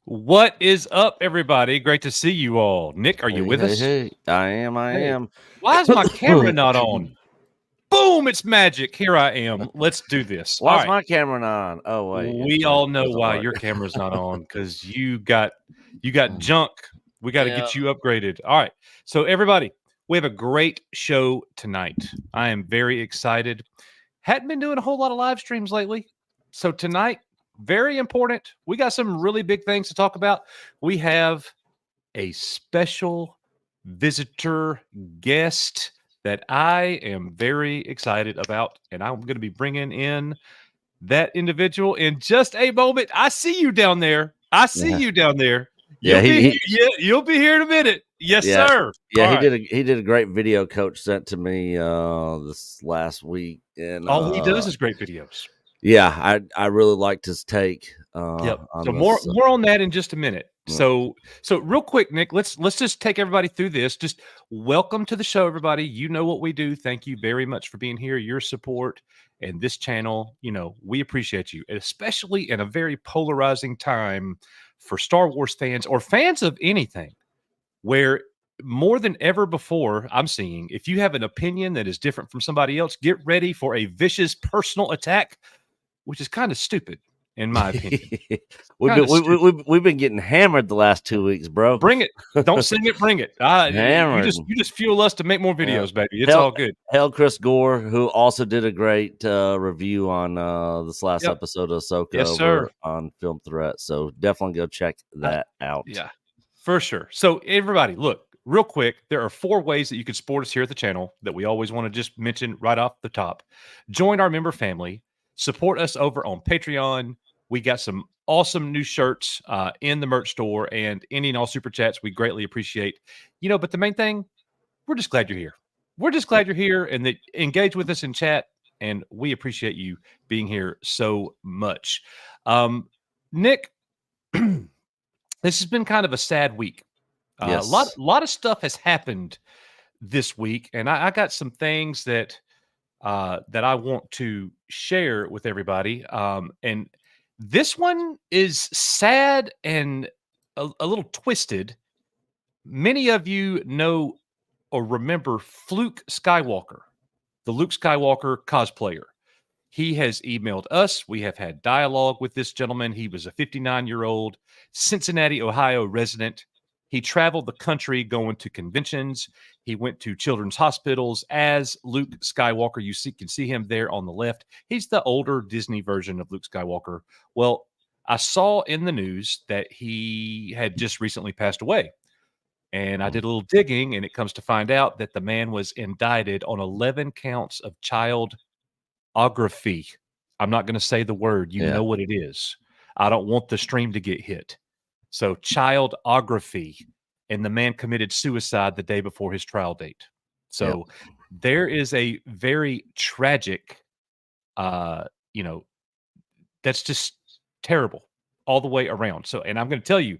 What is up, everybody? Great to see you all. Nick, are you with us? Hey, I am. Why is my camera not on? Boom, it's magic. Here I am. Let's do this. Why's my camera not on? Oh, wait. We all know why your camera's not on, because you got junk. We got to get you upgraded. All right. So, everybody, we have a great show tonight. I am very excited. Hadn't been doing a whole lot of live streams lately. So, tonight, very important. We got some really big things to talk about. We have a special visitor guest that I am very excited about, and I'm going to be bringing in that individual in just a moment. I see you down there. You down there. You'll be here in a minute. Yes, sir. Yeah, he did a great video Coach sent to me this last week, and all he does is great videos. Yeah, I really liked his take. So more on that in just a minute. Yeah. So real quick, Nick, let's just take everybody through this. Just welcome to the show, everybody. You know what we do. Thank you very much for being here. Your support and this channel, we appreciate you, especially in a very polarizing time for Star Wars fans or fans of anything, where more than ever before, I'm seeing, if you have an opinion that is different from somebody else, get ready for a vicious personal attack, which is kind of stupid, in my opinion. We've been getting hammered the last 2 weeks, bro. Bring it. Don't sing it. Bring it. You just fuel us to make more videos, baby. It's all good. Hell, Chris Gore, who also did a great review on this last episode of Ahsoka. Yes, sir. On Film Threat. So definitely go check that out. Yeah, for sure. So everybody, look, real quick, there are 4 ways that you can support us here at the channel that we always want to just mention right off the top. Join our member family. Support us over on Patreon. We got some awesome new shirts in the merch store, and any and all super chats we greatly appreciate. But the main thing, we're just glad you're here. We're just glad you're here and that engage with us in chat, and we appreciate you being here so much. Nick, this has been kind of a sad week. Yes. A lot of stuff has happened this week, and I got some things that I want to share with everybody. And this one is sad and a little twisted. Many of you know or remember Fluke Skywalker, the Luke Skywalker cosplayer. He has emailed us. We have had dialogue with this gentleman. He was a 59-year-old Cincinnati, Ohio resident. He traveled the country going to conventions. He went to children's hospitals as Luke Skywalker. You can see him there on the left. He's the older Disney version of Luke Skywalker. Well, I saw in the news that he had just recently passed away. And I did a little digging, and it comes to find out that the man was indicted on 11 counts of childography. I'm not going to say the word. You know what it is. I don't want the stream to get hit. So childography, and the man committed suicide the day before his trial date. So there is a very tragic, that's just terrible all the way around. So, and I'm going to tell you,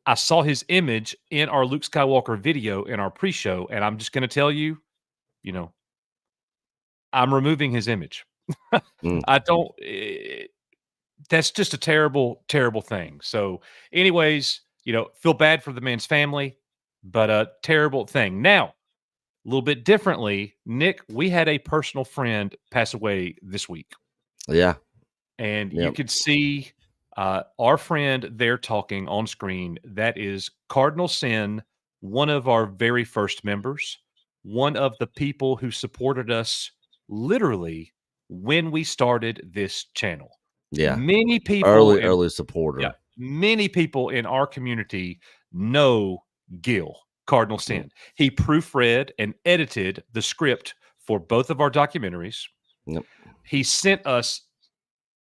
I saw his image in our Luke Skywalker video in our pre-show, and I'm just going to tell you, I'm removing his image. I don't. That's just a terrible, terrible thing. So anyways, feel bad for the man's family, but a terrible thing. Now, a little bit differently, Nick, we had a personal friend pass away this week. Yeah. And you could see our friend there talking on screen. That is Cardinal Sin, one of our very first members, one of the people who supported us literally when we started this channel. Yeah, many people, early supporter. Yeah, many people in our community know Gil, Cardinal Sin. He proofread and edited the script for both of our documentaries. Yep. He sent us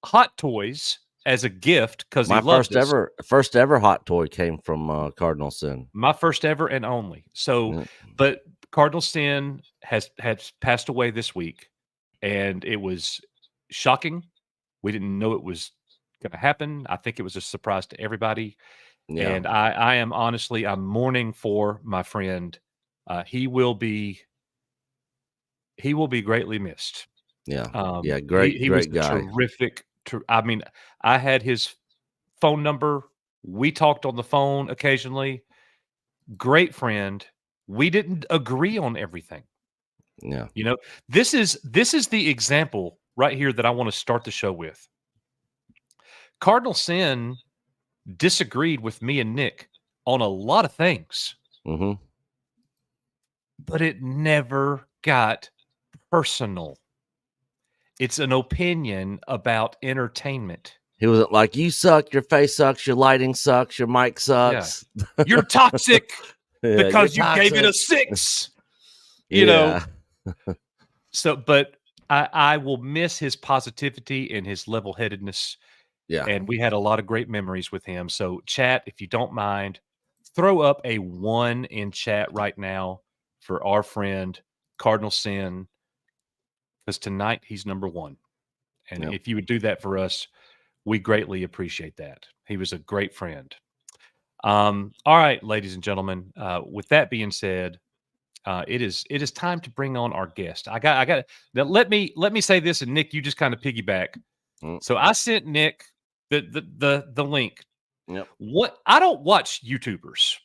hot toys as a gift because he loved us. First ever hot toy came from Cardinal Sin. My first ever and only. So, but Cardinal Sin has passed away this week, and it was shocking. We didn't know it was going to happen. I think it was a surprise to everybody. Yeah. And I am honestly, I'm mourning for my friend. He will be greatly missed. Yeah. He Great was a guy. terrific. I mean, I had his phone number. We talked on the phone occasionally. Great friend. We didn't agree on everything. Yeah. You know, this is the example right here that I want to start the show with. Cardinal Sin disagreed with me and Nick on a lot of things, Mm-hmm. but it never got personal. It's an opinion about entertainment. He wasn't like, you suck, your face sucks, your lighting sucks, your mic sucks. You're toxic Yeah, because you you're gave it a toxic. 6. You know. So, but I will miss his positivity and his level-headedness. Yeah. And we had a lot of great memories with him. So, chat, if you don't mind, throw up a 1 in chat right now for our friend Cardinal Sin, because tonight he's number 1. And if you would do that for us, we greatly appreciate that. He was a great friend. All right, ladies and gentlemen. With that being said, it is time to bring on our guest. I got now. Let me say this, and Nick, you just kind of piggyback. So I sent Nick the link. Yep. What I don't watch YouTubers.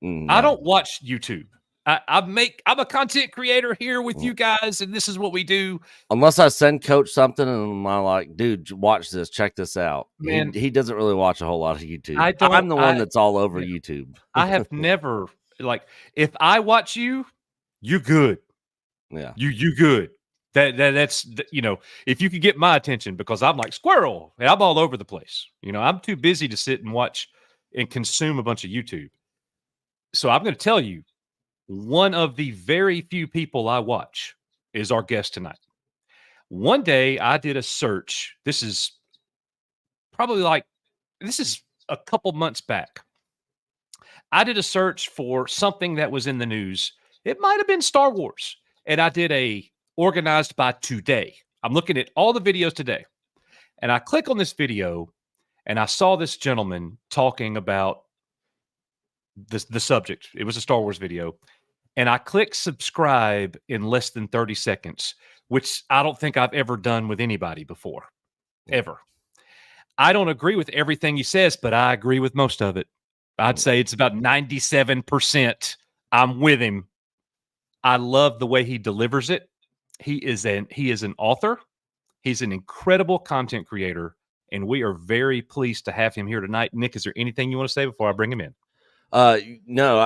No. I don't watch YouTube. I'm a content creator here with you guys, and this is what we do. Unless I send Coach something and I'm like, dude, watch this, check this out. Man, he doesn't really watch a whole lot of YouTube. I'm the one that's all over YouTube. I have never, like, if I watch you, you good. Yeah. You good. That's if you could get my attention, because I'm like squirrel and I'm all over the place. I'm too busy to sit and watch and consume a bunch of YouTube. So I'm going to tell you, one of the very few people I watch is our guest tonight. One day I did a search. This is a couple months back. I did a search for something that was in the news. It might have been Star Wars. And I did a organized by today. I'm looking at all the videos today. And I click on this video and I saw this gentleman talking about the subject. It was a Star Wars video. And I click subscribe in less than 30 seconds, which I don't think I've ever done with anybody before, ever. I don't agree with everything he says, but I agree with most of it. I'd say it's about 97%. I'm with him. I love the way he delivers it. He is an author. He's an incredible content creator, and we are very pleased to have him here tonight. Nick, is there anything you want to say before I bring him in? No,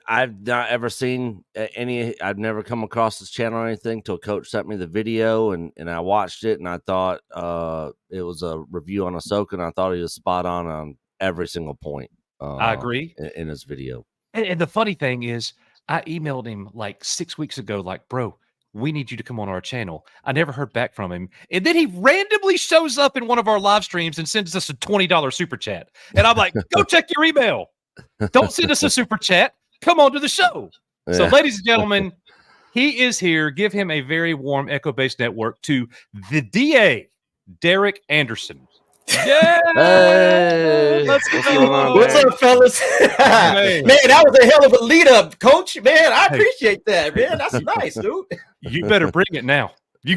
I've not ever seen any. I've never come across this channel or anything till Coach sent me the video, and I watched it, and I thought it was a review on Ahsoka, and I thought he was spot on every single point. I agree in his video. And the funny thing is, I emailed him like 6 weeks ago, like, bro, we need you to come on our channel. I never heard back from him. And then he randomly shows up in one of our live streams and sends us a $20 super chat. And I'm like, go check your email. Don't send us a super chat. Come on to the show. Yeah. So, ladies and gentlemen, he is here. Give him a very warm Echo Base Network to the DA, Derek Anderson. Yeah, hey, let's go. What's up, fellas? Man, that was a hell of a lead up, Coach. Man, I appreciate that, man. That's nice, dude. You better bring it now.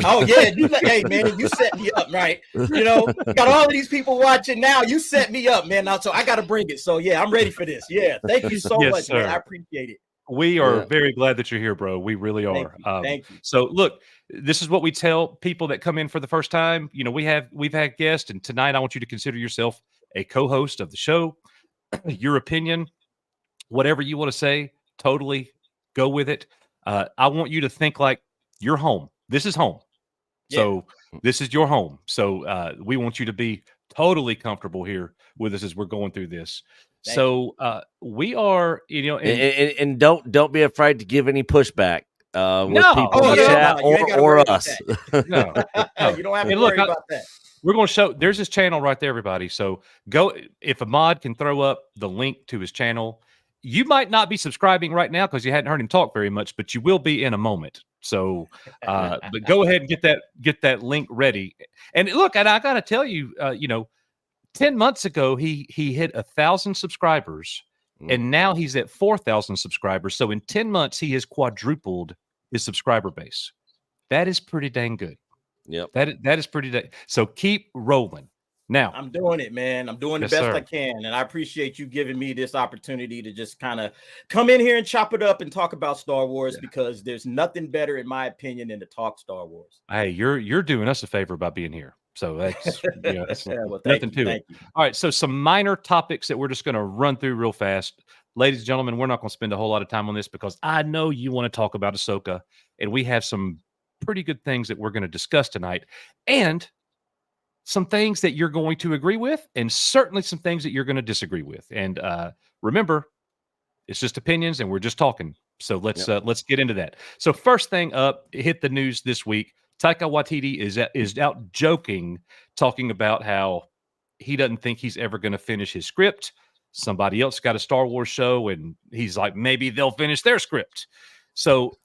Oh yeah, hey man, you set me up, right? Got all of these people watching now. You set me up, man. Now, so I got to bring it. So yeah, I'm ready for this. Yeah, thank you so much, sir. Man. I appreciate it. We are very glad that you're here, bro. We really are. Thank you. So look, this is what we tell people that come in for the first time. We've had guests, and tonight I want you to consider yourself a co-host of the show. Your opinion, whatever you want to say, totally go with it. I want you to think like you're home. This is home. So this is your home. So we want you to be totally comfortable here with us as we're going through this. So we are, and don't be afraid to give any pushback with people in the chat or us. No, you don't have to worry about that. We're going to show. There's his channel right there, everybody. So go, if a mod can throw up the link to his channel, you might not be subscribing right now because you hadn't heard him talk very much, but you will be in a moment. So, but go ahead and get that link ready. And look, and I got to tell you, 10 months ago, he hit 1,000 subscribers, and now he's at 4,000 subscribers. So in 10 months, he has quadrupled his subscriber base. That is pretty dang good. Yep. That is pretty. So keep rolling. Now I'm doing it, man. I'm doing the Yes, best sir. I can. And I appreciate you giving me this opportunity to just kind of come in here and chop it up and talk about Star Wars, because there's nothing better, in my opinion, than to talk Star Wars. Hey, you're doing us a favor by being here. So that's, that's Well, nothing to it. All right. So some minor topics that we're just going to run through real fast. Ladies and gentlemen, we're not going to spend a whole lot of time on this because I know you want to talk about Ahsoka, and we have some pretty good things that we're going to discuss tonight, and some things that you're going to agree with, and certainly some things that you're going to disagree with. And remember, it's just opinions, and we're just talking. So let's get into that. So first thing up, hit the news this week. Taika Waititi is out joking, talking about how he doesn't think he's ever going to finish his script. Somebody else got a Star Wars show, and he's like, maybe they'll finish their script. So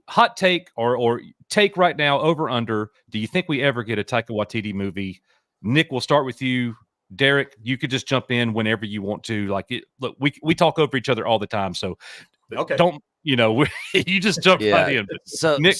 hot take or take right now, over under, do you think we ever get a Taika Waititi movie? Nick, we'll start with you. Derek, you could just jump in whenever you want to. Look, we talk over each other all the time, so don't you just jump right in. So Nick,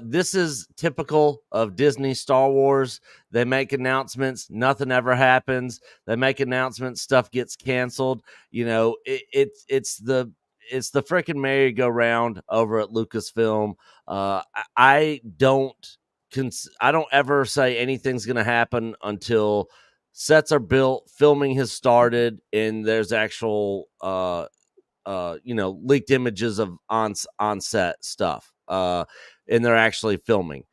this is typical of Disney Star Wars. They make announcements, nothing ever happens. They make announcements, stuff gets canceled. It's the freaking merry-go-round over at Lucasfilm. I don't ever say anything's going to happen until sets are built, filming has started, and there's actual leaked images of on set stuff, and they're actually filming.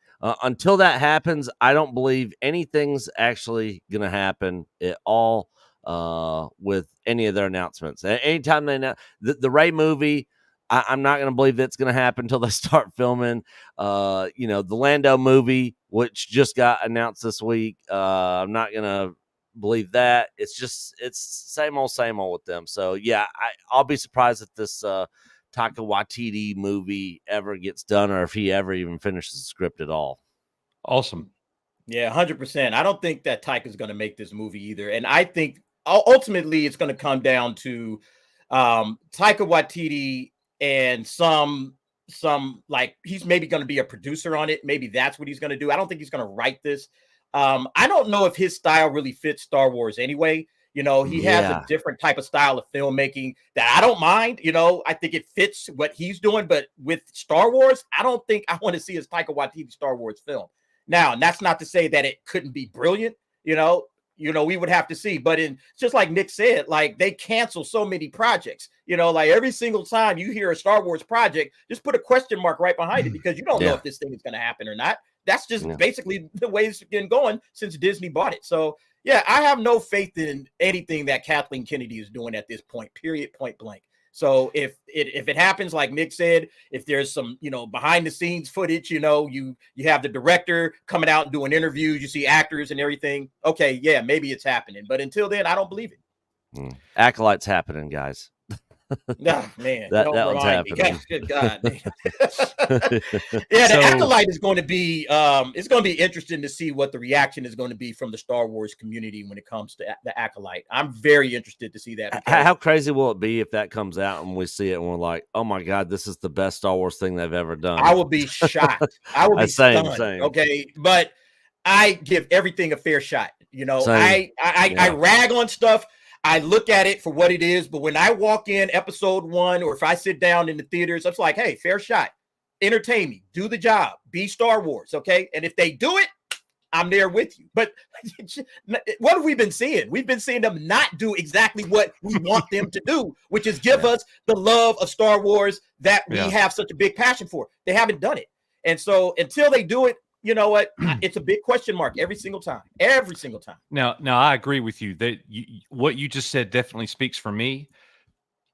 Until that happens, I don't believe anything's actually going to happen at all with any of their announcements. Anytime they announce the Rey movie, I'm not going to believe that's going to happen until they start filming. The Lando movie, which just got announced this week, I'm not going to believe that. It's same old with them. So yeah, I'll be surprised if this Taika Waititi movie ever gets done, or if he ever even finishes the script at all. Awesome. Yeah, 100%. I don't think that Taika is going to make this movie either. And I think ultimately it's going to come down to Taika Waititi and some like, he's maybe going to be a producer on it. Maybe that's what he's going to do. I don't think he's going to write this. I don't know if his style really fits Star Wars anyway. He has a different type of style of filmmaking that I don't mind. I think it fits what he's doing. But with Star Wars, I don't think I want to see his Taika Waititi Star Wars film. Now, and that's not to say that it couldn't be brilliant. We would have to see. But just like Nick said, like, they cancel so many projects. Like, every single time you hear a Star Wars project, just put a question mark right behind it, because you don't know if this thing is going to happen or not. That's just basically the way it's been going since Disney bought it. So, yeah, I have no faith in anything that Kathleen Kennedy is doing at this point, period, point blank. So if it happens, like Nick said, if there's some, behind the scenes footage, you have the director coming out and doing interviews, you see actors and everything. Okay, yeah, maybe it's happening. But until then, I don't believe it. Acolyte's happening, guys. Nah, man, that one's happening. Good God, man. Yeah, the Acolyte is going to be it's going to be interesting to see what the reaction is going to be from the Star Wars community when it comes to the Acolyte. I'm very interested to see that. How crazy will it be if that comes out and we see it and we're like, oh my God, this is the best Star Wars thing they've ever done? I will be shocked. I will be same. Okay, but I give everything a fair shot. I rag on stuff. I look at it for what it is, but when I walk in episode 1, or if I sit down in the theaters, I'm like, hey, fair shot. Entertain me. Do the job. Be Star Wars, okay? And if they do it, I'm there with you. But what have we been seeing? We've been seeing them not do exactly what we want them to do, which is give us the love of Star Wars that we have such a big passion for. They haven't done it. And so until they do it, you know what? It's a big question mark every single time. Every single time. Now I agree with you that what you just said definitely speaks for me,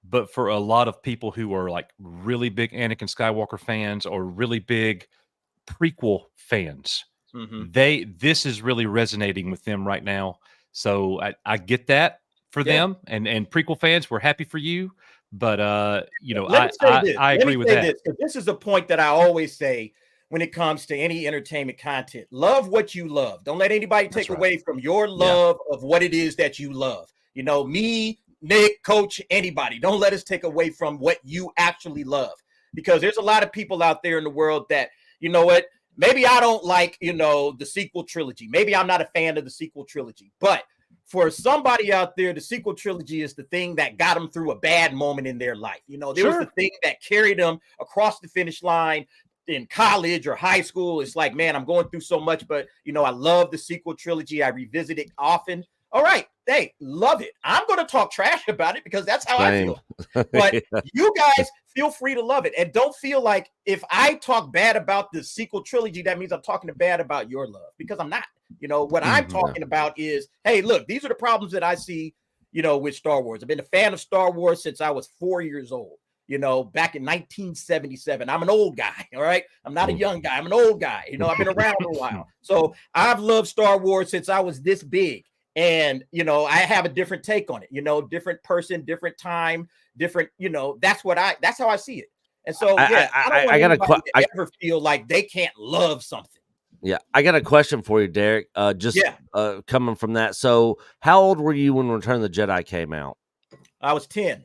but for a lot of people who are like really big Anakin Skywalker fans or really big prequel fans, this is really resonating with them right now. So I get that. for them, and prequel fans, we're happy for you. But you know, Let me say this. I agree with that. This, 'cause this is a point that I always say when it comes to any entertainment content. Love what you love. Don't let anybody take away from your love of what it is that you love. You know, me, Nick, Coach, anybody. Don't let us take away from what you actually love, because there's a lot of people out there in the world that, you know what, maybe I don't like, you know, the sequel trilogy. Maybe I'm not a fan of the sequel trilogy, but for somebody out there, the sequel trilogy is the thing that got them through a bad moment in their life. You know, there was the thing that carried them across the finish line in college or high school. It's like, man, I'm going through so much, but, you know, I love the sequel trilogy. I revisit it often. All right. Hey, love it. I'm going to talk trash about it because that's how I feel. But you guys feel free to love it. And don't feel like if I talk bad about the sequel trilogy, that means I'm talking bad about your love, because I'm not. You know, what I'm talking about is, hey, look, these are the problems that I see, you know, with Star Wars. I've been a fan of Star Wars since I was 4 years old, you know, back in 1977. I'm an old guy. All right. I'm not a young guy. I'm an old guy. You know, I've been around a while. So I've loved Star Wars since I was this big. And, you know, I have a different take on it, you know, different person, different time, different, you know, that's how I see it. And so, yeah, I don't want anybody to ever feel like they can't love something. Yeah, I got a question for you, Derek. Coming from that. So, how old were you when Return of the Jedi came out? I was 10.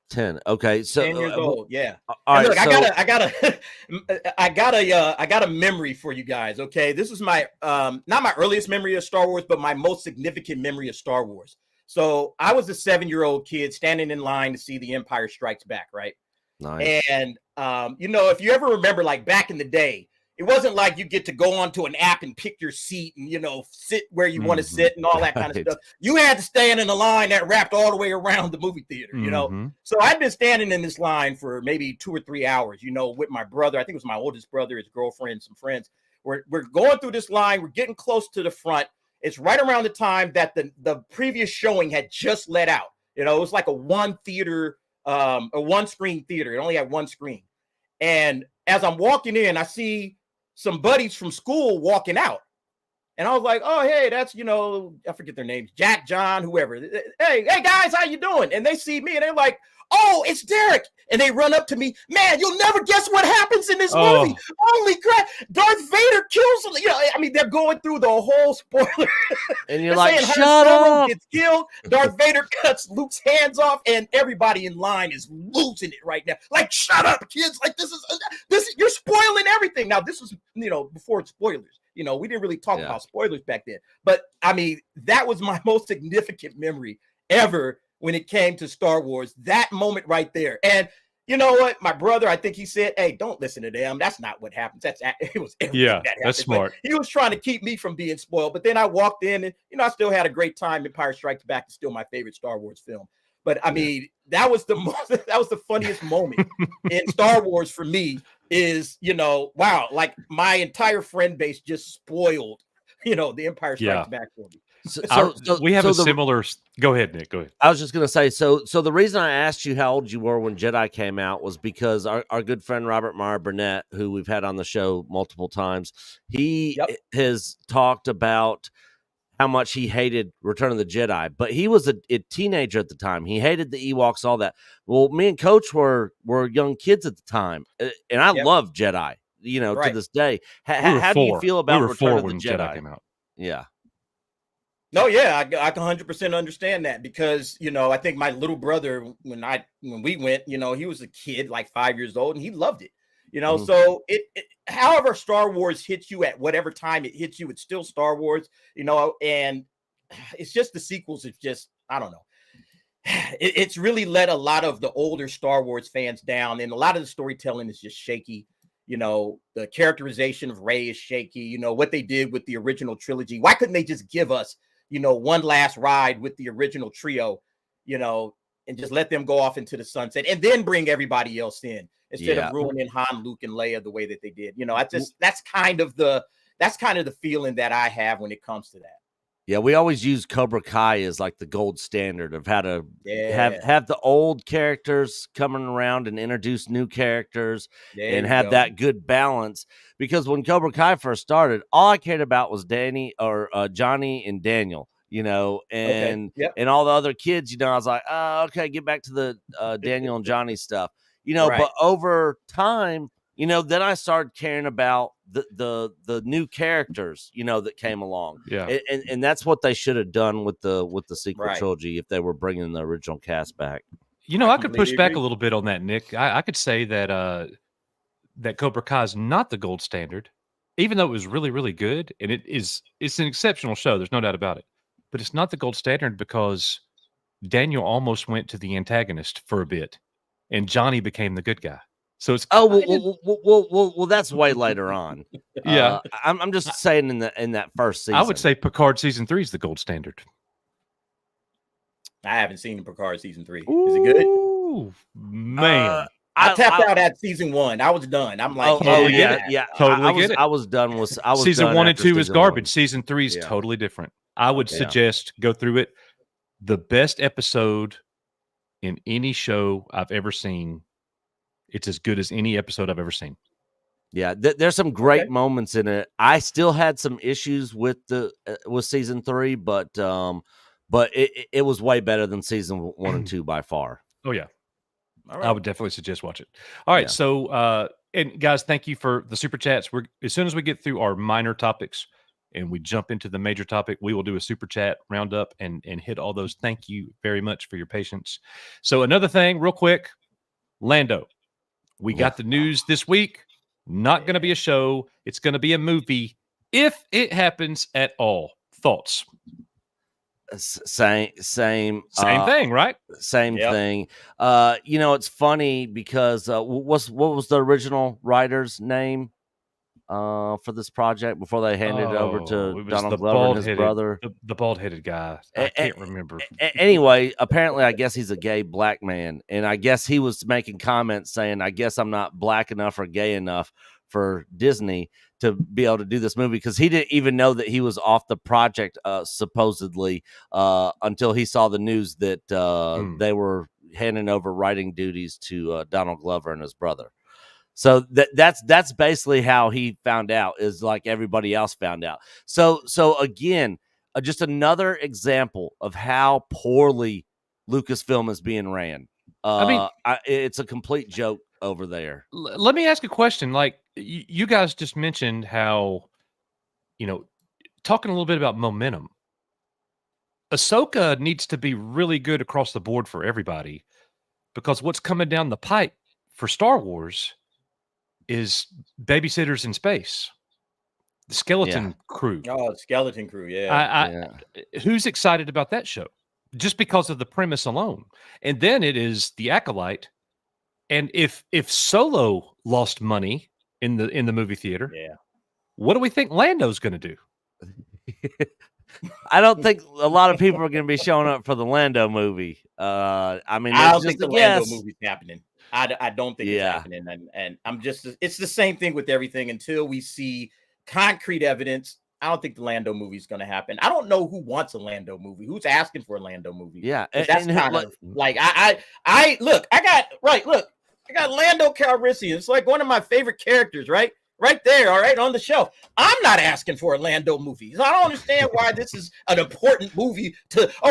10. Okay, so 10 years old. Yeah. All right, look, so, I got a memory for you guys. Okay, this is my not my earliest memory of Star Wars, but my most significant memory of Star Wars. So I was a 7-year-old kid standing in line to see The Empire Strikes Back. Right. Nice. And you know, if you ever remember, like back in the day, it wasn't like you get to go onto an app and pick your seat and, you know, sit where you want to sit and all that kind of stuff. You had to stand in a line that wrapped all the way around the movie theater, you know? So I'd been standing in this line for maybe 2 or 3 hours, you know, with my brother. I think it was my oldest brother, his girlfriend, some friends. We're going through this line. We're getting close to the front. It's right around the time that the previous showing had just let out. You know, it was like a one screen theater. It only had one screen. And as I'm walking in, I see some buddies from school walking out. And I was like, oh, hey, that's, you know, I forget their names, Jack, John, whoever. Hey, guys, how you doing? And they see me and they're like, oh, it's Derek. And they run up to me. Man, you'll never guess what happens in this movie. Holy crap. Darth Vader kills him. You know, I mean, they're going through the whole spoiler. And you're like, shut up. Gets killed. Darth Vader cuts Luke's hands off, and everybody in line is losing it right now. Like, shut up, kids. Like, this is you're spoiling everything. Now, this was, you know, before spoilers. You know, we didn't really talk about spoilers back then. But, I mean, that was my most significant memory ever when it came to Star Wars, that moment right there. And you know what? My brother, I think he said, hey, don't listen to them. That's not what happens. It was everything that happened. That's smart. But he was trying to keep me from being spoiled. But then I walked in and, you know, I still had a great time. Empire Strikes Back is still my favorite Star Wars film. But I mean, that was the funniest moment in Star Wars for me is, you know, wow, like my entire friend base just spoiled, you know, The Empire Strikes Back for me. So we have a similar. Go ahead, Nick. Go ahead. I was just going to say, so the reason I asked you how old you were when Jedi came out was because our good friend Robert Meyer Burnett, who we've had on the show multiple times, he has talked about how much he hated Return of the Jedi, but he was a teenager at the time. He hated the Ewoks, all that. Well, me and Coach were young kids at the time, and I love Jedi, you know, to this day. How do you feel about Return of the Jedi? Came out? Yeah. No, yeah, I can 100% understand that because, you know, I think my little brother, when we went, you know, he was a kid, like 5 years old, and he loved it, you know. So however Star Wars hits you at whatever time it hits you, it's still Star Wars, you know, and it's just the sequels. It's just, I don't know. It's really let a lot of the older Star Wars fans down, and a lot of the storytelling is just shaky. You know, the characterization of Rey is shaky. You know, what they did with the original trilogy. Why couldn't they just give us, you know, one last ride with the original trio, you know, and just let them go off into the sunset and then bring everybody else in instead of ruining Han, Luke, and Leia the way that they did. You know, that's kind of the feeling that I have when it comes to that. Yeah, we always use Cobra Kai as like the gold standard of how to have the old characters coming around and introduce new characters and have that good balance. Because when Cobra Kai first started, all I cared about was Johnny and Daniel. Okay. and Yep. and all the other kids, I was like, oh, okay, get back to the Daniel and Johnny stuff, Right. but over time, then I started caring about the new characters, that came along. Yeah. And that's what they should have done with the sequel Right. trilogy if they were bringing the original cast back. I could push completely back agree. a little bit on that, Nick. I could say that that Cobra Kai is not the gold standard, even though it was really, really good, and it's an exceptional show. There's no doubt about it. But it's not the gold standard because Daniel almost went to the antagonist for a bit, and Johnny became the good guy. So it's Oh kind of, well, that's way later on. yeah. I'm just saying in that first season. I would say Picard season 3 is the gold standard. I haven't seen Picard season 3. Is it good? Ooh, man. I tapped out at season 1. I was done. I'm like, Totally get it. yeah. Totally get it. I was done with Season done 1 and after 2 is season garbage. 1. Season 3 is Yeah. totally different. I would Okay. suggest go through it. The best episode in any show I've ever seen. It's as good as any episode I've ever seen. Yeah, there's some great Okay. moments in it. I still had some issues with with season 3, but it was way better than season 1 and 2 by far. Oh yeah. All right. I would definitely suggest watch it. All right, Yeah. so and guys, thank you for the super chats. We're as soon as we get through our minor topics and we jump into the major topic, we will do a super chat roundup and hit all those. Thank you very much for your patience. So another thing, real quick, Lando. We got the news this week. Not going to be a show. It's going to be a movie if it happens at all. Thoughts? Same Same thing, right? Same Yep. thing. It's funny because what was the original writer's name for this project before they handed it over to it was Donald the Glover and his bald-headed brother? The bald-headed guy. I can't remember. Anyway, apparently, I guess he's a gay black man, and I guess he was making comments saying, "I guess I'm not black enough or gay enough for Disney to be able to do this movie," because he didn't even know that he was off the project, supposedly, until he saw the news that they were handing over writing duties to Donald Glover and his brother. So that's basically how he found out, is like everybody else found out. So again, just another example of how poorly Lucasfilm is being ran. I mean, it's a complete joke over there. Let me ask a question. Like you guys just mentioned how, talking a little bit about momentum. Ahsoka needs to be really good across the board for everybody, because what's coming down the pipe for Star Wars is Babysitters in Space, the Skeleton Crew. Oh, Skeleton Crew, yeah. Who's excited about that show? Just because of the premise alone. And then it is The Acolyte. And if Solo lost money in the movie theater, what do we think Lando's going to do? I don't think a lot of people are going to be showing up for the Lando movie. I don't think the Lando movie's happening. I don't think it's happening. And I'm just, it's the same thing with everything until we see concrete evidence. I don't think the Lando movie is going to happen. I don't know who wants a Lando movie. Who's asking for a Lando movie? Yeah. That's kind of like, I got Lando Calrissian. It's like one of my favorite characters, right? Right there, all right, on the shelf. I'm not asking for a Lando movie. So I don't understand why this is an important movie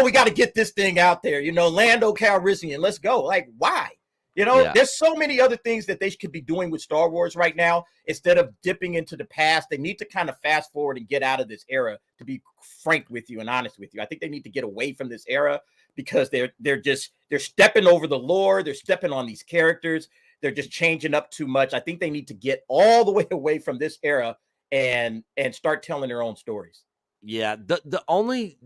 we got to get this thing out there. Lando Calrissian, let's go. Like, why? There's so many other things that they could be doing with Star Wars right now. Instead of dipping into the past, they need to kind of fast forward and get out of this era, to be frank with you and honest with you. I think they need to get away from this era because they're stepping over the lore. They're stepping on these characters. They're just changing up too much. I think they need to get all the way away from this era and start telling their own stories. Yeah, the only,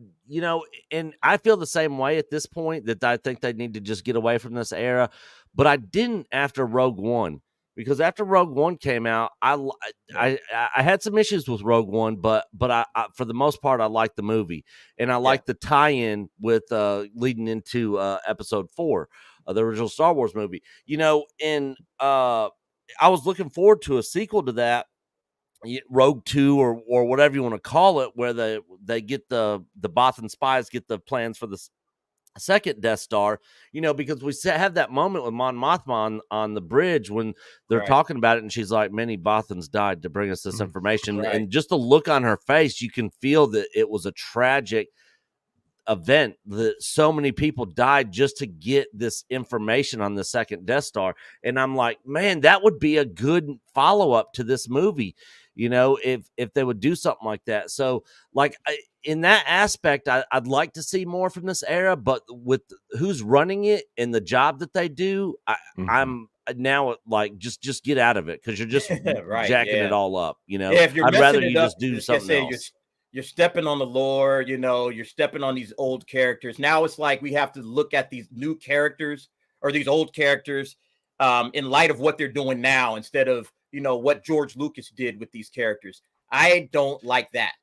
and I feel the same way at this point, that I think they need to just get away from this era. But I didn't after Rogue One, because after Rogue One came out, I had some issues with Rogue One, but I for the most part I liked the movie, and I liked the tie-in with leading into Episode 4, the original Star Wars movie. And I was looking forward to a sequel to that, Rogue 2 or whatever you want to call it, where they get the Bothan spies get the plans for the second Death Star, because we have that moment with Mon Mothma on the bridge when they're talking about it, and she's like, many Bothans died to bring us this information. And just the look on her face, you can feel that it was a tragic event that so many people died just to get this information on the second Death Star. And I'm like, man, that would be a good follow-up to this movie, if they would do something like that. So like in that aspect, I'd like to see more from this era, but with who's running it and the job that they do, I'm now like just get out of it, because you're just right, jacking it all up. Yeah, if you're I'd rather messing it you up, just do just something say else. you're stepping on the lore, you're stepping on these old characters. Now it's like we have to look at these new characters or these old characters in light of what they're doing now, instead of what George Lucas did with these characters. I don't like that.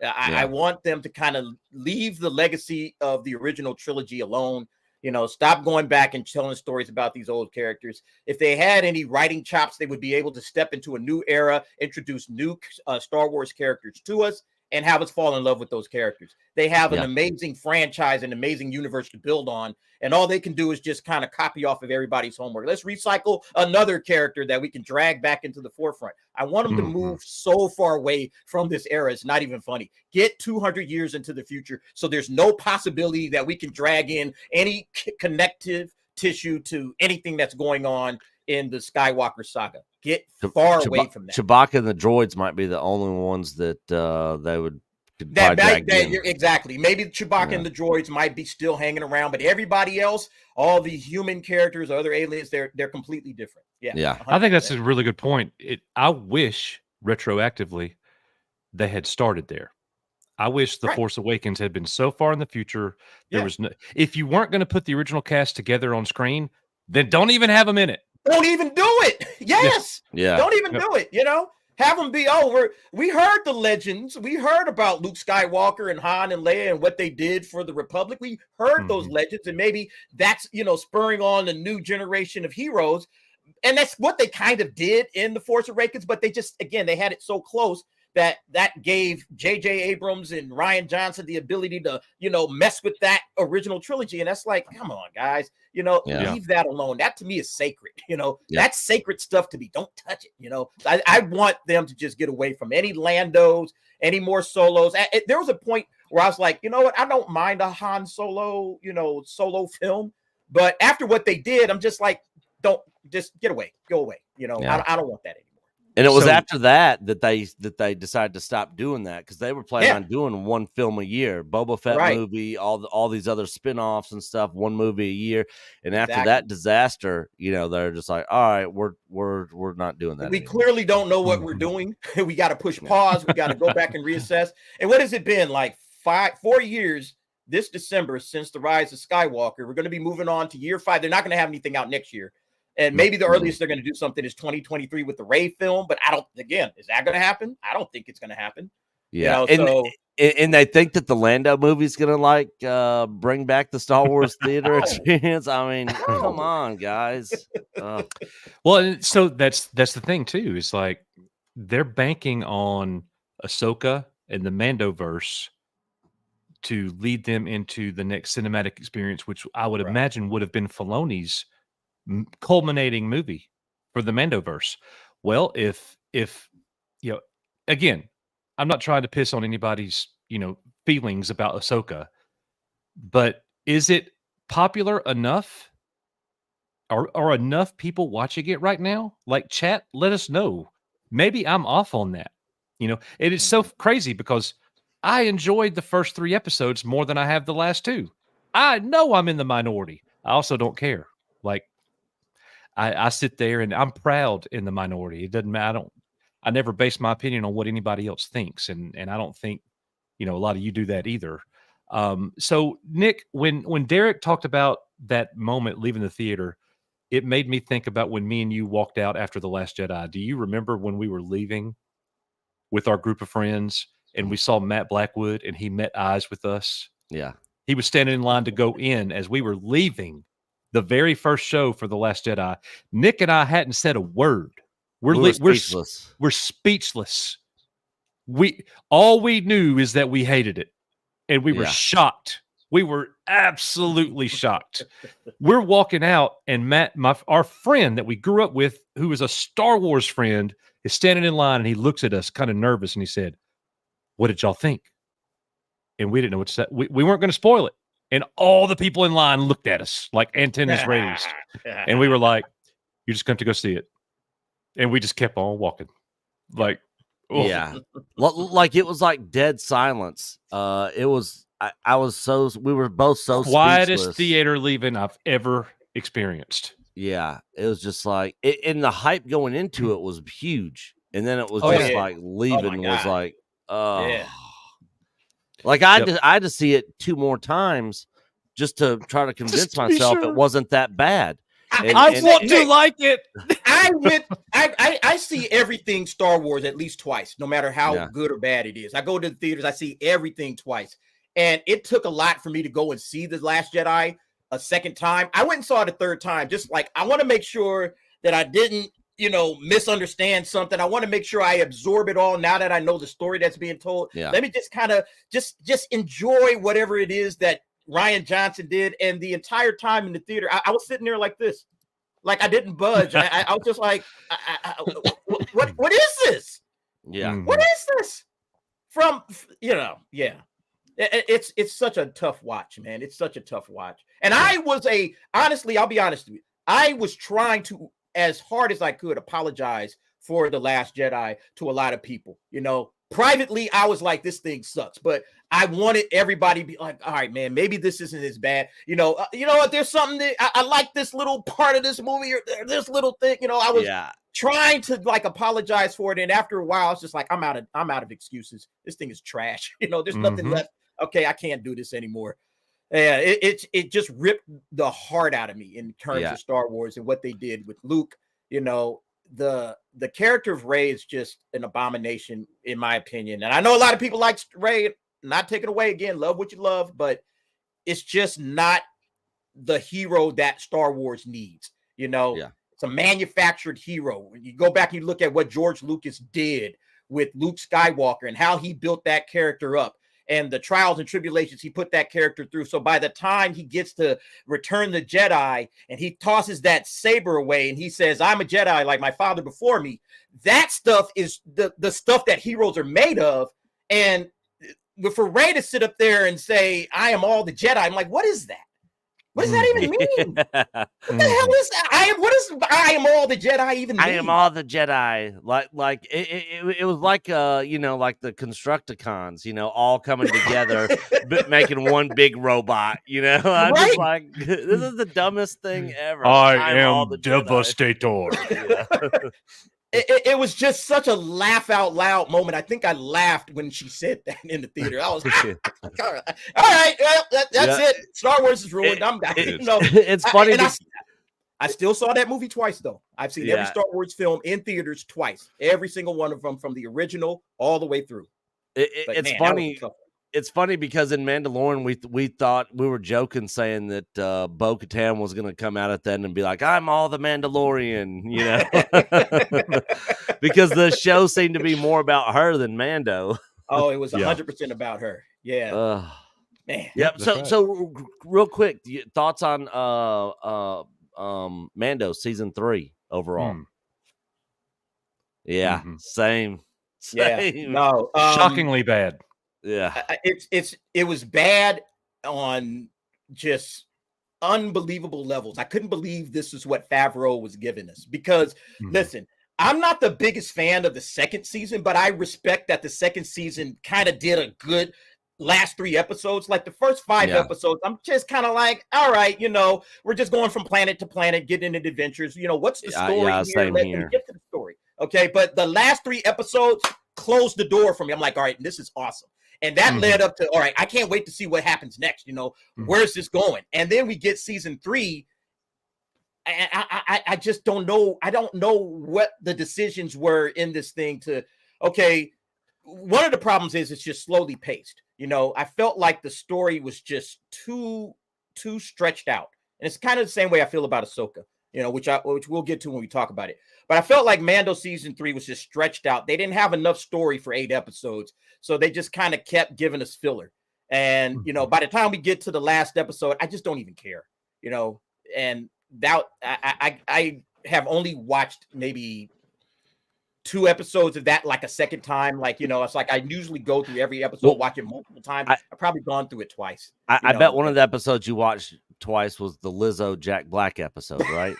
I want them to kind of leave the legacy of the original trilogy alone. Stop going back and telling stories about these old characters. If they had any writing chops, they would be able to step into a new era, introduce new Star Wars characters to us, and have us fall in love with those characters. They have an amazing franchise, an amazing universe to build on, and all they can do is just kind of copy off of everybody's homework. Let's recycle another character that we can drag back into the forefront. I want them to move so far away from this era. It's not even funny. Get 200 years into the future, so there's no possibility that we can drag in any connective tissue to anything that's going on in the Skywalker saga. Get far away from that. Chewbacca and the droids might be the only ones that they would exactly. Maybe Chewbacca and the droids might be still hanging around, but everybody else, all the human characters, other aliens, they're completely different. Yeah. 100%. I think that's a really good point. I wish retroactively they had started there. I wish The Force Awakens had been so far in the future. There was no. If you weren't going to put the original cast together on screen, then don't even have them in it. Don't even do it. Yes. Yeah. Don't even do it. Have them be we heard the legends. We heard about Luke Skywalker and Han and Leia and what they did for the Republic. We heard those legends, and maybe that's, spurring on a new generation of heroes. And that's what they kind of did in The Force Awakens, but they just, again, they had it so close that gave J.J. Abrams and Rian Johnson the ability to, mess with that original trilogy. And that's like, come on, guys, leave that alone. That to me is sacred. That's sacred stuff to me. Don't touch it. I want them to just get away from any Landos, any more Solos. There was a point where I was like, you know what? I don't mind a Han Solo, solo film. But after what they did, I'm just like, don't just get away, go away. I don't want that anymore. And it was after that they decided to stop doing that, because they were planning on doing one film a year, Boba Fett movie, all these other spinoffs and stuff, one movie a year. And after that disaster, they're just like, all right, we're not doing that. We clearly don't know what we're doing. We got to push pause. We got to go back and reassess. And what has it been, like 4 years this December since the rise of Skywalker? We're going to be moving on to year 5. They're not going to have anything out next year. And maybe the earliest they're going to do something is 2023 with the Rey film. But is that going to happen? I don't think it's going to happen. Yeah. And they think that the Lando movie is going to bring back the Star Wars theater experience. I mean, come on, guys. Well, so that's the thing too. It's like they're banking on Ahsoka and the Mandoverse to lead them into the next cinematic experience, which I would imagine would have been Filoni's culminating movie for the Mandoverse. Well, if again, I'm not trying to piss on anybody's feelings about Ahsoka, but is it popular enough? Are enough people watching it right now? Like, chat, let us know. Maybe I'm off on that. It is so crazy because I enjoyed the first 3 episodes more than I have the last 2. I know I'm in the minority. I also don't care. Like, I sit there and I'm proud in the minority. It doesn't matter. I never base my opinion on what anybody else thinks. And I don't think, a lot of you do that either. So Nick, when Derek talked about that moment leaving the theater, it made me think about when me and you walked out after The Last Jedi. Do you remember when we were leaving with our group of friends and we saw Matt Blackwood and he met eyes with us? Yeah. He was standing in line to go in as we were leaving the very first show for The Last Jedi. Nick and I hadn't said a word. We're speechless. We're speechless. All we knew is that we hated it, and we were shocked. We were absolutely shocked. We're walking out, and Matt, our friend that we grew up with, who was a Star Wars friend, is standing in line, and he looks at us kind of nervous, and he said, "What did y'all think?" and we didn't know what to say. We weren't going to spoil it. And all the people in line looked at us like antennas raised. And we were like, you're just going to go see it. And we just kept on walking. Like, oh. Yeah. Like it was like dead silence. It was, we were both so quietest speechless. theater leaving I've ever experienced. Yeah. It was just like, and the hype going into it was huge. And then it was like leaving was like, like I had to see it 2 more times just to try to convince myself it wasn't that bad. I want to like it. I see everything Star Wars at least twice, no matter how good or bad it is. I go to the theaters, I see everything twice. And it took a lot for me to go and see The Last Jedi a second time. I went and saw it a third time, just like I want to make sure that I didn't, misunderstand something. I want to make sure I absorb it all now that I know the story that's being told. Yeah. Let me just kind of just enjoy whatever it is that Rian Johnson did. And the entire time in the theater, I was sitting there like this, like I didn't budge. I was just like, what is this? Yeah. What is this? It's such a tough watch, man. It's such a tough watch. And honestly, I'll be honest with you. I was trying to, as hard as I could, apologize for The Last Jedi to a lot of people. Privately, I was like, this thing sucks, but I wanted everybody to be like, all right, man, maybe this isn't as bad. You know what? There's something that I like this little part of this movie or this little thing. I was trying to like apologize for it. And after a while, I was just like, I'm out of excuses. This thing is trash. There's nothing left. Okay, I can't do this anymore. Yeah, it just ripped the heart out of me in terms of Star Wars and what they did with Luke. The character of Rey is just an abomination, in my opinion. And I know a lot of people like Rey, not taking away again, love what you love, but it's just not the hero that Star Wars needs. It's a manufactured hero. When you go back and you look at what George Lucas did with Luke Skywalker and how he built that character up, and the trials and tribulations he put that character through. So by the time he gets to Return the Jedi and he tosses that saber away and he says, I'm a Jedi like my father before me, that stuff is the stuff that heroes are made of. And for Rey to sit up there and say, I am all the Jedi, I'm like, what is that? What does that even mean? What the hell is that? I am all the Jedi even mean? I am all the Jedi. Like it was like like the Constructicons, all coming together, but making one big robot. I'm just like, this is the dumbest thing ever. I am all the Devastator. It was just such a laugh out loud moment. I think I laughed when she said that in the theater. I was like, all right, well, that's it. Star Wars is ruined. It's funny. I still saw that movie twice, though. I've seen every Star Wars film in theaters twice. Every single one of them, from the original all the way through. It's funny. It's funny because in Mandalorian, we thought, we were joking saying that Bo-Katan was going to come out at the end and be like, I'm all the Mandalorian, because the show seemed to be more about her than Mando. Oh, it was 100% about her. Yeah. Man. Yep. So real quick, thoughts on Mando season 3 overall? Yeah. Same. Yeah. No. Shockingly bad. Yeah, it was bad on just unbelievable levels. I couldn't believe this is what Favreau was giving us because listen, I'm not the biggest fan of the second season, but I respect that the second season kind of did a good last 3 episodes. Like the first 5 episodes, I'm just kind of like, all right, we're just going from planet to planet, getting into adventures. What's the story here? Let me get to the story. Okay, but the last 3 episodes closed the door for me. I'm like, all right, this is awesome. And that led up to, all right, I can't wait to see what happens next. Where's this going? And then we get season 3. And I just don't know. I don't know what the decisions were in this thing one of the problems is it's just slowly paced. I felt like the story was just too stretched out. And it's kind of the same way I feel about Ahsoka, which we'll get to when we talk about it. But I felt like Mando season 3 was just stretched out. They didn't have enough story for 8 episodes. So they just kind of kept giving us filler. And, by the time we get to the last episode, I just don't even care, and that I have only watched maybe 2 episodes of that like a second time. Like, it's like I usually go through every episode, watch it multiple times. I've probably gone through it twice. I bet one of the episodes you watched twice was the Lizzo Jack Black episode, right?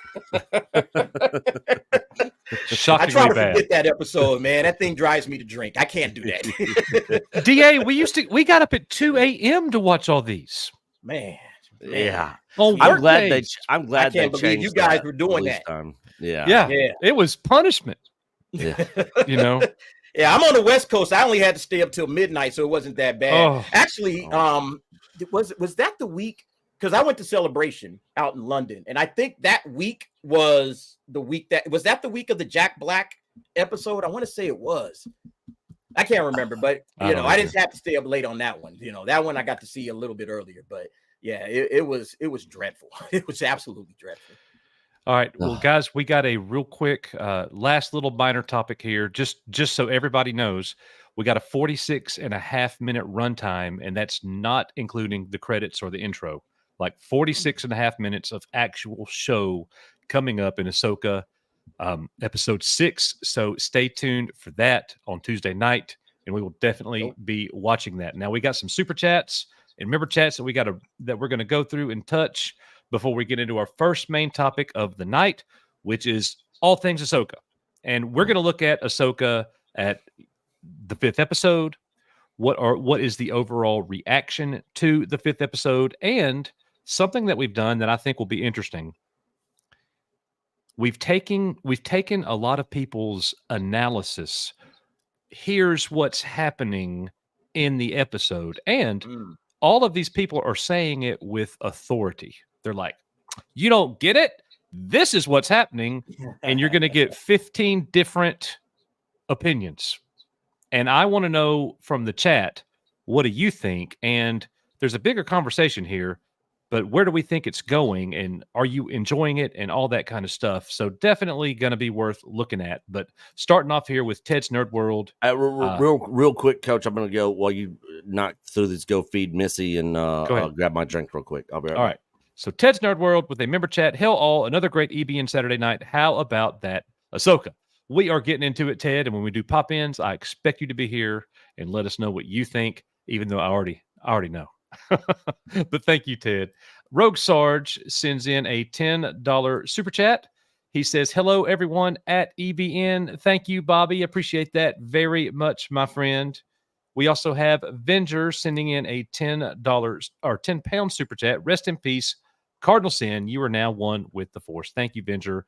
I try to forget that episode, man. That thing drives me to drink. I can't do that. DA, we got up at 2 a.m. to watch all these. Man. Yeah. I'm glad I can't believe you guys were doing that. Yeah. It was punishment. Yeah. Yeah, I'm on the West Coast. I only had to stay up till midnight, so it wasn't that bad. Actually, was that the week? Because I went to Celebration out in London, and I think that week was the week that the week of the Jack Black episode. I want to say it was. I can't remember, but I didn't have to stay up late on that one. That one I got to see a little bit earlier, but yeah, it was dreadful. It was absolutely dreadful. All right, well, guys, we got a real quick last little minor topic here, just so everybody knows. We got a 46.5-minute runtime, and that's not including the credits or the intro. Like 46.5 minutes of actual show coming up in Ahsoka episode 6. So stay tuned for that on Tuesday night, and we will definitely be watching that. Now we got some super chats and member chats that we're going to go through and touch before we get into our first main topic of the night, which is all things Ahsoka. And we're going to look at Ahsoka at the 5th episode. What is the overall reaction to the 5th episode? And something that we've done that I think will be interesting. We've taken a lot of people's analysis. Here's what's happening in the episode. And all of these people are saying it with authority. They're like, you don't get it? This is what's happening. And you're going to get 15 different opinions. And I want to know from the chat, what do you think? And there's a bigger conversation here, but where do we think it's going? And are you enjoying it and all that kind of stuff? So definitely going to be worth looking at. But starting off here with Ted's Nerd World. Real quick, Coach, I'm going to go while you knock through this. Go feed Missy and I'll grab my drink real quick. I'll be right back. All right. So Ted's Nerd World with a member chat. Hell all, another great EBN Saturday night. How about that, Ahsoka? We are getting into it, Ted, and when we do pop-ins, I expect you to be here and let us know what you think, even though I already know. But thank you, Ted. Rogue Sarge sends in a $10 super chat. He says, hello, everyone at EBN. Thank you, Bobby. Appreciate that very much, my friend. We also have Venger sending in a $10 or 10-pound super chat. Rest in peace, Cardinal Sin. You are now one with the Force. Thank you, Venger.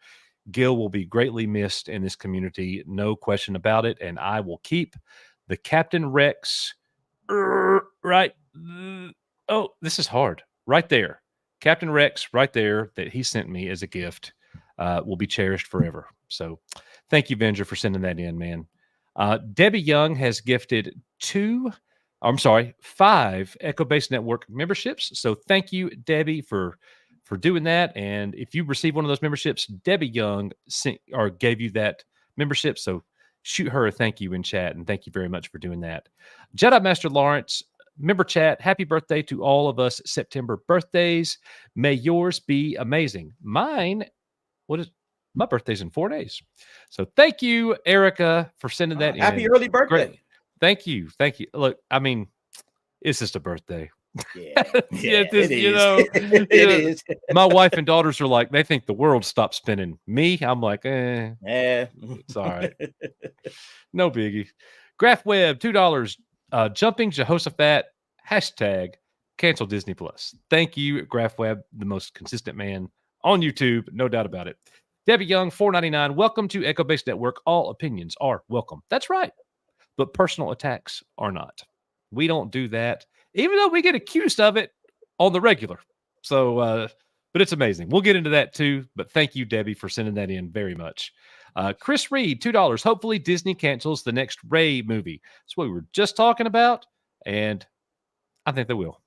Gil will be greatly missed in this community, no question about it. And I will keep the Captain Rex right. Oh, this is hard. Right there. Captain Rex right there that he sent me as a gift will be cherished forever. So thank you, Venger, for sending that in, man. Debbie Young has gifted 5 Echo Base Network memberships. So thank you, Debbie, for doing that. And if you receive one of those memberships, Debbie Young gave you that membership. So shoot her a thank you in chat. And thank you very much for doing that. Jedi Master Lawrence, member chat. Happy birthday to all of us September birthdays. May yours be amazing. My birthday's in 4 days. So thank you, Erica, for sending that in. Happy early birthday. Great. Thank you. Look, I mean, it's just a birthday. Yeah, it is. It is. My wife and daughters are like, they think the world stopped spinning. Me, I'm like, it's all right. No biggie. Graph Web, $2. Jumping Jehoshaphat, # cancel Disney Plus. Thank you, Graph Web, the most consistent man on YouTube, no doubt about it. Debbie Young, $4.99. Welcome to Echo Base Network. All opinions are welcome. That's right. But personal attacks are not. We don't do that, even though we get accused of it on the regular. So, but it's amazing. We'll get into that too. But thank you, Debbie, for sending that in very much. Chris Reed, $2. Hopefully Disney cancels the next Rey movie. That's what we were just talking about. And I think they will.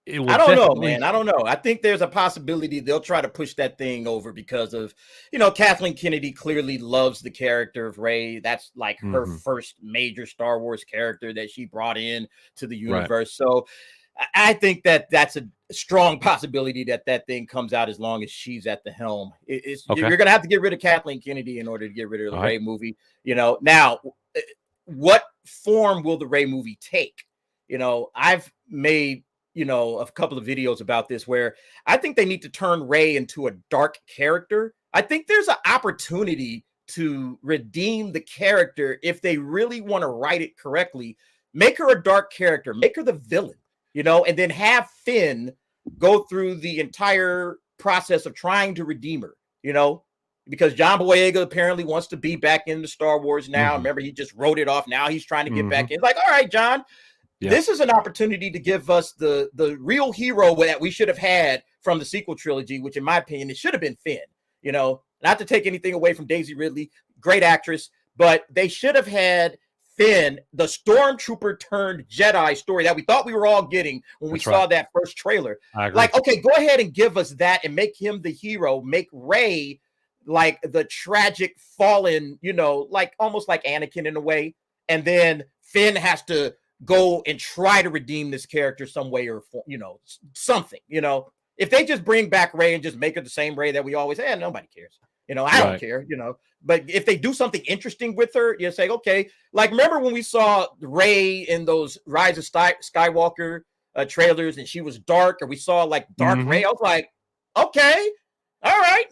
I don't know, man. I don't know. I think there's a possibility they'll try to push that thing over because of, Kathleen Kennedy clearly loves the character of Rey. That's like her first major Star Wars character that she brought in to the universe. Right. So I think that's a strong possibility that thing comes out as long as she's at the helm. Okay. You're going to have to get rid of Kathleen Kennedy in order to get rid of the All Rey right. movie. Now, what form will the Rey movie take? I've made a couple of videos about this where I think they need to turn Rey into a dark character. I think there's an opportunity to redeem the character if they really want to write it correctly. Make her a dark character, make her the villain, and then have Finn go through the entire process of trying to redeem her, because John Boyega apparently wants to be back into Star Wars now. Remember, he just wrote it off. Now he's trying to get back in. It's like, all right, John, this is an opportunity to give us the real hero that we should have had from the sequel trilogy, which in my opinion, it should have been Finn, not to take anything away from Daisy Ridley, great actress, but they should have had Finn, the stormtrooper turned Jedi story that we thought we were all getting when we saw that first trailer. Like, okay, go ahead and give us that and make him the hero. Make Rey like the tragic fallen, like almost like Anakin in a way. And then Finn has to go and try to redeem this character some way or, something, If they just bring back Rey and just make her the same Rey that we always had, nobody cares. I don't care, but if they do something interesting with her, you say, okay, like remember when we saw Rey in those Rise of Skywalker trailers and she was dark, or we saw like dark Rey, I was like, okay, all right,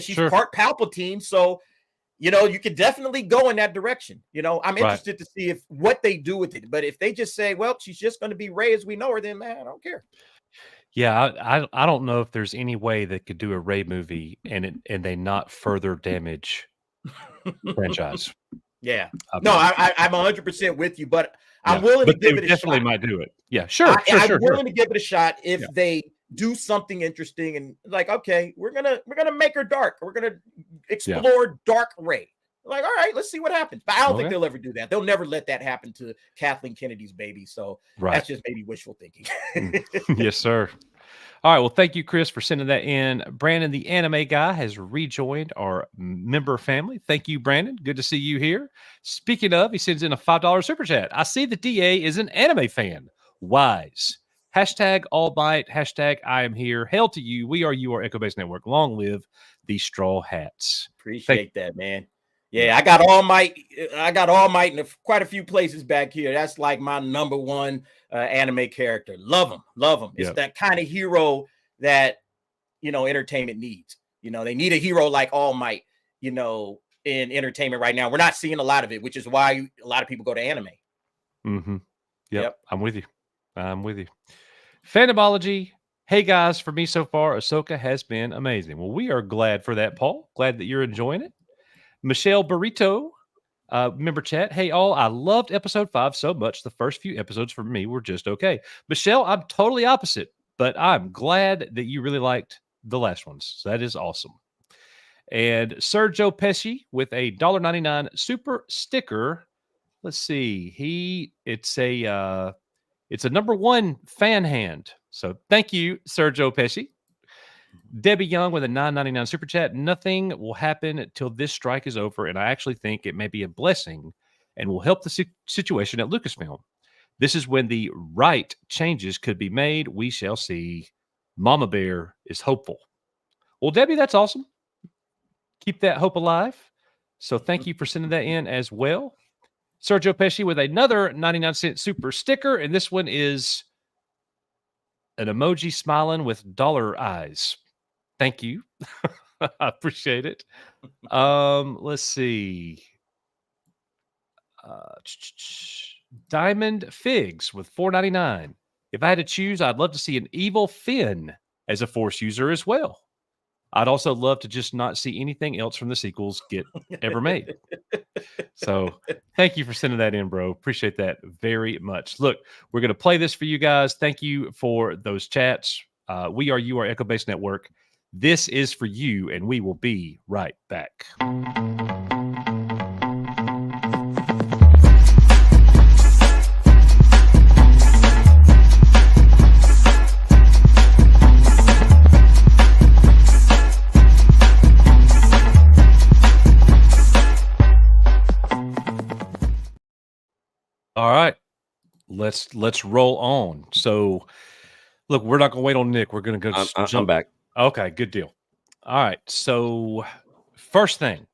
she's part Palpatine. So, you could definitely go in that direction. I'm interested to see what they do with it. But if they just say, well, she's just going to be Rey as we know her, then man, I don't care. Yeah, I don't know if there's any way they could do a Rey movie and they not further damage the franchise. Yeah, no, I'm 100% with you, but I'm willing to give it a shot. Definitely might do it. Yeah, sure. I'm willing to give it a shot if they do something interesting and like, okay, we're gonna make her dark. We're gonna explore dark Rey. Like, all right, let's see what happens. But I don't think they'll ever do that. They'll never let that happen to Kathleen Kennedy's baby. So that's just maybe wishful thinking. Yes, sir. All right. Well, thank you, Chris, for sending that in. Brandon, the anime guy, has rejoined our member family. Thank you, Brandon. Good to see you here. Speaking of, he sends in a $5 super chat. I see the DA is an anime fan. Wise. Hashtag All Might. Hashtag I am here. Hail to you. We are you, our Echo Base Network. Long live the Straw Hats. Appreciate that, man. Yeah, I got All Might. In quite a few places back here. That's like my number one anime character. Love him. It's that kind of hero that entertainment needs. They need a hero like All Might. In entertainment right now, we're not seeing a lot of it, which is why a lot of people go to anime. Yep. I'm with you. Fandomology. Hey guys, for me so far, Ahsoka has been amazing. Well, we are glad for that, Paul. Glad that you're enjoying it. Michelle Burrito, member chat. Hey, all, I loved episode 5 so much. The first few episodes for me were just okay. Michelle, I'm totally opposite, but I'm glad that you really liked the last ones. So that is awesome. And Sergio Pesci with a $1.99 super sticker. Let's see. It's a number 1 fan hand. So thank you, Sergio Pesci. Debbie Young with a $9.99 super chat. Nothing will happen until this strike is over, and I actually think it may be a blessing and will help the situation at Lucasfilm. This is when the right changes could be made. We shall see. Mama Bear is hopeful. Well, Debbie, that's awesome. Keep that hope alive. So thank you for sending that in as well. Sergio Pesci with another 99-cent super sticker, and this one is an emoji smiling with dollar eyes. Thank you. I appreciate it. Let's see. Diamond Figs with $4.99. If I had to choose, I'd love to see an evil Finn as a Force user as well. I'd also love to just not see anything else from the sequels get ever made. So thank you for sending that in, bro. Appreciate that very much. Look, we're going to play this for you guys. Thank you for those chats. We are you, our Echo Base Network. This is for you, and we will be right back. All right. let's roll on. So, look, we're not gonna wait on Nick. We're gonna go I'm jump. back. Okay, good deal. All right. So, first thing,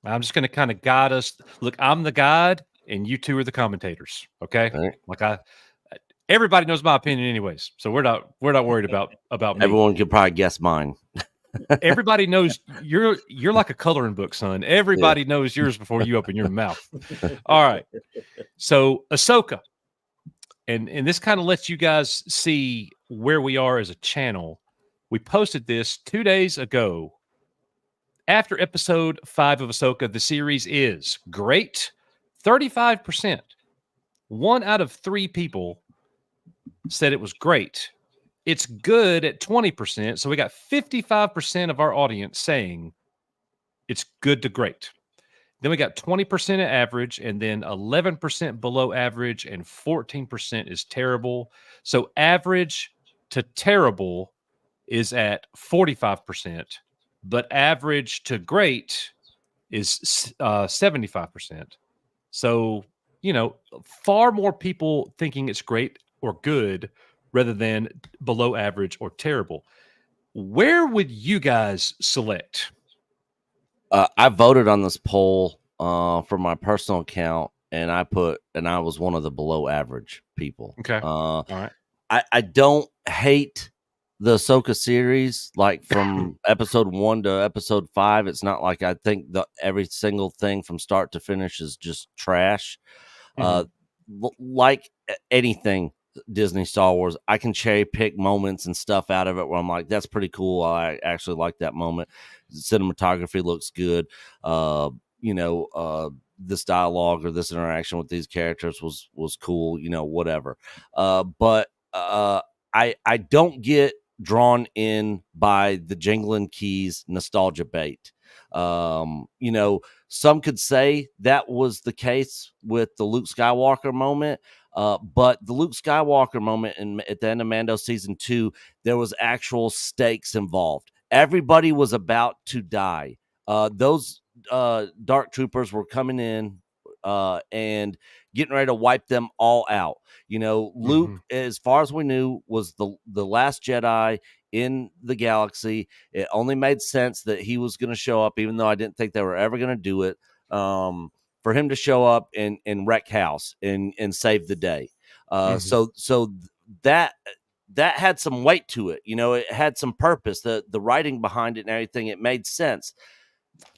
I'm just gonna kind of guide us. Look, I'm the guide, and you two are the commentators. Okay. All right. Like everybody knows my opinion, anyways. So we're not worried about me. Everyone can probably guess mine. Everybody knows you're like a coloring book, son. Everybody knows yours before you open your mouth. All right. So Ahsoka, and this kind of lets you guys see where we are as a channel. We posted this 2 days ago. After episode 5 of Ahsoka, the series is great, 35%. 1 out of 3 people said it was great. It's good at 20%. So we got 55% of our audience saying it's good to great. Then we got 20% at average, and then 11% below average, and 14% is terrible. So average to terrible is at 45%, but average to great is 75%. So, far more people thinking it's great or good rather than below average or terrible. Where would you guys select? I voted on this poll for my personal account, and I was one of the below average people. Okay. All right. I don't hate the Ahsoka series, like from episode 1 to episode 5. It's not like I think every single thing from start to finish is just trash. Like anything Disney Star Wars, I can cherry pick moments and stuff out of it where I'm like, that's pretty cool. I actually like that moment. Cinematography looks good. This dialogue or this interaction with these characters was cool, whatever. But I don't get drawn in by the jingling keys nostalgia bait. Some could say that was the case with the Luke Skywalker moment. But the Luke Skywalker moment at the end of Mando season 2, there was actual stakes involved. Everybody was about to die. Those dark troopers were coming in and getting ready to wipe them all out. Luke, as far as we knew, was the last Jedi in the galaxy. It only made sense that he was going to show up, even though I didn't think they were ever going to do it. For him to show up and wreck house and save the day. So that had some weight to it. It had some purpose, the writing behind it and everything. It made sense.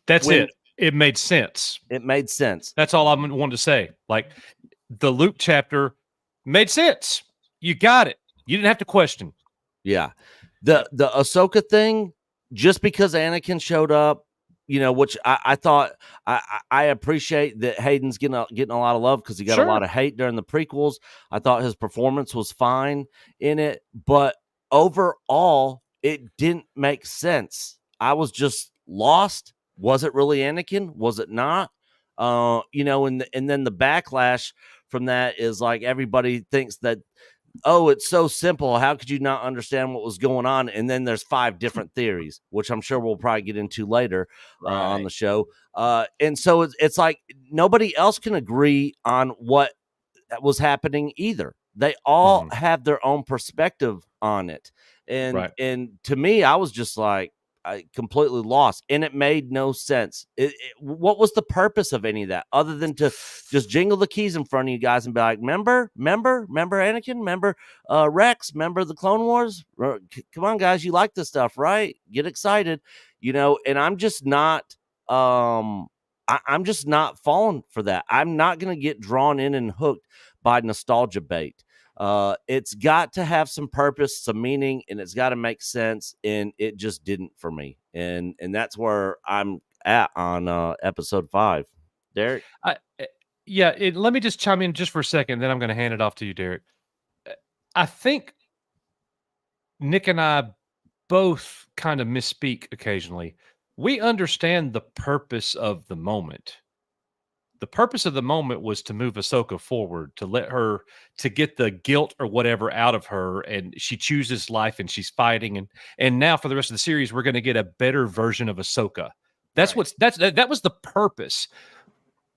That's it. It made sense. It made sense. That's all I wanted to say. Like the Luke chapter made sense. You got it. You didn't have to question. Yeah. The Ahsoka thing, just because Anakin showed up, which I thought I appreciate that Hayden's getting a lot of love because he got a lot of hate during the prequels. I thought his performance was fine in it, but overall, it didn't make sense. I was just lost. Was it really Anakin? Was it not? And then the backlash from that is like everybody thinks that, oh, it's so simple. How could you not understand what was going on? And then there's 5 different theories, which I'm sure we'll probably get into later on the show. And so it's like nobody else can agree on what was happening either. They all have their own perspective on it. And to me, I was just like, I completely lost, and it made no sense. What was the purpose of any of that other than to just jingle the keys in front of you guys and be like, remember Anakin, remember Rex, remember the Clone Wars? Come on, guys, you like this stuff, right? Get excited, and I'm just not I'm just not falling for that. I'm not going to get drawn in and hooked by nostalgia bait. It's got to have some purpose, some meaning, and it's got to make sense. And it just didn't for me. And that's where I'm at on episode 5. Derek? Let me just chime in just for a second, then I'm going to hand it off to you, Derek. I think Nick and I both kind of misspeak occasionally. We understand the purpose of the moment. The purpose of the moment was to move Ahsoka forward, to let her, to get the guilt or whatever out of her, and she chooses life and she's fighting, and now for the rest of the series, we're going to get a better version of Ahsoka. That was the purpose.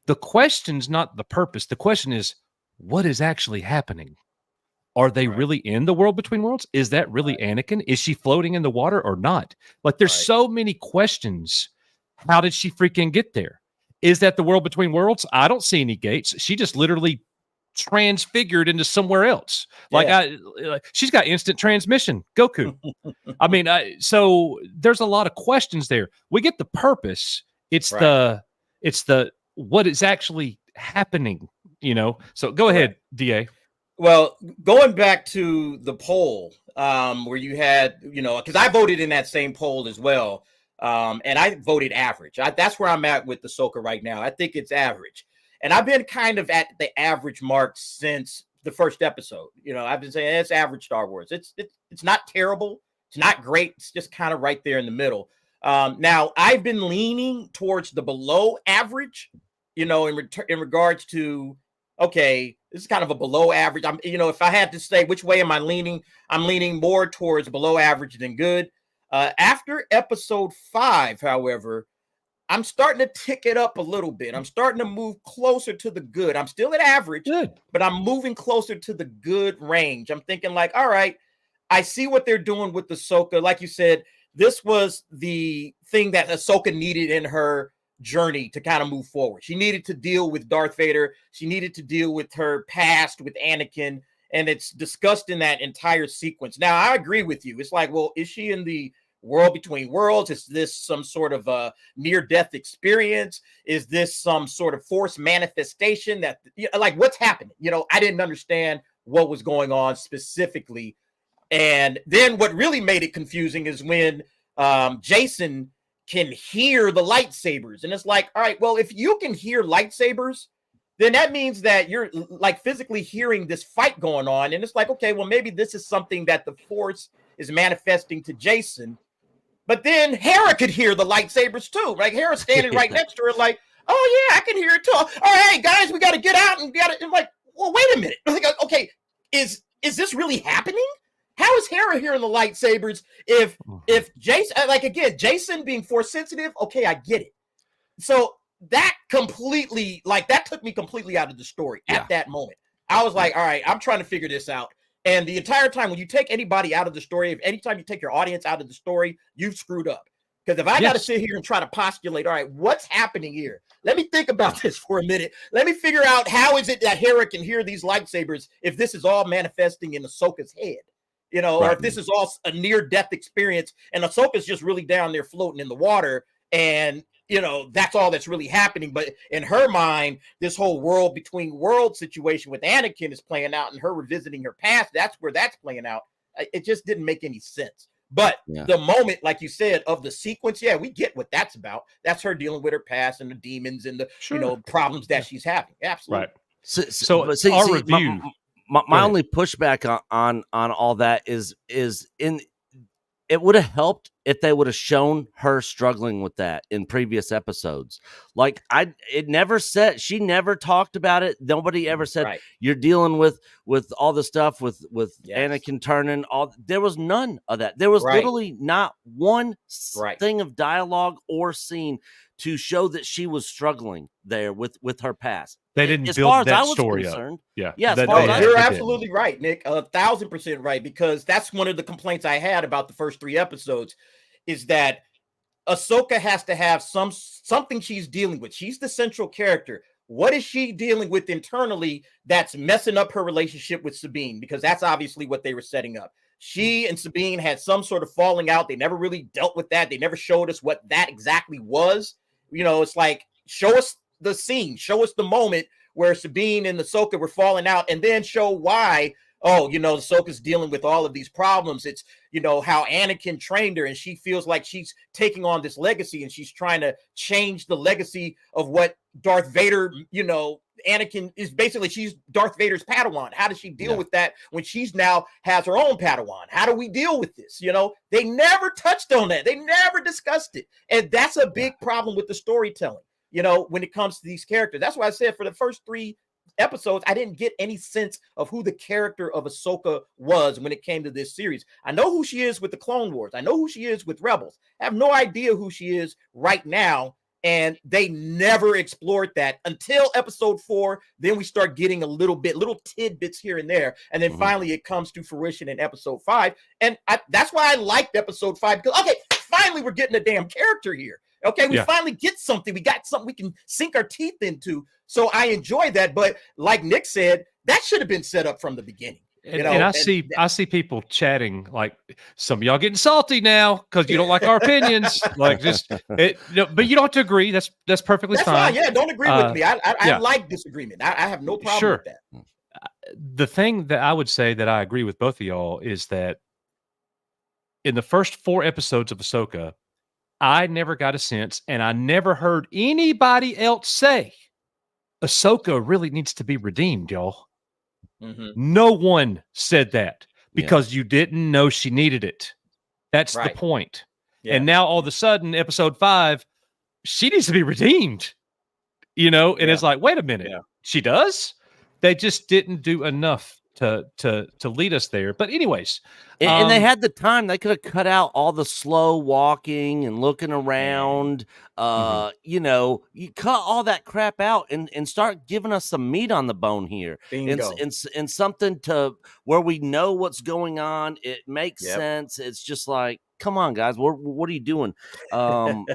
The question's not the purpose. The question is, what is actually happening? Are they Right. really in the world between worlds? Is that really Anakin? Is she floating in the water or not? Like, there's Right. so many questions. How did she freaking get there? Is that the world between worlds? I don't see any gates. She just literally transfigured into somewhere else. Like, Yeah. she's got instant transmission. Goku. I mean, so there's a lot of questions there. We get the purpose. It's Right. the what is actually happening. So go ahead, Correct. Da. Well, going back to the poll, where you had, because I voted in that same poll as well, and I voted average. That's where I'm at with the Ahsoka right now. I think it's average, and I've been kind of at the average mark since the first episode. I've been saying it's average Star Wars. It's not terrible. It's not great. It's just kind of right there in the middle. Now I've been leaning towards the below average, in regards to, okay, this is kind of a below average. If I had to say which way am I leaning, I'm leaning more towards below average than good. After episode 5, however, I'm starting to tick it up a little bit. I'm starting to move closer to the good. I'm still at average, Good. but I'm moving closer to the good range. I'm thinking like, all right, I see what they're doing with Ahsoka. Like you said, this was the thing that Ahsoka needed in her journey to kind of move forward. She needed to deal with Darth Vader. She needed to deal with her past with Anakin, and it's discussed in that entire sequence. Now, I agree with you. It's like, well, is she in the world between worlds? Is this some sort of a near-death experience? Is this some sort of force manifestation that, like, what's happening? I didn't understand what was going on specifically. And then what really made it confusing is when Jason can hear the lightsabers. And it's like, all right, well, if you can hear lightsabers, then that means that you're like physically hearing this fight going on. And it's like, okay, well, maybe this is something that the Force is manifesting to Jason. But then Hera could hear the lightsabers too. Like Hera's standing right next to her, like, oh yeah, I can hear it too. All right, hey guys, we got to get out and get it. And like, well, wait a minute. Like, okay, is this really happening? How is Hera hearing the lightsabers if Jason, like, again, Jason being force sensitive? Okay, I get it. So that completely, like, that took me completely out of the story at that moment. I was like, all right, I'm trying to figure this out. And the entire time, when you take anybody out of the story, if anytime you take your audience out of the story, you've screwed up. Because if I got to sit here and try to postulate, all right, what's happening here? Let me think about this for a minute. Let me figure out how is it that Hera can hear these lightsabers if this is all manifesting in Ahsoka's head? Or if this is all a near-death experience and Ahsoka's just really down there floating in the water and, that's all that's really happening. But in her mind, this whole world between worlds situation with Anakin is playing out and her revisiting her past. That's where that's playing out. It just didn't make any sense. But the moment, like you said, of the sequence, we get what that's about. That's her dealing with her past and the demons and the, problems that she's having. Absolutely. Right. So our review. My only pushback on all that is in it would have helped if they would have shown her struggling with that in previous episodes. Like it never said, she never talked about it. Nobody ever said you're dealing with all the stuff with Anakin turning all. There was none of that. There was literally not one thing of dialogue or scene to show that she was struggling there with her past. They didn't build that story up. Yeah. You're absolutely right, Nick. 1,000% right. Because that's one of the complaints I had about the first 3 episodes is that Ahsoka has to have something she's dealing with. She's the central character. What is she dealing with internally that's messing up her relationship with Sabine? Because that's obviously what they were setting up. She and Sabine had some sort of falling out. They never really dealt with that. They never showed us what that exactly was. It's like, show us the scene, show us the moment where Sabine and Ahsoka were falling out, and then show why, Ahsoka's dealing with all of these problems. It's, how Anakin trained her, and she feels like she's taking on this legacy, and she's trying to change the legacy of what Darth Vader, Anakin is basically, she's Darth Vader's Padawan. How does she deal with that when she's now has her own Padawan? How do we deal with this? They never touched on that. They never discussed it. And that's a big problem with the storytelling, when it comes to these characters. That's why I said for the first 3 episodes, I didn't get any sense of who the character of Ahsoka was when it came to this series. I know who she is with the Clone Wars. I know who she is with Rebels. I have no idea who she is right now And they never explored that until episode 4. Then we start getting little tidbits here and there. And then finally it comes to fruition in episode 5. And that's why I liked episode 5. Because, okay, finally we're getting a damn character here. Okay, we finally get something. We got something we can sink our teeth into. So I enjoy that. But like Nick said, that should have been set up from the beginning. And I see people chatting, like, some of y'all getting salty now because you don't like our opinions. Like, but you don't have to agree. That's perfectly fine. Yeah, don't agree with me. I like disagreement. I have no problem with that. The thing that I would say that I agree with both of y'all is that in the first 4 episodes of Ahsoka, I never got a sense, and I never heard anybody else say Ahsoka really needs to be redeemed, y'all. No one said that because you didn't know she needed it. That's the point. And now all of a sudden, episode 5, she needs to be redeemed, and it's like, wait a minute, she does? They just didn't do enough to lead us there. But anyways, and they had the time. They could have cut out all the slow walking and looking around. You cut all that crap out and start giving us some meat on the bone here. And something to where we know what's going on. It makes sense. It's just like, come on, guys, what are you doing? And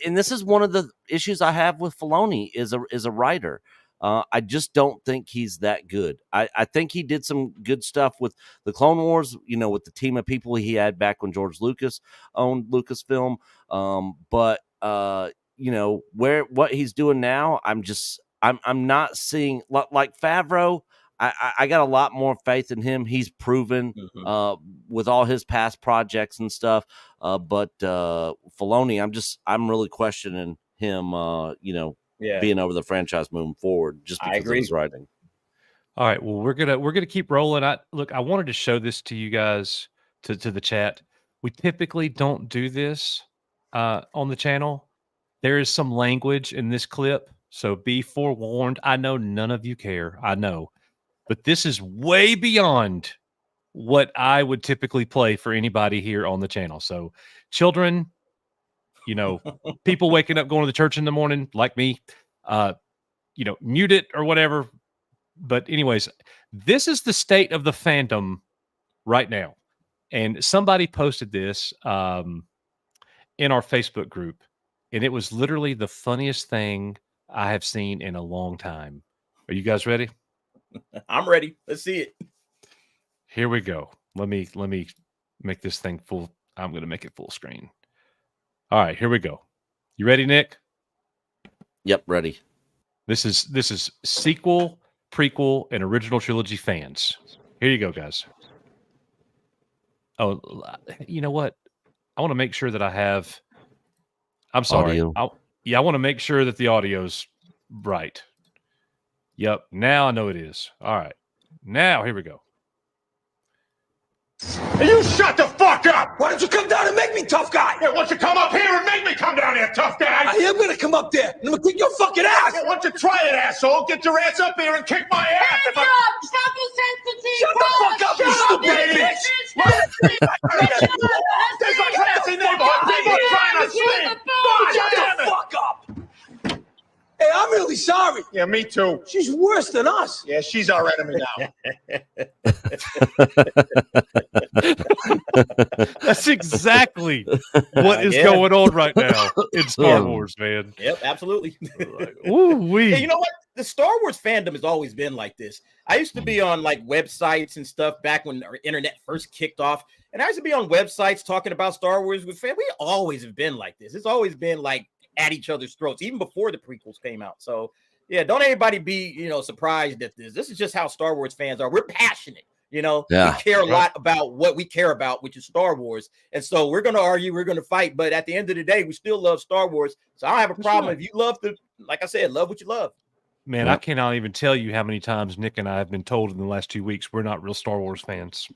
this is one of the issues I have with Filoni is a writer. I just don't think he's that good. I think he did some good stuff with the Clone Wars, with the team of people he had back when George Lucas owned Lucasfilm. But what he's doing now, I'm not seeing like Favreau. I got a lot more faith in him. He's proven with all his past projects and stuff. But Filoni, I'm really questioning him. Being over the franchise moving forward, just because of his writing. All right, well, we're gonna keep rolling. I wanted to show this to you guys, to the chat. We typically don't do this on the channel. There is some language in this clip, so be forewarned. I know none of you care. I know, but this is way beyond what I would typically play for anybody here on the channel. So, children, people waking up, going to the church in the morning, like me, mute it or whatever. But anyways, this is the state of the fandom right now. And somebody posted this in our Facebook group, and it was literally the funniest thing I have seen in a long time. Are you guys ready? I'm ready. Let's see it. Here we go. Let me make this thing full. I'm going to make it full screen. All right, here we go. You ready, Nick? Yep, ready. This is sequel, prequel, and original trilogy fans. Here you go, guys. Oh, you know what? I want to make sure that I have. I'm sorry. I want to make sure that the audio's right. Yep. Now I know it is. All right. Now here we go. Hey, you shut the fuck up! Why don't you come down and make me tough guy? Yeah, why don't you come up here and make me come down here, tough guy? I am gonna come up there, and I'm gonna kick your fucking ass! Yeah, why don't you try it, asshole? Get your ass up here and kick my ass! Hands up! Shut the fuck up, you stupid bitch! This is a classy neighborhood! People are trying to sleep! Shut the fuck up! Hey, I'm really sorry. Yeah, me too. She's worse than us. Yeah, she's our enemy now. That's exactly what is going on right now in Star Wars, man. Yep, absolutely. Ooh-wee. Hey, you know what? The Star Wars fandom has always been like this. I used to be on like websites and stuff back when our internet first kicked off. And I used to be on websites talking about Star Wars with fans. We always have been like this. It's always been like at each other's throats, even before the prequels came out. So yeah, don't anybody be, surprised at this. This is just how Star Wars fans are. We're passionate, we care a lot about what we care about, which is Star Wars. And so we're going to argue, we're going to fight, but at the end of the day, we still love Star Wars. So I don't have a problem if you love like I said, love what you love. Man, I cannot even tell you how many times Nick and I have been told in the last 2 weeks we're not real Star Wars fans.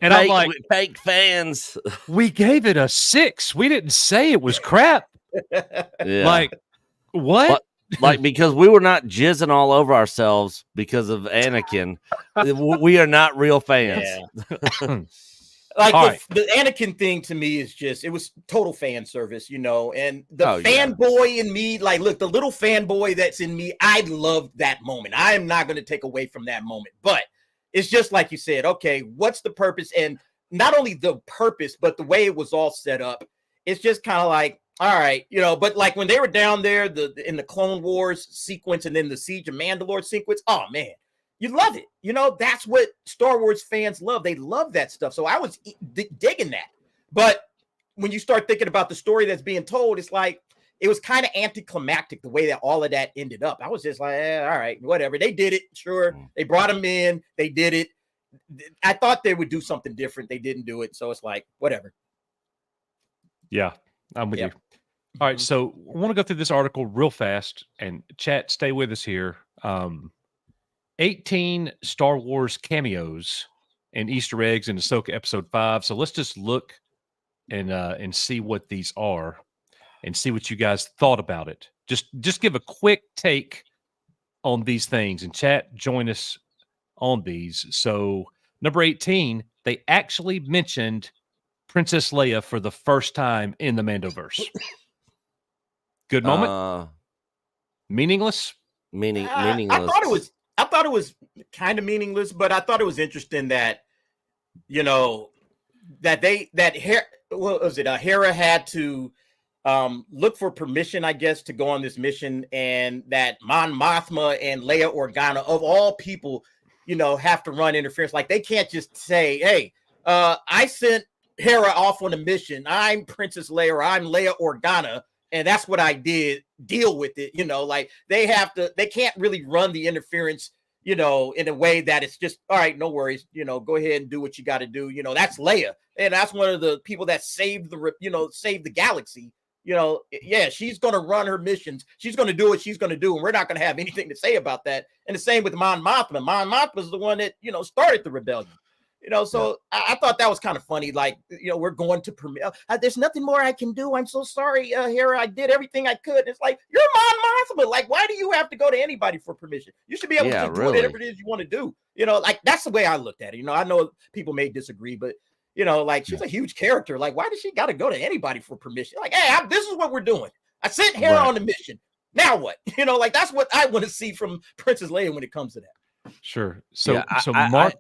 And I'm like, fake fans. We gave it a 6. We didn't say it was crap. Like, what? Like, because we were not jizzing all over ourselves because of Anakin. We are not real fans. Yeah. Like All right. the Anakin thing to me is just, it was total fan service, you know, and the Oh, yeah. fanboy in me, like, look, the little fanboy that's in me, I loved that moment. I am not going to take away from that moment, but it's just like you said, okay, what's the purpose? And not only the purpose, but the way it was all set up, it's just kind of like, all right, you know, but like when they were down there, in the Clone Wars sequence and then the Siege of Mandalore sequence, oh man, you love it. You know, that's what Star Wars fans love. They love that stuff. So I was digging that. But when you start thinking about the story that's being told, it's like, it was kind of anticlimactic the way that all of that ended up. I was just like, all right, whatever. They did it. Sure. They brought him in. They did it. I thought they would do something different. They didn't do it. So it's like, whatever. Yeah, I'm with you. All right. So I want to go through this article real fast, and chat, stay with us here. 18 Star Wars cameos and Easter eggs in Ahsoka Episode 5. So let's just look and see what these are and see what you guys thought about it. Just give a quick take on these things, and chat, join us on these. So number 18, they actually mentioned Princess Leia for the first time in the Mandoverse. Good moment. Meaningless. Meaningless. I thought it was kind of meaningless, but I thought it was interesting that, you know, Hera had to look for permission, I guess, to go on this mission, and that Mon Mothma and Leia Organa, of all people, you know, have to run interference. Like, they can't just say, hey, I sent Hera off on a mission. I'm Princess Leia, or I'm Leia Organa, and that's what I did. Deal with it. You know, like, they can't really run the interference, you know, in a way that it's just, all right, no worries, you know, go ahead and do what you got to do. You know, that's Leia. And that's one of the people that saved the galaxy. You know, yeah, she's going to run her missions. She's going to do what she's going to do. And we're not going to have anything to say about that. And the same with Mon Mothma. Mon Mothma is the one that, you know, started the rebellion. You know, so I thought that was kind of funny. Like, you know, we're going to permit. There's nothing more I can do. I'm so sorry, Hera. I did everything I could. And it's like, you're Mon Mothma. Like, why do you have to go to anybody for permission? You should be able to just do whatever it is you want to do. You know, like, that's the way I looked at it. You know, I know people may disagree, but, you know, like, she's a huge character. Like, why does she got to go to anybody for permission? Like, hey, this is what we're doing. I sent Hera on the mission. Now what? You know, like, that's what I want to see from Princess Leia when it comes to that. Sure. So, Mark,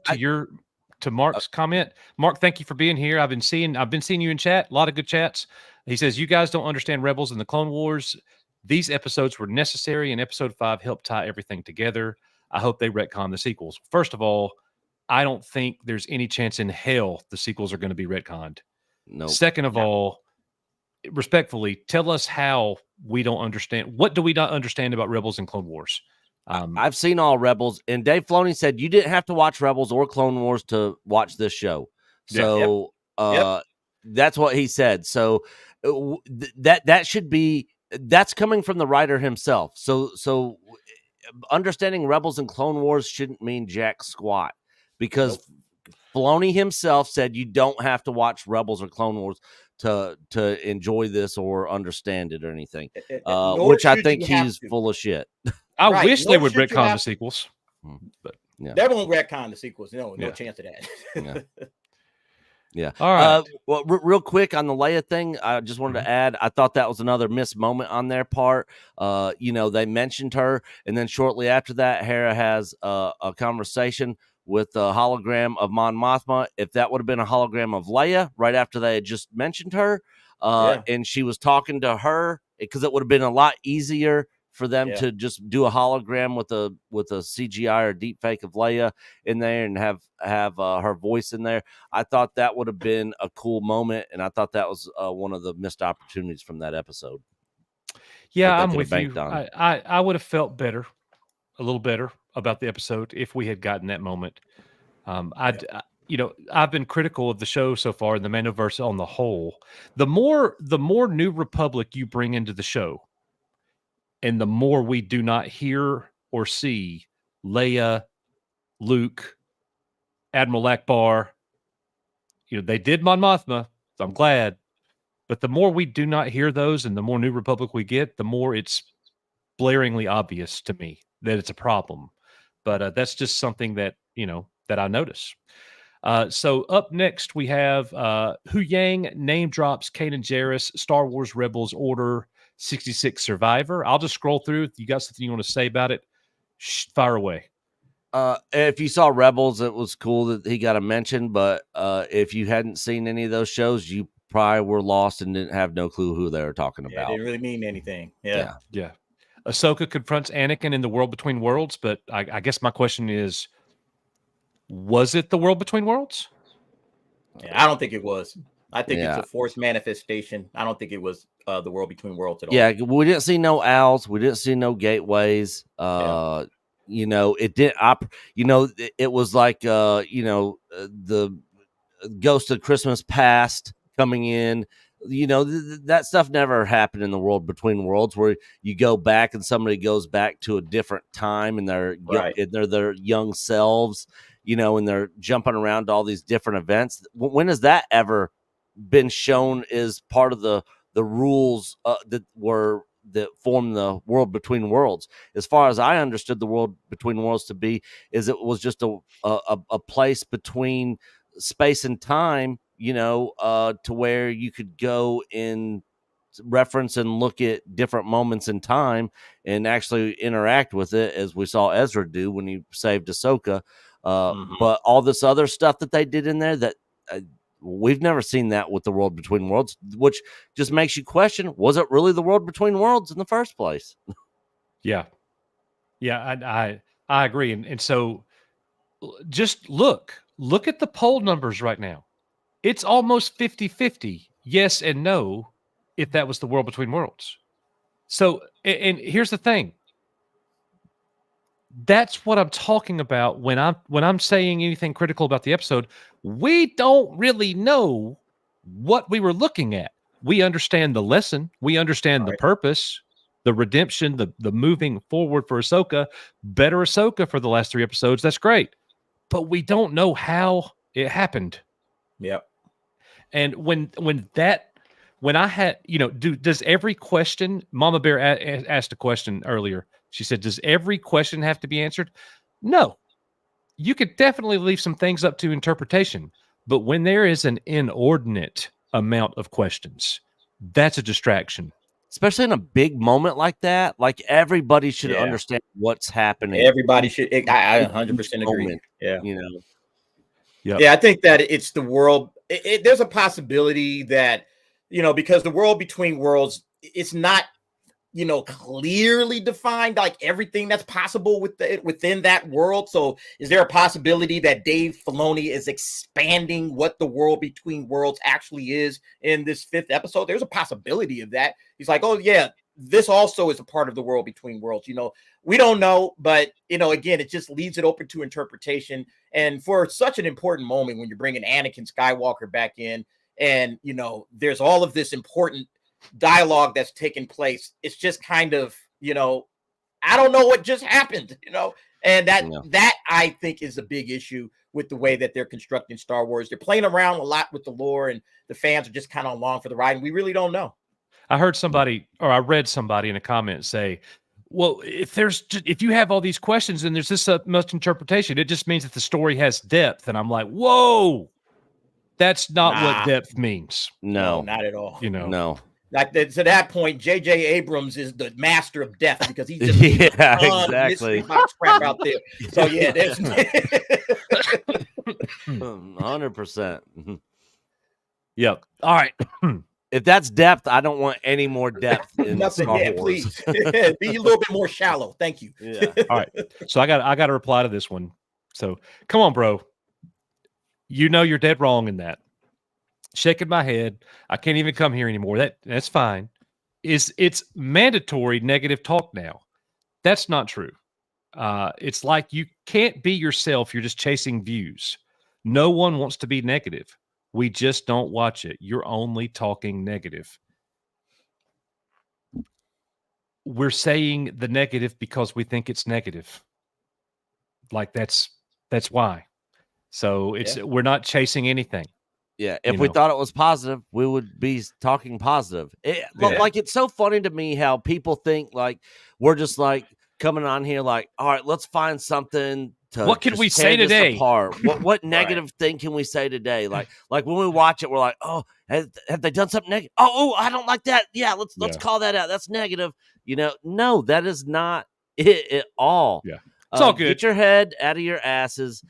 to Mark's comment, Mark, thank you for being here. I've been seeing you in chat, a lot of good chats. He says, you guys don't understand Rebels and the Clone Wars. These episodes were necessary, and episode 5 helped tie everything together. I hope they retcon the sequels. First of all, I don't think there's any chance in hell the sequels are going to be retconned. No. Second of all, respectfully, tell us how we don't understand. What do we not understand about Rebels and Clone Wars? I've seen all Rebels, and Dave Filoni said you didn't have to watch Rebels or Clone Wars to watch this show. So that's what he said. So that should be, that's coming from the writer himself. So understanding Rebels and Clone Wars shouldn't mean jack squat, because Filoni himself said you don't have to watch Rebels or Clone Wars to enjoy this or understand it or anything, which I think he's full of shit. I wish they would retcon the sequels, but they won't retcon the sequels. No chance of that. Yeah. All right. Well, real quick on the Leia thing, I just wanted to add, I thought that was another missed moment on their part. You know, they mentioned her, and then shortly after that, Hera has a conversation with a hologram of Mon Mothma. If that would have been a hologram of Leia right after they had just mentioned her, and she was talking to her, because it would have been a lot easier for them to just do a hologram with a CGI or deep fake of Leia in there and have her voice in there. I thought that would have been a cool moment, and I thought that was one of the missed opportunities from that episode. Yeah, I'm with you. I would have felt better, a little better about the episode if we had gotten that moment. You know, I've been critical of the show so far in the Mandoverse on the whole. The more New Republic you bring into the show, and the more we do not hear or see Leia, Luke, Admiral Akbar, you know, they did Mon Mothma, so I'm glad. But the more we do not hear those and the more New Republic we get, the more it's blaringly obvious to me that it's a problem. But that's just something that, you know, that I notice. So up next we have Hu Yang name drops Kanan Jarrus, Star Wars Rebels Order 66 Survivor. I'll just scroll through. If you got something you want to say about it, fire away. If you saw Rebels, it was cool that he got a mention, but if you hadn't seen any of those shows, you probably were lost and didn't have no clue who they were talking Yeah, it about. didn't really mean anything. Yeah. Ahsoka confronts Anakin in the World Between Worlds, but I guess my question is, was it the World Between Worlds? Yeah, I don't think it was. I think Yeah. it's a forced manifestation. I don't think it was the World Between Worlds at all. Yeah, we didn't see no owls. We didn't see no gateways. You know, it did. It was like the Ghost of Christmas Past coming in. You know, that stuff never happened in the World Between Worlds, where you go back and somebody goes back to a different time and they're their young selves. You know, and they're jumping around to all these different events. When has that ever been shown as part of the rules that form the World Between Worlds? As far as I understood the World Between Worlds to be, is it was just a place between space and time, you know, to where you could go in reference and look at different moments in time and actually interact with it, as we saw Ezra do when he saved Ahsoka. But all this other stuff that they did in there that we've never seen that with the World Between Worlds, which just makes you question, was it really the World Between Worlds in the first place? Yeah, I agree. And so just look at the poll numbers right now. It's almost 50-50, yes and no, if that was the World Between Worlds. So, and here's the thing. That's what I'm talking about when I'm saying anything critical about the episode. We don't really know what we were looking at. We understand the lesson. We understand the purpose, the redemption, the moving forward for Ahsoka. Better Ahsoka for the last 3 episodes. That's great. But we don't know how it happened. Yep. And when I had, does every question, Mama Bear asked a question earlier. She said, does every question have to be answered? No. You could definitely leave some things up to interpretation. But when there is an inordinate amount of questions, that's a distraction. Especially in a big moment like that. Like, everybody should understand what's happening. Everybody should. I 100% agree. Moment, yeah. You know. Yep. Yeah, I think that it's the world. There's a possibility that, because the World Between Worlds, it's not, clearly defined, like everything that's possible within that world. So is there a possibility that Dave Filoni is expanding what the World Between Worlds actually is in this 5th episode? There's a possibility of that. He's like, oh yeah, this also is a part of the World Between Worlds. We don't know, but again, it just leaves it open to interpretation. And for such an important moment, when you're bringing Anakin Skywalker back in, and there's all of this important dialogue that's taking place, it's just kind of, I don't know what just happened, and that I think is a big issue with the way that they're constructing Star Wars. They're playing around a lot with the lore, and the fans are just kind of along for the ride, and we really don't know. I heard somebody, or I read somebody in a comment say, well, if you have all these questions and there's this much interpretation, it just means that the story has depth. And I'm like, whoa, that's not what depth means. No, not at all. No. Like to that point, J.J. Abrams is the master of depth, because he's just exactly box crap out there. So yeah, there's 100%. Yep. All right. If that's depth, I don't want any more depth in nothing. Star Yeah, Wars. Please be a little bit more shallow. Thank you. Yeah. All right. So I got to reply to this one. So come on, bro. You're dead wrong in that. Shaking my head. I can't even come here anymore. That's fine. It's mandatory negative talk now. That's not true. It's like you can't be yourself. You're just chasing views. No one wants to be negative. We just don't watch it. You're only talking negative. We're saying the negative because we think it's negative. Like that's why. So we're not chasing anything. Yeah, if we thought it was positive, we would be talking positive. Like, it's so funny to me how people think like we're just like coming on here like, all right, let's find something What can just we tear say this today? apart. What negative thing can we say today? Like when we watch it, we're like, oh, have they done something negative? Oh, I don't like that. Yeah, let's call that out. That's negative. No, that is not it at all. Yeah. It's all good. Get your head out of your asses.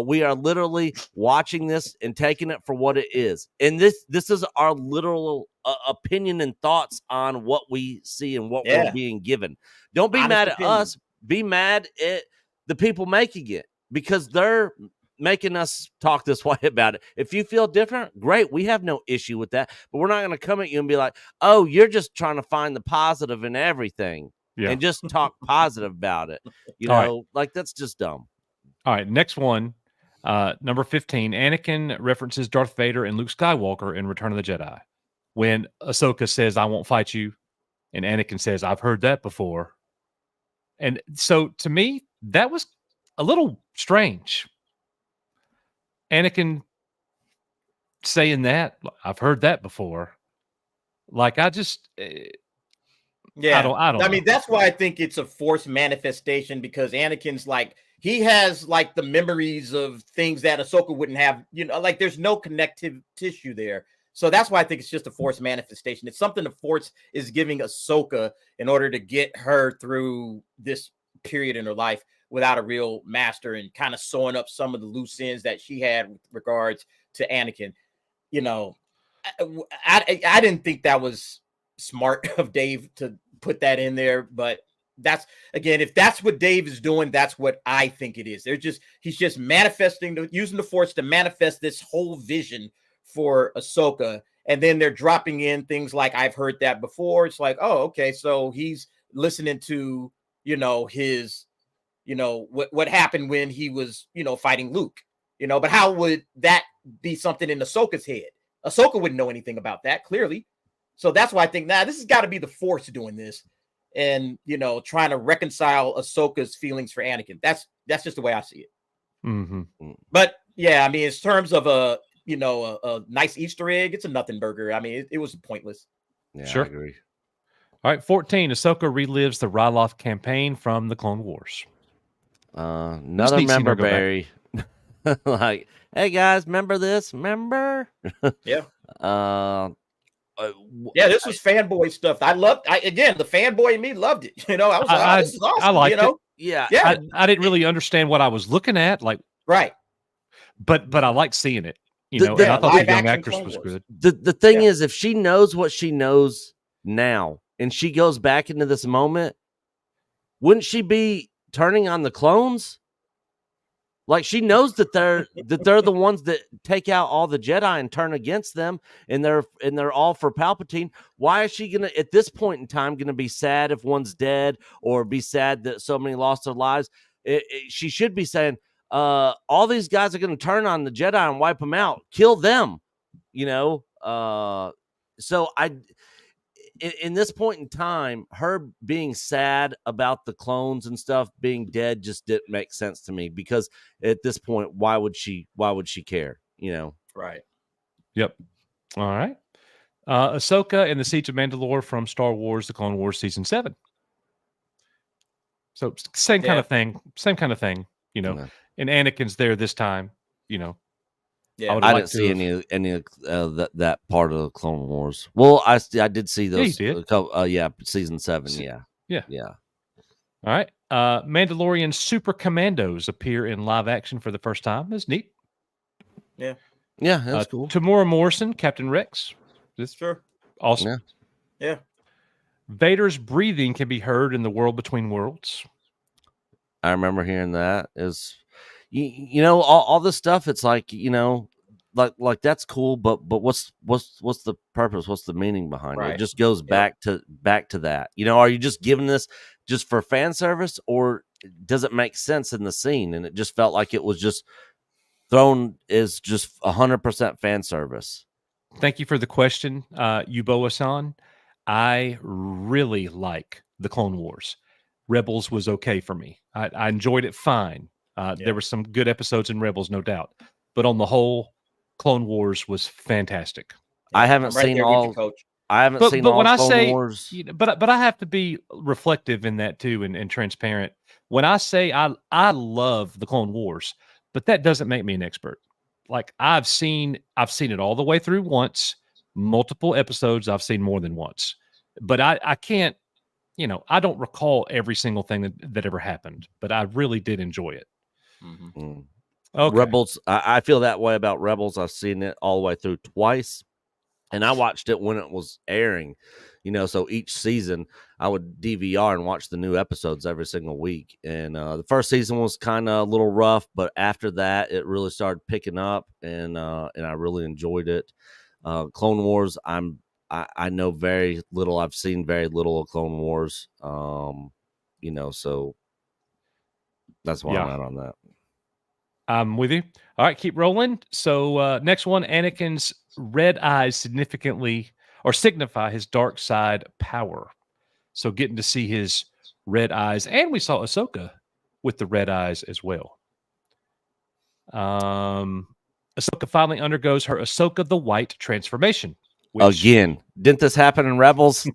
We are literally watching this and taking it for what it is. And this is our literal opinion and thoughts on what we see and what we're being given. Don't be mad at us. Be mad at the people making it, because they're making us talk this way about it. If you feel different, great. We have no issue with that. But we're not going to come at you and be like, oh, you're just trying to find the positive in everything. Yeah. And just talk positive about it. Like that's just dumb. All right, next one. Number 15. Anakin references Darth Vader and Luke Skywalker in Return of the Jedi. When Ahsoka says, I won't fight you, and Anakin says, I've heard that before. And so to me, that was a little strange. Anakin saying that, I've heard that before. Like, I just... Yeah, I don't I know. mean, that's why I think it's a forced manifestation, because Anakin's like, he has like the memories of things that Ahsoka wouldn't have, like there's no connective tissue there. So that's why I think it's just a forced manifestation. It's something the Force is giving Ahsoka in order to get her through this period in her life without a real master, and kind of sewing up some of the loose ends that she had with regards to Anakin. I didn't think that was smart of Dave to put that in there, but that's, again, if that's what Dave is doing, that's what I think it is. He's just manifesting, using the Force to manifest this whole vision for Ahsoka, and then they're dropping in things like, I've heard that before. It's like, oh, okay, so he's listening to his what happened when he was fighting Luke, but how would that be something in Ahsoka's head? Ahsoka wouldn't know anything about that, clearly. So that's why I think, this has got to be the Force doing this, and trying to reconcile Ahsoka's feelings for Anakin. That's just the way I see it. Mm-hmm. But yeah, I mean, in terms of a nice Easter egg, it's a nothing burger. I mean, it was pointless. Yeah, sure. I agree. All right, 14. Ahsoka relives the Ryloth campaign from the Clone Wars. Another member, Barry. Like, hey guys, remember this? Remember? Yeah. Yeah, this was fanboy stuff. Again, the fanboy in me loved it. I was like, oh, this is awesome. I liked it. Yeah. I didn't really understand what I was looking at, like, right. But I liked seeing it. And I thought the young actress was good. The thing is, if she knows what she knows now, and she goes back into this moment, wouldn't she be turning on the clones? Like, she knows that they're the ones that take out all the Jedi and turn against them, and they're all for Palpatine. Why is she gonna, at this point in time, gonna be sad if one's dead, or be sad that so many lost their lives? She should be saying, all these guys are gonna turn on the Jedi and wipe them out, kill them. So in this point in time, her being sad about the clones and stuff being dead just didn't make sense to me, because at this point, why would she care? Right. Yep. All right. Ahsoka and the Siege of Mandalore from Star Wars: The Clone Wars Season 7. So same kind of thing. And Anakin's there this time. Yeah, I didn't see any of that part of the Clone Wars. Well, I did see those. Yeah, you did. Season 7. Yeah. All right. Mandalorian Super Commandos appear in live action for the first time. That's neat. Yeah, that's cool. Tamora Morrison, Captain Rex. Sure. Awesome. Yeah. Vader's breathing can be heard in the world between worlds. I remember hearing that. All this stuff. It's like, like that's cool, but what's the purpose? What's the meaning behind it? It just goes back to that. Are you just giving this just for fan service, or does it make sense in the scene? And it just felt like it was just thrown as just 100% fan service. Thank you for the question, Yuboa-san. I really like the Clone Wars. Rebels was okay for me. I enjoyed it fine. There were some good episodes in Rebels, no doubt. But on the whole, Clone Wars was fantastic. I haven't seen all. I haven't seen all Clone Wars. But I have to be reflective in that too, and transparent. when I say I love the Clone Wars, but that doesn't make me an expert. Like I've seen it all the way through once, multiple episodes I've seen more than once. But I can't, I don't recall every single thing that ever happened, but I really did enjoy it. Mm. Okay. Rebels, I feel that way about Rebels. I've seen it all the way through twice, and I watched it when it was airing, so each season I would DVR and watch the new episodes every single week. And the first season was kind of a little rough, but after that it really started picking up, and I really enjoyed it. Clone Wars, I know very little. I've seen very little of Clone Wars, so that's why I'm out on that. I'm with you. All right, keep rolling. So next one, Anakin's red eyes signify his dark side power. So getting to see his red eyes, and we saw Ahsoka with the red eyes as well. Ahsoka finally undergoes her Ahsoka the White transformation. Again, didn't this happen in Rebels?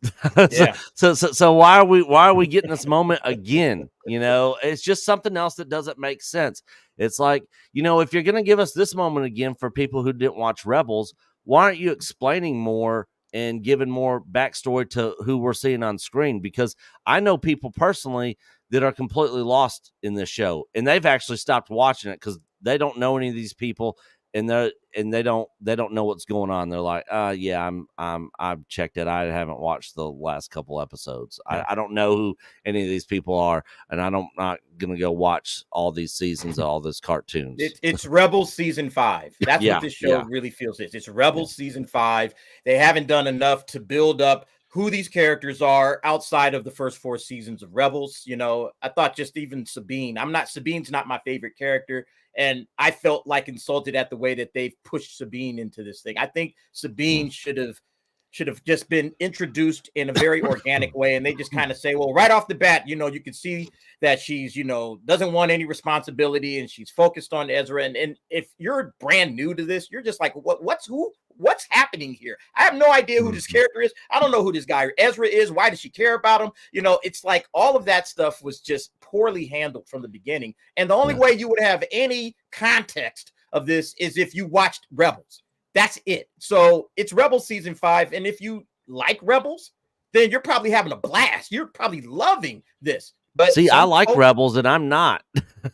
Yeah. So why are we getting this moment again? It's just something else that doesn't make sense. It's like, if you're going to give us this moment again for people who didn't watch Rebels, why aren't you explaining more and giving more backstory to who we're seeing on screen? Because I know people personally that are completely lost in this show, and they've actually stopped watching it because they don't know any of these people. And they don't know what's going on. They're like, yeah, I've checked it. I haven't watched the last couple episodes. Yeah. I don't know who any of these people are, and I'm not gonna go watch all these seasons of all these cartoons. It's Rebels season 5. That's what this show really feels is. It's Rebels season 5. They haven't done enough to build up who these characters are outside of the first 4 seasons of Rebels. I thought just even Sabine's not my favorite character. And I felt like insulted at the way that they've pushed Sabine into this thing. I think Sabine should have just been introduced in a very organic way. And they just kind of say, well, right off the bat, you can see that she's, doesn't want any responsibility and she's focused on Ezra. And if you're brand new to this, you're just like, what's happening here? I have no idea who this character is. I don't know who this guy Ezra is. Why does she care about him? It's like all of that stuff was just poorly handled from the beginning. And the only way you would have any context of this is if you watched Rebels. That's it. So it's Rebels season 5. And if you like Rebels, then you're probably having a blast. You're probably loving this. But see, I like Rebels, and I'm not.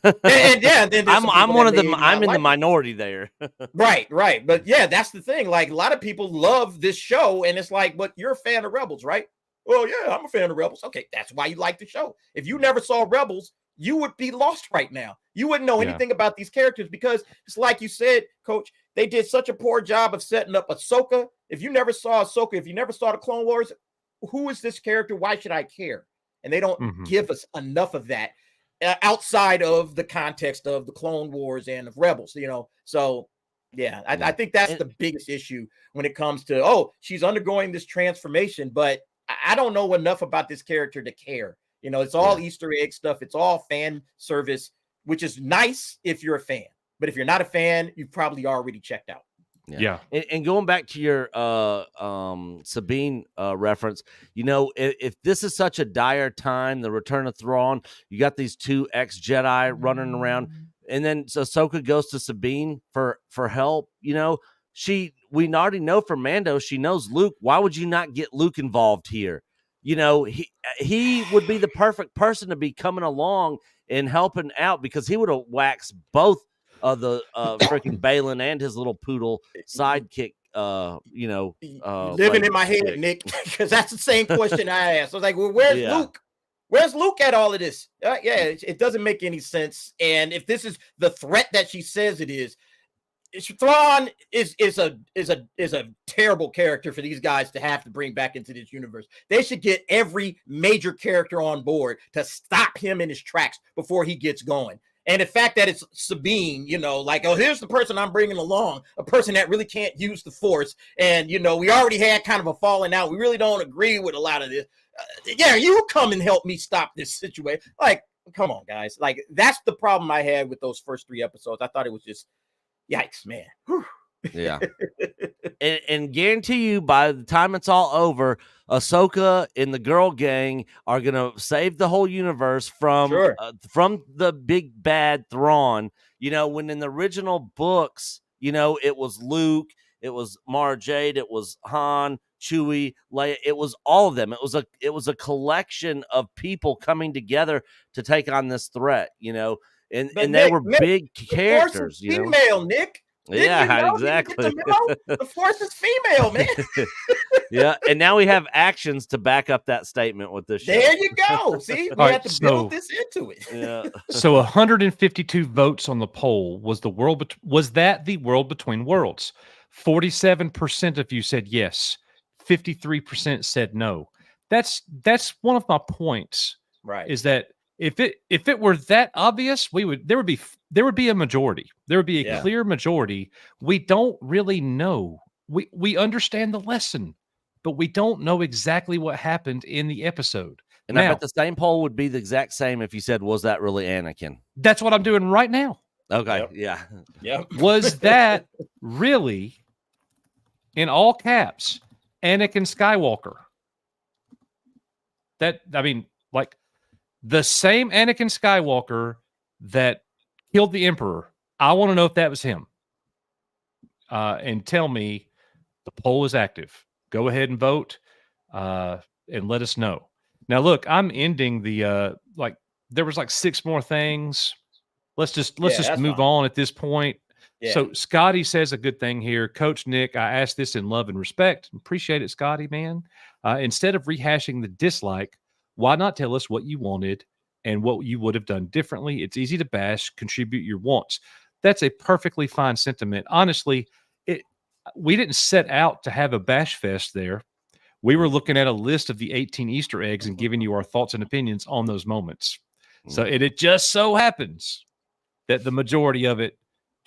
Then I'm one of them. I'm in the minority there. Right. But yeah, that's the thing. Like a lot of people love this show, and it's like, but you're a fan of Rebels, right? Well, yeah, I'm a fan of Rebels. Okay, that's why you like the show. If you never saw Rebels, you would be lost right now. You wouldn't know anything about these characters because it's like you said, Coach, they did such a poor job of setting up Ahsoka. If you never saw Ahsoka, if you never saw the Clone Wars, who is this character? Why should I care? And they don't give us enough of that outside of the context of the Clone Wars and of Rebels, So, yeah, I think that's the biggest issue when it comes to, she's undergoing this transformation, but I don't know enough about this character to care. It's all Easter egg stuff. It's all fan service, which is nice if you're a fan. But if you're not a fan, you've probably already checked out. Yeah. And going back to your Sabine reference, if this is such a dire time, the Return of Thrawn, you got these 2 ex-Jedi running around, and then Ahsoka goes to Sabine for help. We already know from Mando she knows Luke. Why would you not get Luke involved here? He would be the perfect person to be coming along and helping out because he would have waxed both of the freaking Balin and his little poodle sidekick. Living in my head, Nick, because that's the same question I asked. I was like, well, where's Luke? Where's Luke at all of this? It doesn't make any sense. And if this is the threat that she says it is, Thrawn is a terrible character for these guys to have to bring back into this universe. They should get every major character on board to stop him in his tracks before he gets going. And the fact that it's Sabine, here's the person I'm bringing along, a person that really can't use the Force. And, we already had kind of a falling out. We really don't agree with a lot of this. You come and help me stop this situation. Like, come on, guys. Like, that's the problem I had with those first 3 episodes. I thought it was just, yikes, man. Whew. Yeah. And guarantee you, by the time it's all over, Ahsoka and the girl gang are gonna save the whole universe from the big bad Thrawn. You know, when in the original books, you know, it was Luke, it was Mara Jade, it was Han, Chewie, Leia. It was all of them. It was a collection of people coming together to take on this threat. You know, and But they Nick, were Nick, big the Force is characters. You know, female, Nick. Didn't you yeah, know? exactly. Did you get the memo? The Force is female, man. Yeah, and now we have actions to back up that statement with this show. There you go. See, we All have right, to build this into it. Yeah. So 152 votes on the poll. Was that the world between worlds? 47% of you said yes. 53% said no. That's one of my points. Right. Is that if it were that obvious, there would be a majority. There would be a clear majority. We don't really know. We understand the lesson, but we don't know exactly what happened in the episode. And now, I bet the same poll would be the exact same if you said, was that really Anakin? That's what I'm doing right now. Okay. Yep. Yeah. Yep. Was that really, in all caps, Anakin Skywalker? Like the same Anakin Skywalker that killed the Emperor. I want to know if that was him. And tell me the poll is active. Go ahead and vote and let us know. Now, look, I'm ending the there was like 6 more things. Let's just move on at this point. Yeah. So Scotty says a good thing here. Coach Nick, I ask this in love and respect. Appreciate it, Scotty, man. Instead of rehashing the dislike, why not tell us what you wanted and what you would have done differently? It's easy to bash, contribute your wants. That's a perfectly fine sentiment. Honestly, we didn't set out to have a bash fest there. We were looking at a list of the 18 Easter eggs and giving you our thoughts and opinions on those moments. So it just so happens that the majority of it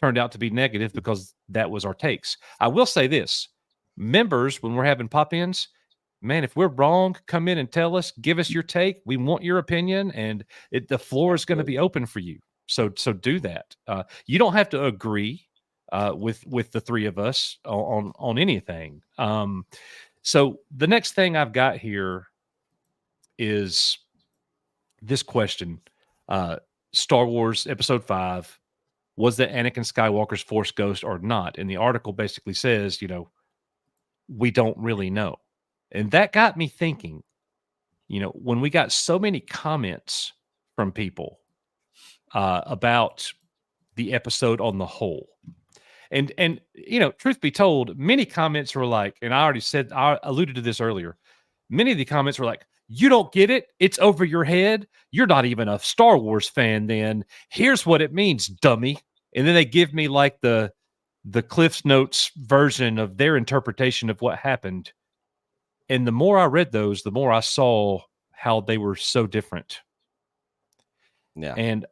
turned out to be negative because that was our takes. I will say this. Members, when we're having pop-ins, man, if we're wrong, come in and tell us, give us your take. We want your opinion, and the floor is going to be open for you. So do that. You don't have to agree with the three of us on anything. So the next thing I've got here is this question. Star Wars Episode 5, was that Anakin Skywalker's Force ghost or not? And the article basically says, we don't really know. And that got me thinking, when we got so many comments from people about the episode on the whole. And truth be told, many comments were like, and I alluded to this earlier. Many of the comments were like, you don't get it. It's over your head. You're not even a Star Wars fan then. Here's what it means, dummy. And then they give me like the Cliff's Notes version of their interpretation of what happened. And the more I read those, the more I saw how they were so different. Yeah. And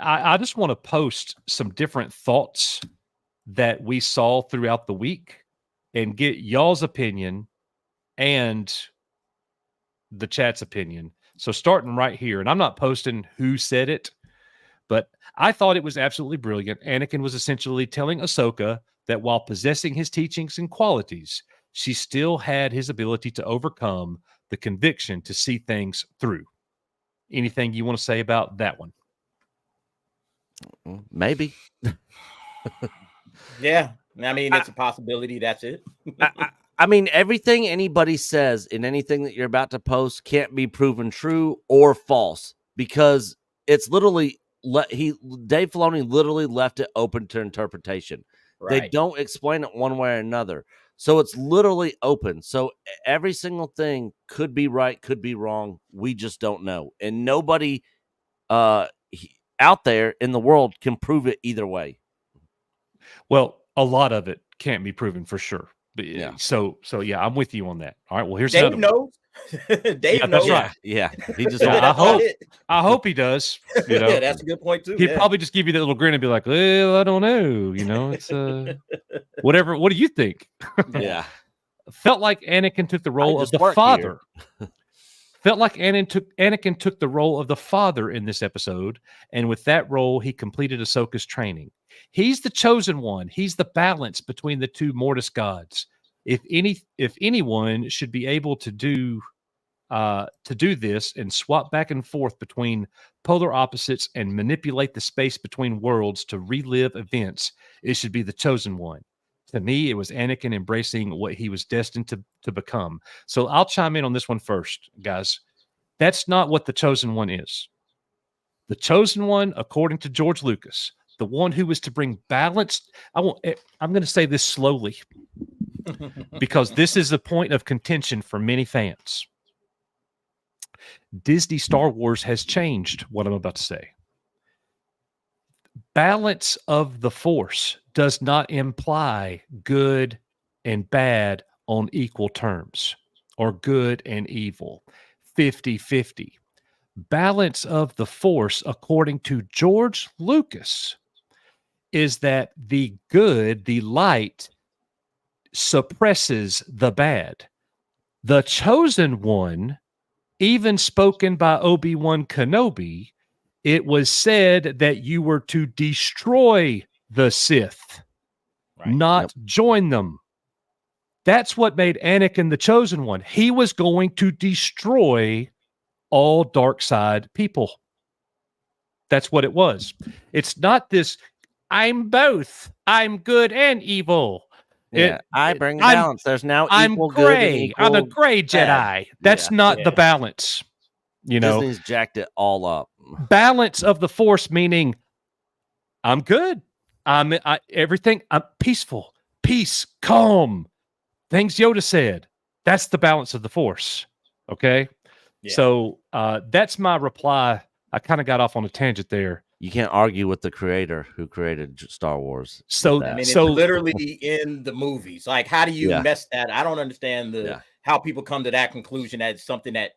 I just want to post some different thoughts that we saw throughout the week and get y'all's opinion and the chat's opinion. So starting right here, and I'm not posting who said it, but I thought it was absolutely brilliant. Anakin was essentially telling Ahsoka that while possessing his teachings and qualities, she still had his ability to overcome the conviction to see things through. Anything you want to say about that one? Maybe. Yeah. I mean, it's a possibility. That's it. I mean, everything anybody says in anything that you're about to post can't be proven true or false because it's literally Dave Filoni literally left it open to interpretation. Right. They don't explain it one way or another. So it's literally open. So every single thing could be right, could be wrong. We just don't know. And nobody out there in the world can prove it either way. Well, a lot of it can't be proven for sure. But yeah. So yeah, I'm with you on that. All right. Well, here's Dave knows. Dave knows. Right. Yeah. He just. I hope he does. Yeah, that's a good point too. He'd probably just give you that little grin and be like, "Well, I don't know. It's whatever. What do you think?" Yeah. Felt like Anakin took the role of the father. Felt like Anakin took the role of the father in this episode, and with that role, he completed Ahsoka's training. He's the chosen one. He's the balance between the two Mortis gods. If anyone should be able to do this and swap back and forth between polar opposites and manipulate the space between worlds to relive events, it should be the chosen one. To me, it was Anakin embracing what he was destined to become. So I'll chime in on this one first, guys. That's not what the chosen one is. The chosen one, according to George Lucas, the one who was to bring balance. I'm going to say this slowly because this is a point of contention for many fans. Disney Star Wars has changed what I'm about to say. Balance of the Force does not imply good and bad on equal terms or good and evil, 50-50. Balance of the Force, according to George Lucas, is that the good, the light, suppresses the bad. The chosen one, even spoken by Obi-Wan Kenobi, it was said that you were to destroy the Sith, not join them. That's what made Anakin the chosen one. He was going to destroy all dark side people. That's what it was. It's not this, I'm both. I'm good and evil. Yeah, I bring balance. There's now equal good and equal I'm a gray Jedi. bad. That's not the balance. You know, Disney's jacked it all up. Balance of the Force, meaning I'm good. Everything. I'm peaceful. Peace, calm. Things Yoda said. That's the balance of the Force. Okay. Yeah. So that's my reply. I kind of got off on a tangent there. You can't argue with the creator who created Star Wars. So, I mean, it's literally in the movies. Like, how do you mess that? I don't understand how people come to that conclusion that it's something that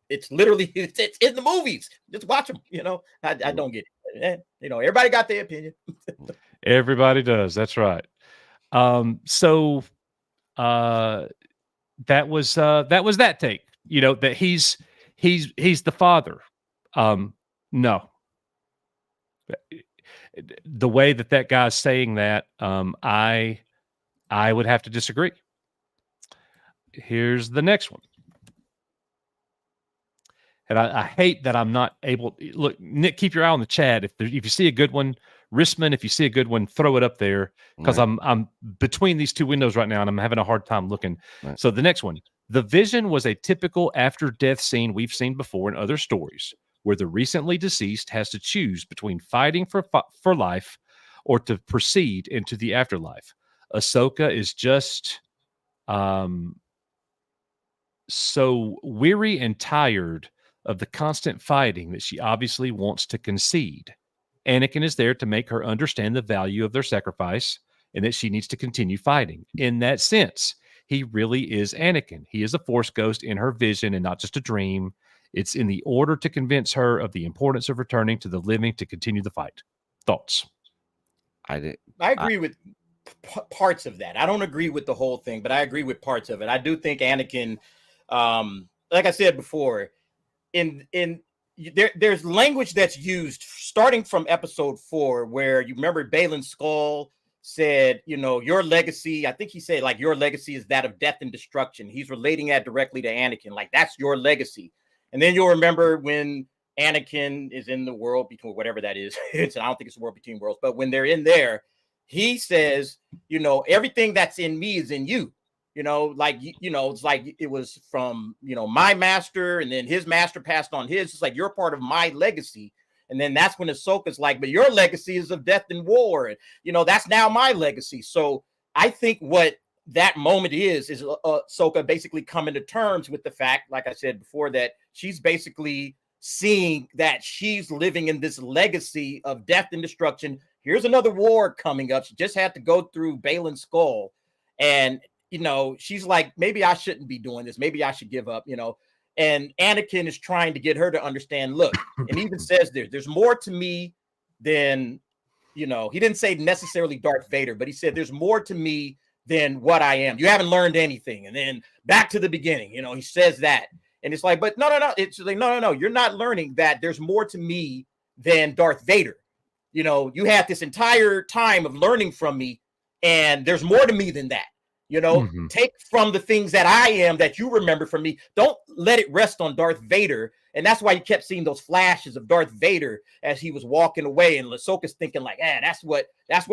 it's literally it's in the movies. Just watch them. You know, I don't get it. You know, everybody got their opinion. Everybody does. That's right. So that was that take. You know, that he's the father. No. The way that guy's saying that, I would have to disagree. Here's the next one. And I hate that I'm not able. Look, Nick, keep your eye on the chat. If you see a good one, Risman, if you see a good one, throw it up there because I'm between these two windows right now and I'm having a hard time looking. Right. So the next one, the vision was a typical after-death scene we've seen before in other stories, where the recently deceased has to choose between fighting for life or to proceed into the afterlife. Ahsoka is just so weary and tired of the constant fighting that she obviously wants to concede. Anakin is there to make her understand the value of their sacrifice and that she needs to continue fighting. In that sense, he really is Anakin. He is a Force ghost in her vision and not just a dream. It's in the order to convince her of the importance of returning to the living to continue the fight. Thoughts? I agree with parts of that. I don't agree with the whole thing, but I agree with parts of it. I do think Anakin, like I said before, there's language that's used starting from episode 4, where you remember Baylan Skoll said, you know, your legacy, I think he said, like, your legacy is that of death and destruction. He's relating that directly to Anakin, like, that's your legacy. And then you'll remember when Anakin is in the world between whatever that is. I don't think it's a world between worlds, but when they're in there, he says, you know, everything that's in me is in you. You know, like, you know, it's like it was from, you know, my master, and then his master passed on his. It's like, you're part of my legacy. And then that's when Ahsoka's like, but your legacy is of death and war. And, you know, that's now my legacy. So I think what that moment is Ahsoka basically coming to terms with the fact, like I said before, that she's basically seeing that she's living in this legacy of death and destruction. Here's another war coming up. She just had to go through Baylan Skoll. And, you know, she's like, maybe I shouldn't be doing this. Maybe I should give up, you know. And Anakin is trying to get her to understand, look, and even says there's more to me than, you know, he didn't say necessarily Darth Vader, but he said there's more to me than what I am. You haven't learned anything. And then back to the beginning, you know, he says that. And it's like, but no. It's like, no. You're not learning that there's more to me than Darth Vader. You know, you had this entire time of learning from me, and there's more to me than that. You know, take from the things that I am that you remember from me. Don't let it rest on Darth Vader. And that's why you kept seeing those flashes of Darth Vader as he was walking away. And Ahsoka's thinking like, that's what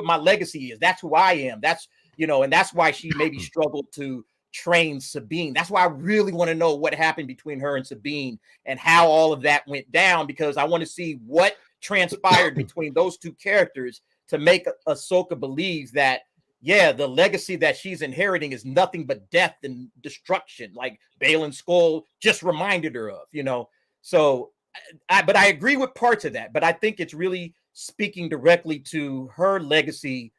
my legacy is. That's who I am. That's, you know, and that's why she maybe struggled to train Sabine. That's why I really want to know what happened between her and Sabine and how all of that went down, because I want to see what transpired between those two characters to make Ahsoka believe that, yeah, the legacy that she's inheriting is nothing but death and destruction, like Baylan Skoll just reminded her of, you know. So, but I agree with parts of that, but I think it's really speaking directly to her legacy,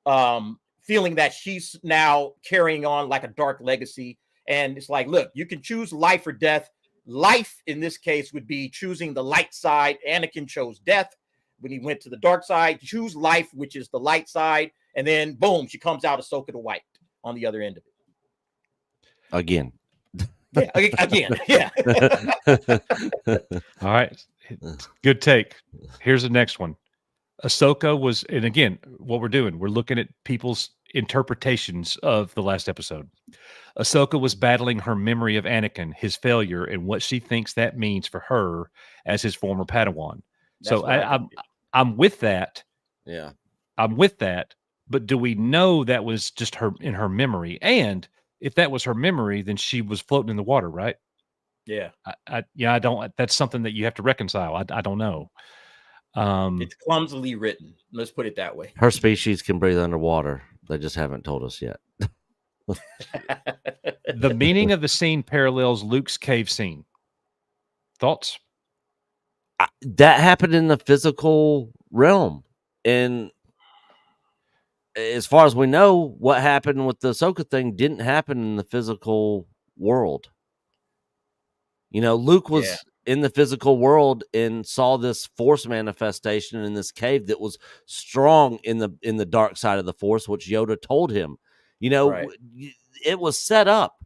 feeling that she's now carrying on like a dark legacy. And it's like, look, you can choose life or death. Life in this case would be choosing the light side. Anakin chose death when he went to the dark side. Choose life, which is the light side. And then, boom, she comes out Ahsoka the White on the other end of it. Again. Yeah, again. Yeah. All right. Good take. Here's the next one. Ahsoka was, and again, what we're doing, we're looking at people's interpretations of the last episode. Ahsoka was battling her memory of Anakin, his failure, and what she thinks that means for her as his former Padawan. So I'm with that. Yeah. I'm with that. But do we know that was just her in her memory? And if that was her memory, then she was floating in the water, right? Yeah. I don't. That's something that you have to reconcile. I don't know. It's clumsily written. Let's put it that way. Her species can breathe underwater. They just haven't told us yet. The meaning of the scene parallels Luke's cave scene. Thoughts? That happened in the physical realm, and as far as we know, what happened with the Ahsoka thing didn't happen in the physical world. You know, Luke was in the physical world and saw this force manifestation in this cave that was strong in the dark side of the force, which Yoda told him. You know, it was set up.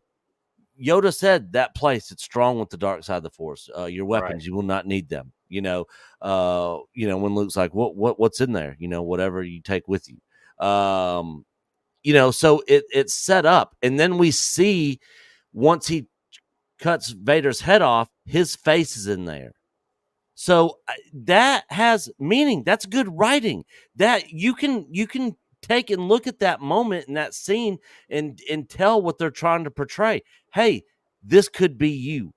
Yoda said that place, it's strong with the dark side of the force. Your weapons, you will not need them. You know, when Luke's like, what's in there? You know, whatever you take with you. You know, so it's set up, and then we see once he cuts Vader's head off, his face is in there. So that has meaning. That's good writing. That you can take and look at that moment in that scene and tell what they're trying to portray. Hey, this could be you.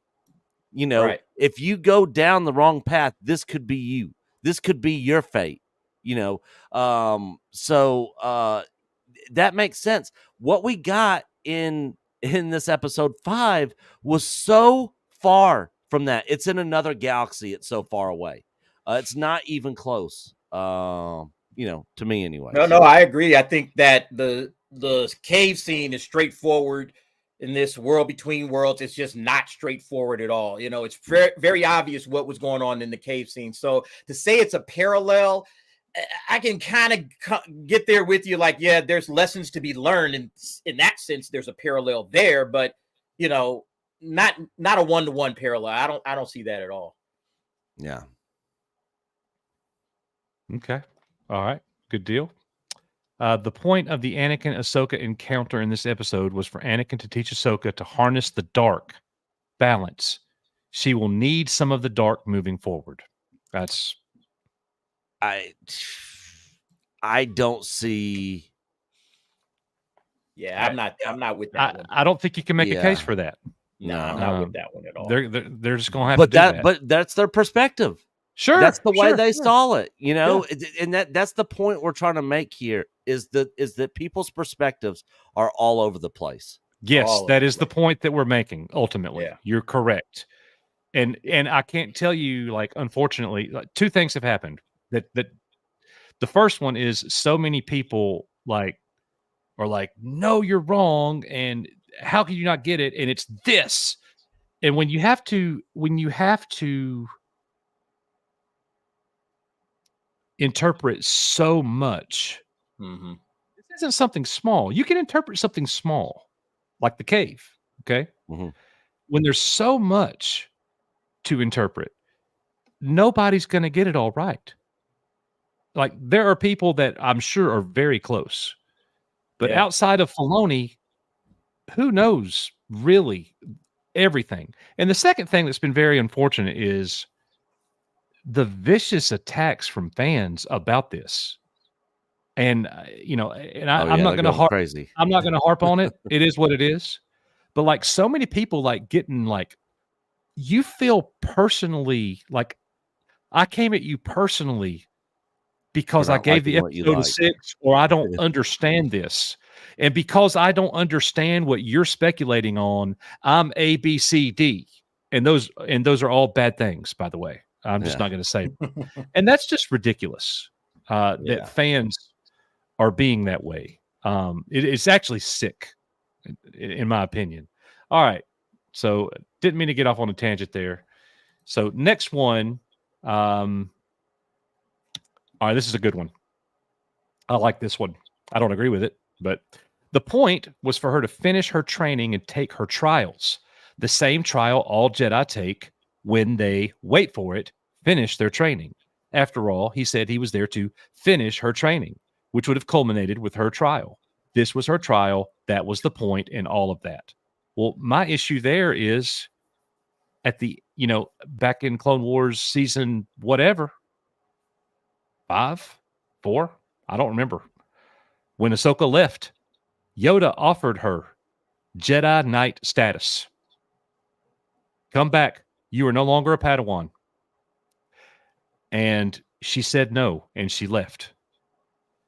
You know, if you go down the wrong path, this could be you. This could be your fate. You know, so that makes sense. What we got in this episode 5 was so far from that. It's in another galaxy. It's so far away. It's not even close. You know, to me anyway. No, I agree. I think that the cave scene is straightforward. In this world between worlds, it's just not straightforward at all. You know, it's very, very obvious what was going on in the cave scene. So to say it's a parallel, I can kind of get there with you. Like, yeah, there's lessons to be learned, and in that sense, there's a parallel there. But you know, not a one-to-one parallel. I don't see that at all. Yeah. Okay. All right. Good deal. The point of the Anakin Ahsoka encounter in this episode was for Anakin to teach Ahsoka to harness the dark balance. She will need some of the dark moving forward. That's. I don't see. Yeah, I'm not with that one. I don't think you can make a case for that. No, I'm not with that one at all. They're just going to have to do that. But that's their perspective. Sure, that's the way they saw it, you know, and that's the point we're trying to make here is that people's perspectives are all over the place. Yes, that is the point that we're making. Ultimately, you're correct, and I can't tell you, like, unfortunately, like, two things have happened. That the first one is so many people are like, no, you're wrong, and how can you not get it? And it's this, and when you have to interpret so much. Mm-hmm. This isn't something small. You can interpret something small, like the cave. Okay. Mm-hmm. When there's so much to interpret, nobody's going to get it all right. like there are people that I'm sure are very close, but Yeah. outside of Filoni, who knows really everything? And the second thing that's been very unfortunate is the vicious attacks from fans about this. And Oh I'm yeah, not they're going to going crazy. I'm not going to harp on it. It is what it is. But like so many people like getting like you feel personally like I came at you personally because I not gave the liking what you episode a like. 6 or I don't understand this. And because I don't understand what you're speculating on, I'm A, B, C, D. And those are all bad things, by the way. I'm just Yeah. not going to say. And that's just ridiculous. Yeah. That fans are being that way. It's actually sick, in my opinion. All right. So didn't mean to get off on a tangent there. So next one. All right, this is a good one. I like this one. I don't agree with it, but the point was for her to finish her training and take her trials. The same trial all Jedi take when they wait for it, finish their training. After all, he said he was there to finish her training, which would have culminated with her trial. This was her trial. That was the point in all of that. Well, my issue there is at the, back in Clone Wars season, whatever, 5, 4, I don't remember. When Ahsoka left, Yoda offered her Jedi Knight status. Come back. You are no longer a Padawan. And she said no, and she left.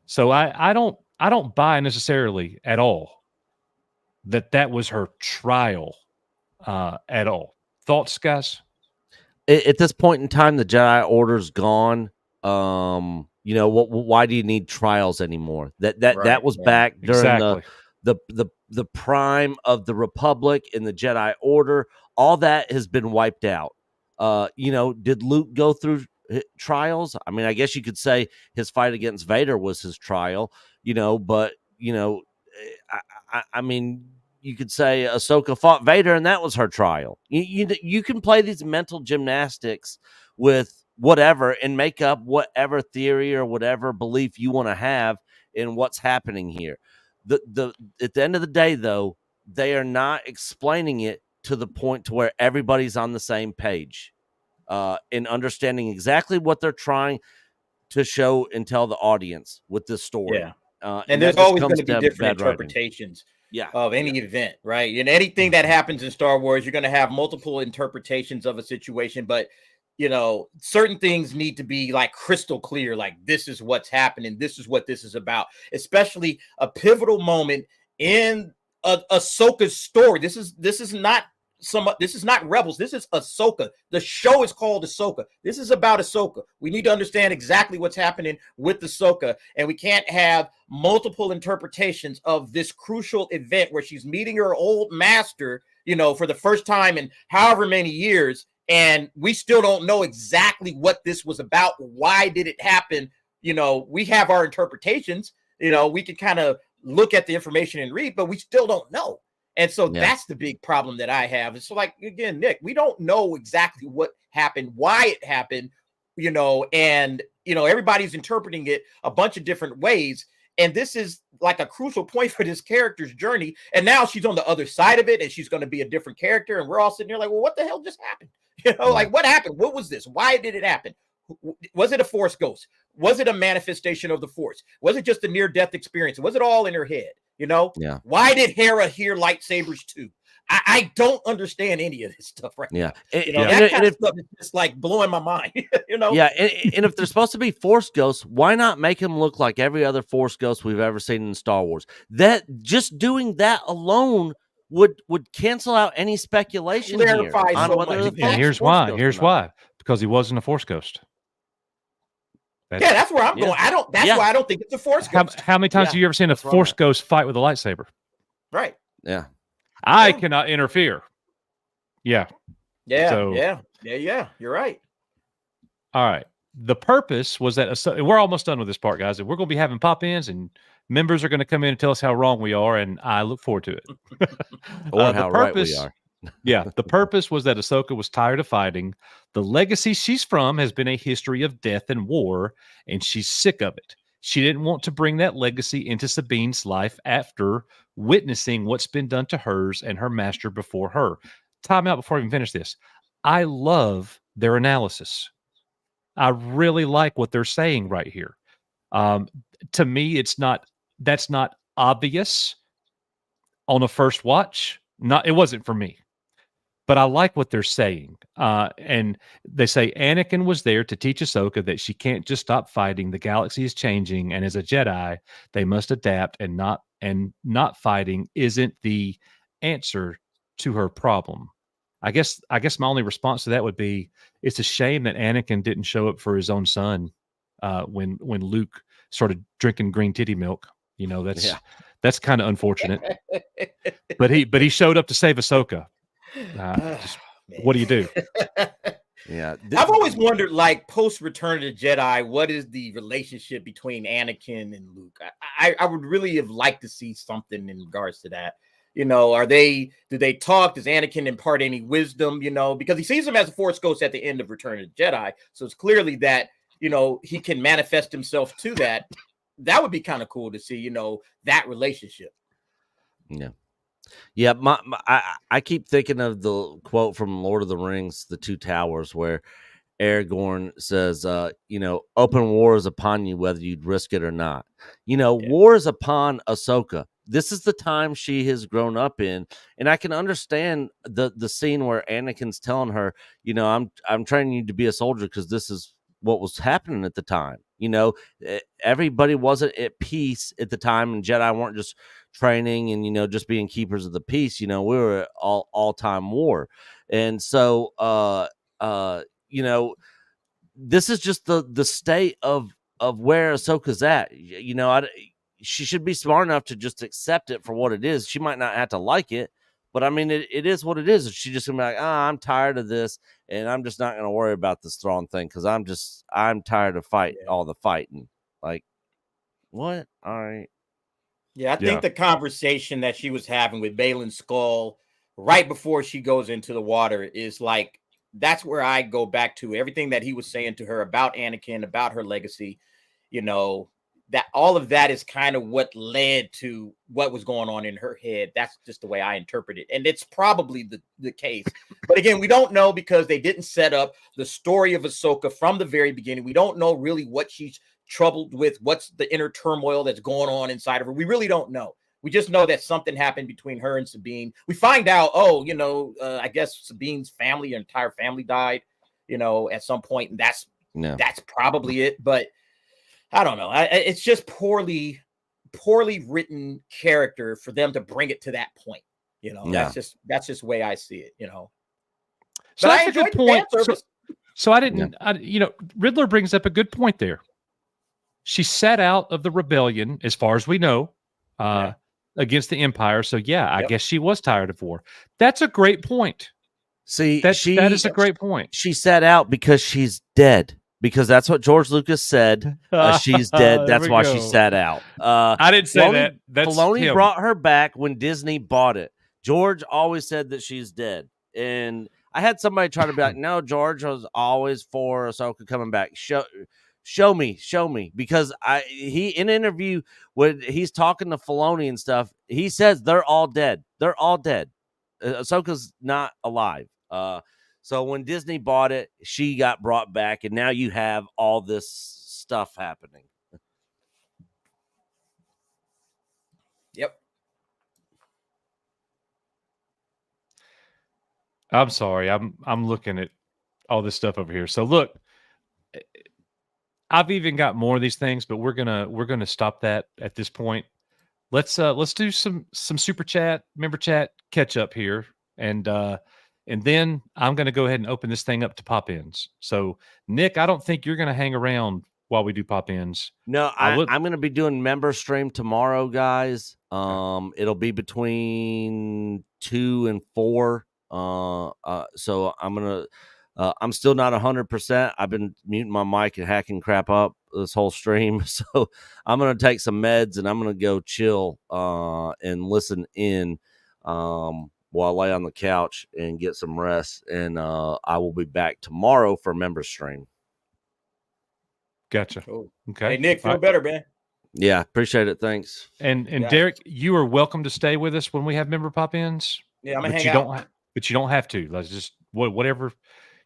So I don't buy necessarily at all that was her trial at all. Thoughts, guys? At this point in time, the Jedi Order's gone. Why do you need trials anymore? That was back during the prime of the Republic and the Jedi Order. All that has been wiped out. Did Luke go through trials? I mean, I guess you could say his fight against Vader was his trial. I mean, you could say Ahsoka fought Vader and that was her trial. You can play these mental gymnastics with whatever and make up whatever theory or whatever belief you want to have in what's happening here. At the end of the day, though, they are not explaining it to the point to where everybody's on the same page in understanding exactly what they're trying to show and tell the audience with this story. Yeah. And there's always going to be different interpretations of any event, right? And anything that happens in Star Wars, you're going to have multiple interpretations of a situation, but certain things need to be like crystal clear, like this is what's happening, this is what this is about, especially a pivotal moment in Ahsoka's story. This is not Rebels. This is Ahsoka. The show is called Ahsoka. This is about Ahsoka. We need to understand exactly what's happening with Ahsoka, and we can't have multiple interpretations of this crucial event where she's meeting her old master, for the first time in however many years, and we still don't know exactly what this was about. Why did it happen? We have our interpretations. We can kind of look at the information and read, but we still don't know. And so that's the big problem that I have. It's like, again, Nick, we don't know exactly what happened, why it happened, and, everybody's interpreting it a bunch of different ways. And this is like a crucial point for this character's journey. And now she's on the other side of it and she's going to be a different character. And we're all sitting here like, well, what the hell just happened? Like what happened? What was this? Why did it happen? Was it a Force ghost? Was it a manifestation of the Force? Was it just a near-death experience? Was it all in her head? Why did Hera hear lightsabers too? I don't understand any of this stuff right now. That kind of stuff is just like blowing my mind. Yeah, and if they're supposed to be Force ghosts, why not make them look like every other Force ghost we've ever seen in Star Wars? That just doing that alone would cancel out any speculation here on whether the and here's why. Here's why. Because he wasn't a Force ghost. That's where I'm going. That's why I don't think it's a Force ghost. How many times have you ever seen a Force ghost fight with a lightsaber? Right. Yeah. I cannot interfere. Yeah. Yeah. You're right. All right. The purpose was that we're almost done with this part, guys. And we're going to be having pop-ins and members are going to come in and tell us how wrong we are. And I look forward to it. Or how right we are. Yeah, the purpose was that Ahsoka was tired of fighting. The legacy she's from has been a history of death and war, and she's sick of it. She didn't want to bring that legacy into Sabine's life after witnessing what's been done to hers and her master before her. Time out before I even finish this. I love their analysis. I really like what they're saying right here. Um, to me, that's not obvious on a first watch. It wasn't for me. But I like what they're saying. And they say Anakin was there to teach Ahsoka that she can't just stop fighting. The galaxy is changing, and as a Jedi, they must adapt, and not fighting isn't the answer to her problem. I guess my only response to that would be it's a shame that Anakin didn't show up for his own son when Luke started drinking green titty milk. You know, that's kind of unfortunate. But he showed up to save Ahsoka. What do you do? Yeah, I've always wondered, like, post Return of the Jedi, what is the relationship between Anakin and Luke? I would really have liked to see something in regards to that. You know, do they talk? Does Anakin impart any wisdom? You know, because he sees him as a Force ghost at the end of Return of the Jedi, so it's clearly that, you know, he can manifest himself to that. That would be kind of cool to see, you know, that relationship. Yeah. Yeah, I keep thinking of the quote from Lord of the Rings, The Two Towers, where Aragorn says, you know, open war is upon you, whether you'd risk it or not. You know, war is upon Ahsoka. This is the time she has grown up in, and I can understand the scene where Anakin's telling her, you know, I'm training you to be a soldier because this is what was happening at the time. You know, everybody wasn't at peace at the time, and Jedi weren't just training and, you know, just being keepers of the peace. You know, we were at all-time war. And so you know, this is just the state of where Ahsoka's at. You know, she should be smart enough to just accept it for what it is. She might not have to like it, but I mean, it is what it is. She just gonna be like, I'm tired of this, and I'm just not gonna worry about this Thrawn thing because I'm tired of all the fighting. Like, what? All right. Yeah, I think the conversation that she was having with Baylan Skoll right before she goes into the water is like, that's where I go back to everything that he was saying to her about Anakin, about her legacy. You know, that all of that is kind of what led to what was going on in her head. That's just the way I interpret it. And it's probably the case. But again, we don't know because they didn't set up the story of Ahsoka from the very beginning. We don't know really what she's troubled with, what's the inner turmoil that's going on inside of her. We really don't know. We just know that something happened between her and Sabine. We find out, you know, I guess Sabine's family, her entire family died, you know, at some point, and that's probably it. But I don't know. It's just poorly written character for them to bring it to that point. You know, that's just the way I see it. You know, so but that's a good point. So I didn't, you know, Riddler brings up a good point there. She sat out of the rebellion, as far as we know, against the Empire. So, I guess she was tired of war. That's a great point. See, that is a great point. She sat out because she's dead. Because that's what George Lucas said. She's dead. That's why she sat out. I didn't say that. Filoni brought her back when Disney bought it. George always said that she's dead. And I had somebody try to be like, no, George was always for Ahsoka coming back. Show me, because he in an interview when he's talking to Filoni and stuff, he says they're all dead. They're all dead. Ahsoka's not alive. So when Disney bought it, she got brought back, and now you have all this stuff happening. Yep. I'm sorry. I'm looking at all this stuff over here. So look, I've even got more of these things, but we're gonna stop that at this point. Let's do some super chat, member chat catch up here, and then I'm gonna go ahead and open this thing up to pop ins. So Nick, I don't think you're gonna hang around while we do pop ins. No, I'm gonna be doing member stream tomorrow, guys. It'll be between 2 and 4. So I'm gonna. I'm still not 100%. I've been muting my mic and hacking crap up this whole stream. So I'm going to take some meds and I'm going to go chill and listen in. while I lay on the couch and get some rest. And I will be back tomorrow for member stream. Gotcha. Cool. Okay. Hey, Nick, feel All right. better, man. Yeah, appreciate it. Thanks. And Yeah. Derek, you are welcome to stay with us when we have member pop-ins. Yeah, I'm gonna But hang you out. don't. But you don't have to. Let's just whatever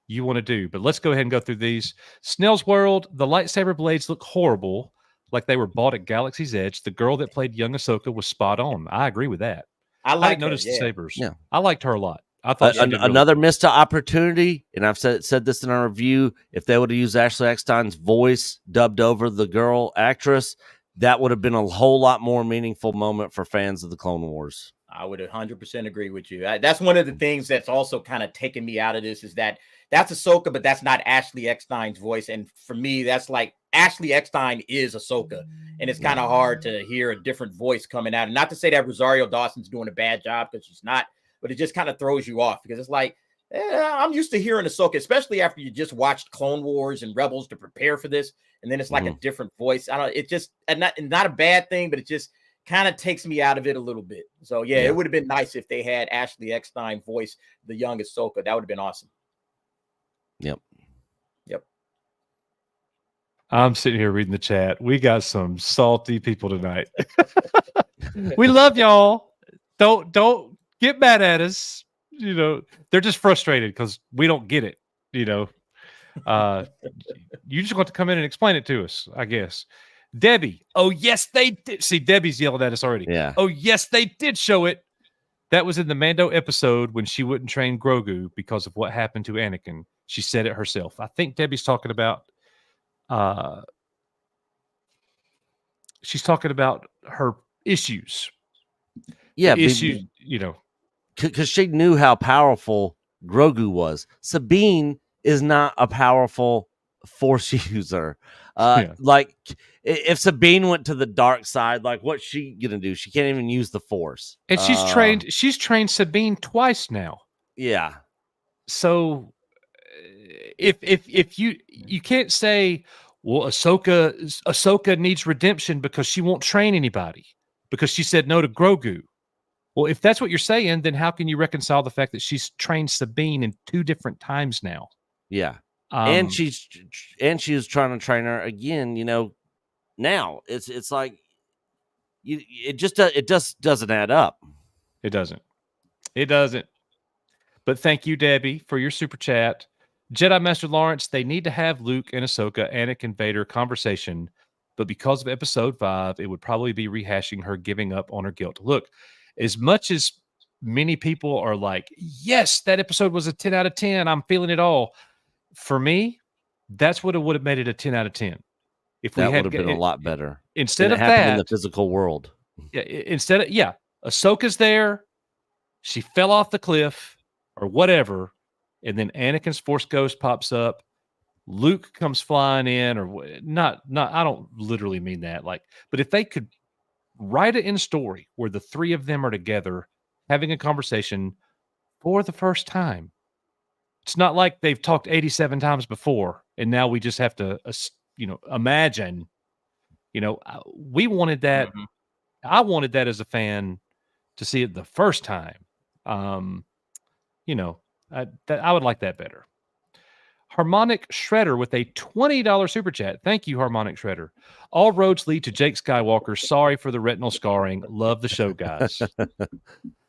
you want to do. But let's go ahead and go through these. Snell's World. The lightsaber blades look horrible, like they were bought at Galaxy's Edge. The girl that played young Ahsoka was spot on. I agree with that. I I like didn't notice the sabers. Yeah. I liked her a lot. I thought she did really Another good. missed opportunity, and I've said this in our review. If they would have used Ashley Eckstein's voice dubbed over the girl actress, that would have been a whole lot more meaningful moment for fans of the Clone Wars. I would 100% agree with you. That's one of the things that's also kind of taken me out of this is that's Ahsoka, but that's not Ashley Eckstein's voice. And for me, that's like Ashley Eckstein is Ahsoka. And it's kind of hard to hear a different voice coming out. And not to say that Rosario Dawson's doing a bad job, because she's not, but it just kind of throws you off because it's like, I'm used to hearing Ahsoka, especially after you just watched Clone Wars and Rebels to prepare for this. And then it's like a different voice. I don't, it just, and not a bad thing, but it just kind of takes me out of it a little bit. So yeah, it would have been nice if they had Ashley Eckstein voice the young Ahsoka. That would have been awesome. Yep. I'm sitting here reading the chat. We got some salty people tonight. We love y'all. Don't get mad at us. You know, they're just frustrated because we don't get it. You know, you just want to come in and explain it to us, I guess. Debbie, oh yes, they did. See, Debbie's yelling at us already. Yeah. Oh yes, they did show it. That was in the Mando episode when she wouldn't train Grogu because of what happened to Anakin. She said it herself. I think Debbie's talking about. She's talking about her issues. Yeah, issues. You know, because she knew how powerful Grogu was. Sabine is not a powerful Force user. Like if Sabine went to the dark side, like what's she gonna do? She can't even use the Force. And she's trained Sabine twice now. Yeah. So if you can't say, well, Ahsoka needs redemption because she won't train anybody because she said no to Grogu. Well, if that's what you're saying, then how can you reconcile the fact that she's trained Sabine in 2 different times now? Yeah. And she was trying to train her again, you know. Now it's like it just doesn't add up. It doesn't. But thank you, Debbie, for your super chat. Jedi Master Lawrence, they need to have Luke and Ahsoka, Anakin Vader conversation, but because of episode 5, it would probably be rehashing her giving up on her guilt. Look, as much as many people are like, yes, that episode was a 10 out of 10. I'm feeling it all. For me, that's what it would have made it a 10 out of 10. If That we had would have been a lot better. Instead of happened that, in the physical world. Yeah, Ahsoka's there. She fell off the cliff or whatever. And then Anakin's Force Ghost pops up. Luke comes flying in, or not. I don't literally mean that. Like, but if they could write it in a story where the 3 of them are together having a conversation for the first time, it's not like they've talked 87 times before, and now we just have to, imagine. You know, we wanted that. Mhm. I wanted that as a fan to see it the first time. I would like that better. Harmonic Shredder with a $20 super chat. Thank you, Harmonic Shredder. All roads lead to Jake Skywalker. Sorry for the retinal scarring. Love the show, guys.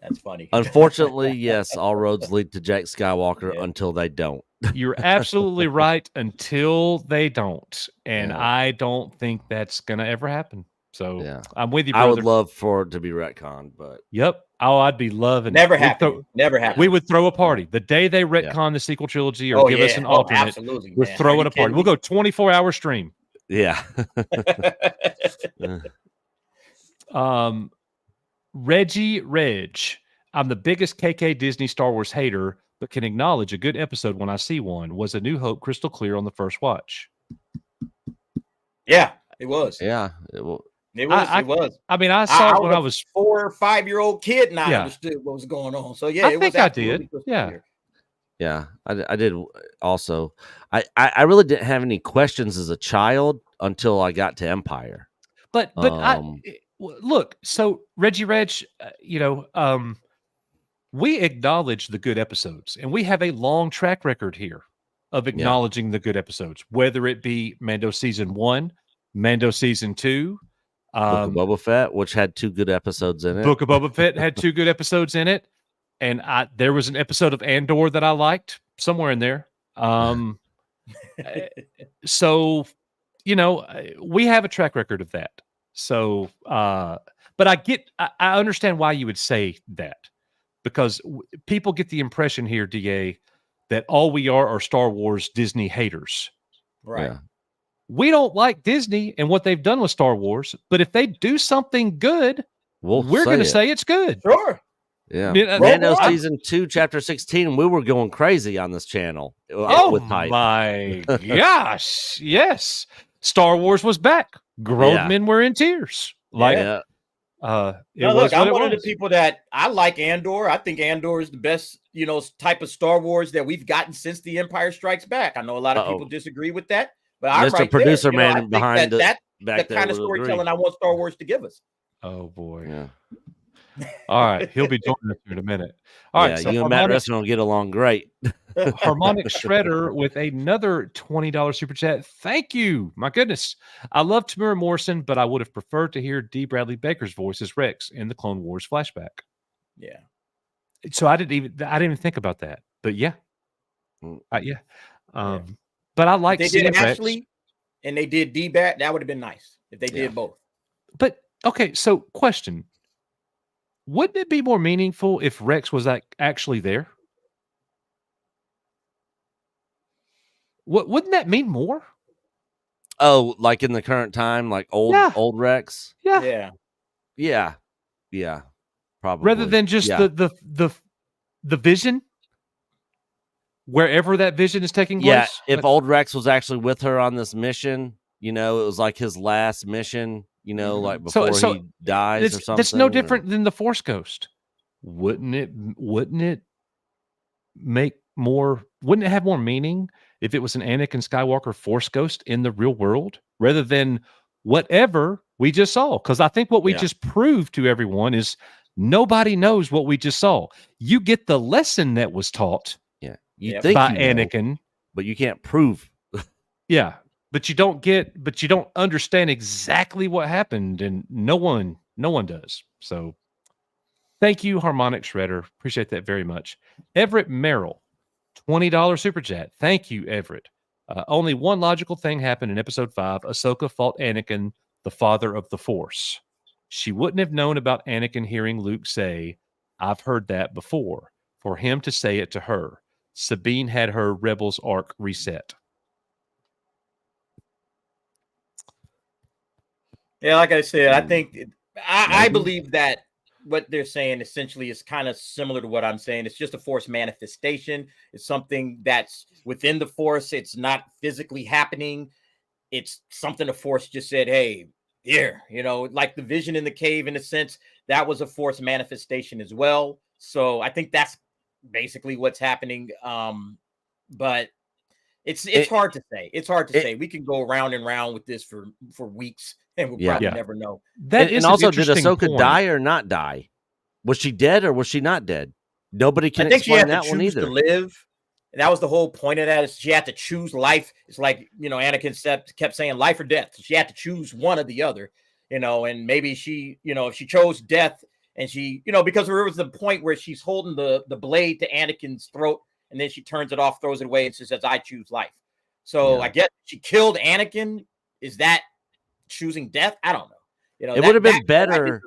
That's funny. Unfortunately, yes, all roads lead to Jack Skywalker until they don't. You're absolutely right until they don't. And I don't think that's going to ever happen. So I'm with you, brother. I would love for it to be retconned, but yep. Oh, I'd be loving Never it. happened. Never happened. We would throw a party the day they retcon the sequel trilogy or give us an alternate. Absolutely, we're throwing a party. We'll go 24-hour stream. Yeah. Reggie Reg. I'm the biggest KK Disney Star Wars hater, but can acknowledge a good episode when I see one. Was A New Hope crystal clear on the first watch? Yeah, it was. Yeah, it was. It was. I mean, I saw it when I was 4 or 5-year-old kid, and I understood what was going on. So yeah, it was. I did. Yeah. Clear. Yeah, I did also. I really didn't have any questions as a child until I got to Empire. But look, so Reggie Reg, we acknowledge the good episodes, and we have a long track record here of acknowledging the good episodes, whether it be Mando season 1, Mando season 2, Book of Boba Fett, which had 2 good episodes in it. Book of Boba Fett had 2 good episodes in it, and there was an episode of Andor that I liked somewhere in there. So, we have a track record of that. So, but I understand why you would say that, because people get the impression here, DA, that all we are Star Wars Disney haters. Right. Yeah. We don't like Disney and what they've done with Star Wars, but if they do something good, we're going to say it's good. Sure. Yeah. Yeah. Mando season 2, chapter 16. We were going crazy on this channel. Oh my gosh. Yes. Star Wars was back. Grown men were in tears. Like, look, I'm one of the people that I like Andor. I think Andor is the best, type of Star Wars that we've gotten since The Empire Strikes Back. I know a lot of people disagree with that, but I'm Mr. right Producer there. Man behind that's the kind of storytelling I want Star Wars to give us. Oh boy. Yeah. All right. He'll be joining us here in a minute. All right. So you and Matt Reston will get along great. Harmonic Shredder with another $20 super chat. Thank you. My goodness. I love Tamura Morrison, but I would have preferred to hear D. Bradley Baker's voice as Rex in the Clone Wars flashback. Yeah. So I didn't even think about that. But yeah. But I like they did Ashley and they did D-Bat. That would have been nice if they did both. But okay, so question. Wouldn't it be more meaningful if Rex was actually there? Wouldn't that mean more? Oh, like in the current time, like old Rex? Yeah. Yeah. Probably. Rather than just the vision, wherever that vision is taking place. Yeah, if old Rex was actually with her on this mission, it was like his last mission, like before he dies or something. That's no different than the Force Ghost. Wouldn't it have more meaning if it was an Anakin Skywalker Force Ghost in the real world rather than whatever we just saw? Because I think what we just proved to everyone is nobody knows what we just saw. You get the lesson that was taught think by Anakin, but you can't prove. But you don't understand exactly what happened, and no one does. So thank you, Harmonic Shredder. Appreciate that very much. Everett Merrill, $20 super chat. Thank you, Everett. Only one logical thing happened in episode 5. Ahsoka fought Anakin, the father of the Force. She wouldn't have known about Anakin hearing Luke say, "I've heard that before," for him to say it to her. Sabine had her Rebels arc reset. Yeah, like I said, I think I believe that what they're saying essentially is kind of similar to what I'm saying. It's just a Force manifestation. It's something that's within the Force. It's not physically happening. It's something the Force just said, "Hey, here," like the vision in the cave, in a sense, that was a Force manifestation as well. So I think that's basically what's happening. But it's hard to say. It's hard to say. We can go round and round with this for weeks, and we'll probably never know. And also, did Ahsoka die or not die? Was she dead or was she not dead? Nobody can explain that one either. To live. And that was the whole point of that, is she had to choose life. It's like, Anakin kept saying life or death. So she had to choose one or the other, and maybe she, if she chose death and she, because there was the point where she's holding the blade to Anakin's throat and then she turns it off, throws it away, and she says, "I choose life." So I guess she killed Anakin. Is that choosing death? I don't know. It would have been better.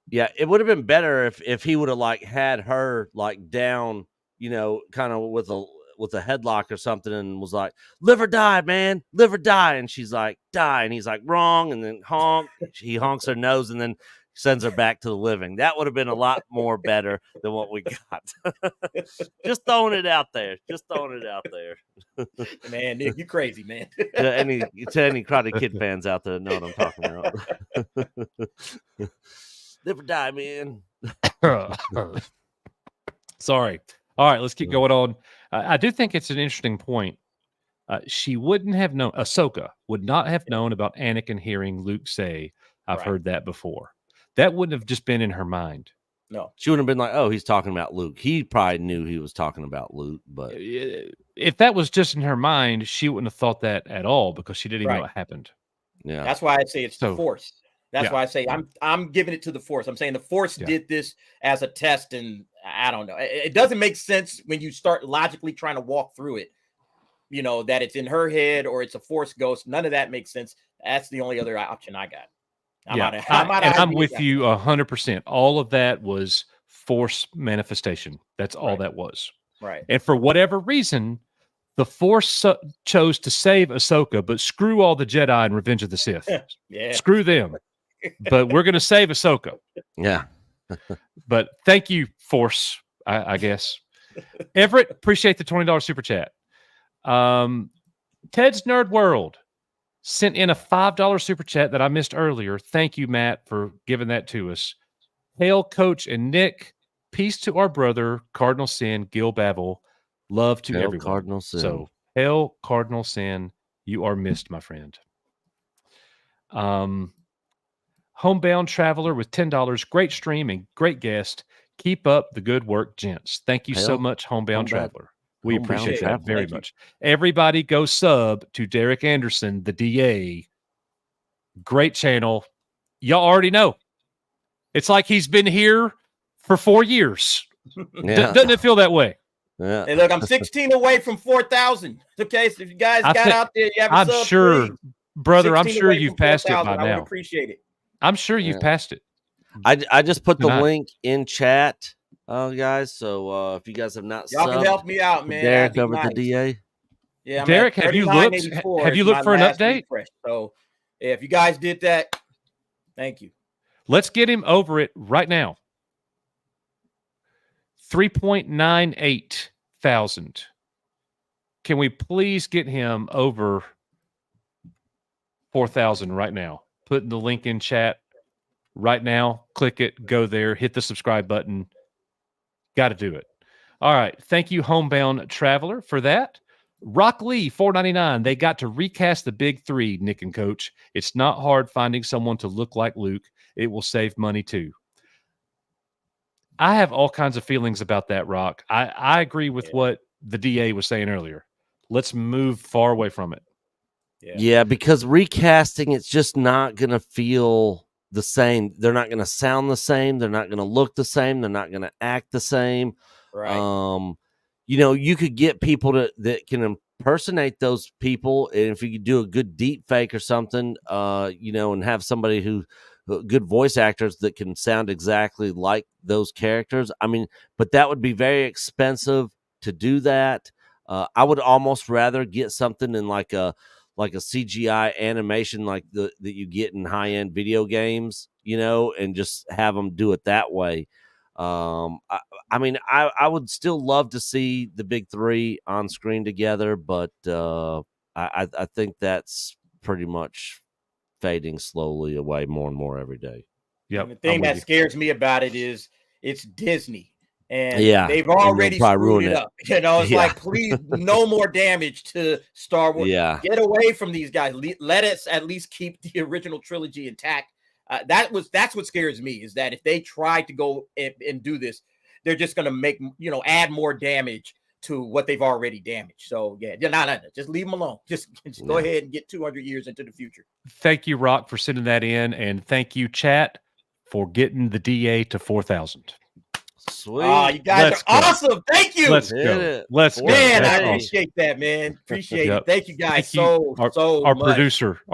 Yeah, it would have been better if he would have had her down, kind of with a headlock or something, and was like, "Live or die, man, live or die." And she's like, "Die," and he's like, "Wrong," and then honk. He honks her nose and then sends her back to the living. That would have been a lot more better than what we got. Just throwing it out there. Man, Nick, you crazy, man. To any Karate Kid fans out there know what I'm talking about. Live or die, man. Sorry. All right, let's keep going on. I do think it's an interesting point. She wouldn't have known, Ahsoka would not have known about Anakin hearing Luke say, "I've heard that before." That wouldn't have just been in her mind. No. She wouldn't have been like, "Oh, he's talking about Luke." He probably knew he was talking about Luke, but if that was just in her mind, she wouldn't have thought that at all because she didn't even know what happened. yeah, That's why I say it's the Force. That's why I say I'm giving it to the Force. I'm saying the Force did this as a test, and I don't know. It doesn't make sense when you start logically trying to walk through it. You know, that it's in her head or it's a Force ghost. None of that makes sense. That's the only other option I got. I'm with you 100%. All of that was Force manifestation. That's all that was. Right. And for whatever reason, the Force chose to save Ahsoka, but screw all the Jedi in Revenge of the Sith. Screw them. But we're going to save Ahsoka. Yeah. But thank you, Force, I guess. Everett, appreciate the $20 super chat. Ted's Nerd World sent in a $5 super chat that I missed earlier. Thank you, Matt, for giving that to us. Hail, Coach and Nick. Peace to our brother, Cardinal Sin, Gil Bavel. Love to everyone. Cardinal Sin. So, hail, Cardinal Sin. You are missed, my friend. Homebound Traveler with $10. Great stream and great guest. Keep up the good work, gents. Thank you so much, Homebound Traveler. We appreciate that very much. Everybody go sub to Derek Anderson, the DA. Great channel. Y'all already know. It's like he's been here for 4 years. Doesn't it feel that way? Yeah. Hey, look, I'm 16 away from 4,000. Okay, so if you guys got out there, you have I'm sure, brother, I'm sure you've passed it by now. I would appreciate it. I'm sure you've passed it. I just put the link in chat, guys. So if you guys have not, y'all can help me out, man. Derek over the DA. Yeah, I'm Derek, have you looked? Have you looked for an update? So if you guys did that, thank you. Let's get him over it right now. 3.98 thousand. Can we please get him over 4,000 right now? Put the link in chat right now. Click it, go there, hit the subscribe button. Got to do it. All right. Thank you, Homebound Traveler, for that. Rock Lee, $4.99. They got to recast the big three, Nick and Coach. It's not hard finding someone to look like Luke. It will save money too. I have all kinds of feelings about that, Rock. I agree with what the DA was saying earlier. Let's move far away from it. Yeah, because recasting, it's just not going to feel the same. They're not going to sound the same. They're not going to look the same. They're not going to act the same. Right. You know, you could get people that can impersonate those people. And if you could do a good deep fake or something, you know, and have somebody good voice actors that can sound exactly like those characters. I mean, but that would be very expensive to do that. I would almost rather get something in like a CGI animation like that you get in high-end video games, you know, and just have them do it that way. I mean, I would still love to see the big three on screen together, but I think that's pretty much fading slowly away more and more every day. Yeah. The thing that scares me about it is it's Disney. And they've they'll already probably screwed ruin it up. You know, it's like, please, no more damage to Star Wars. Yeah. Get away from these guys. Let us at least keep the original trilogy intact. That's what scares me, is that if they try to go and do this, they're just going to make, you know, add more damage to what they've already damaged. So yeah, no, just leave them alone. Just go ahead and get 200 years into the future. Thank you, Rock, for sending that in, and thank you, chat, for getting the DA to 4,000. Sweet. Oh, you guys are awesome. Thank you. Let's go. Let's go. Man, That's I appreciate that, man. Appreciate it. Thank you guys our much. Our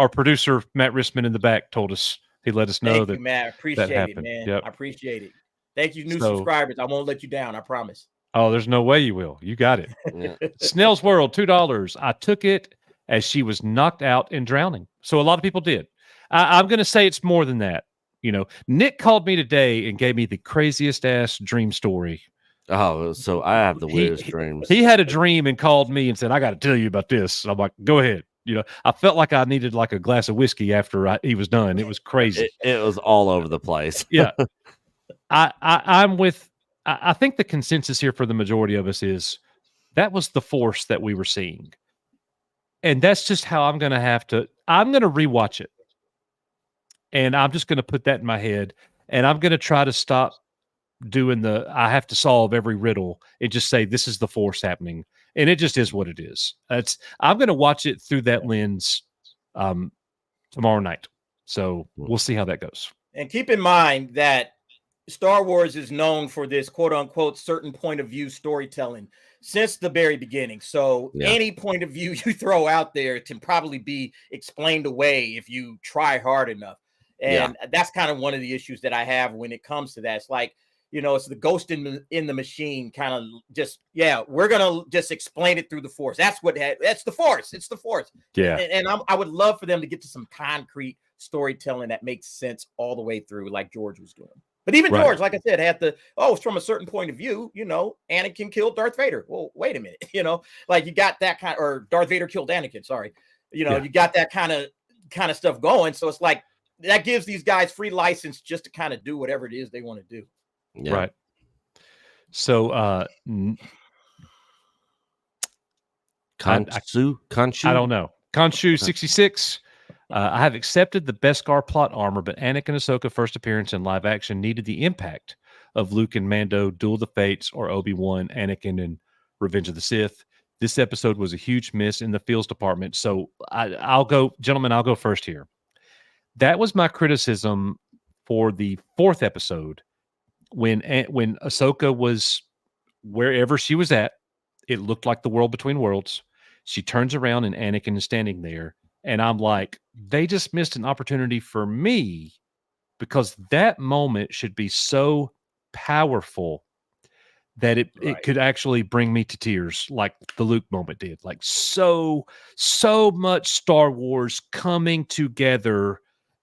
producer, Matt Rissman in the back, told us. He let us know that. You, Matt. I appreciate that it, man. Yep. I appreciate it. Thank you, new subscribers. I won't let you down. I promise. Oh, there's no way you will. You got it. Snell's World, $2. I took it as she was knocked out and drowning. So a lot of people did. I'm going to say it's more than that. You know, Nick called me today and gave me the craziest ass dream story. Oh, so I have the weirdest dreams. He had a dream and called me and said, I got to tell you about this. I'm like, go ahead. You know, I felt like I needed like a glass of whiskey after he was done. It was crazy. It was all over the place. Yeah. I'm with, I think the consensus here for the majority of us is that was the Force that we were seeing. And that's just how I'm going to rewatch it. And I'm just going to put that in my head. And I'm going to try to stop doing I have to solve every riddle and just say this is the Force happening, and it just is what it is. I'm going to watch it through that lens tomorrow night, so we'll see how that goes. And keep in mind that Star Wars is known for this quote unquote certain point of view storytelling since the very beginning. So any point of view you throw out there can probably be explained away if you try hard enough. And that's kind of one of the issues that I have when it comes to that. It's like, it's the ghost in the machine kind of just, we're going to just explain it through the Force. That's the Force. It's the Force. Yeah. And I would love for them to get to some concrete storytelling that makes sense all the way through, like George was doing. But even George, like I said, had it's from a certain point of view, Anakin killed Darth Vader. Well, wait a minute, like you got that or Darth Vader killed Anakin. Sorry. You got that kind of stuff going. So it's like, that gives these guys free license just to kind of do whatever it is they want to do. Yeah. Right. So, Khonshu? I don't know. Khonshu 66. I have accepted the Beskar plot armor, but Anakin and Ahsoka first appearance in live action needed the impact of Luke and Mando, Duel of the Fates, or Obi-Wan, Anakin, and Revenge of the Sith. This episode was a huge miss in the feels department. So I'll go, gentlemen, I'll go first here. That was my criticism for the 4th episode when Ahsoka was wherever she was at. It looked like the world between worlds. She turns around and Anakin is standing there. And I'm like, they just missed an opportunity for me, because that moment should be so powerful that it could actually bring me to tears, like the Luke moment did. Like so much Star Wars coming together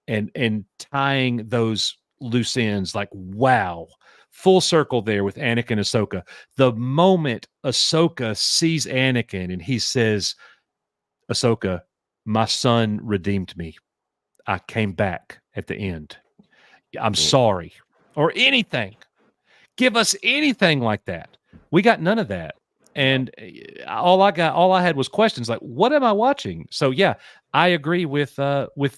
and tying those loose ends. Like, wow, full circle there with Anakin and Ahsoka. The moment Ahsoka sees Anakin and he says, Ahsoka, my son redeemed me. I came back at the end. I'm sorry. Or anything. Give us anything like that. We got none of that. And all I had was questions like, what am I watching? So yeah, I agree with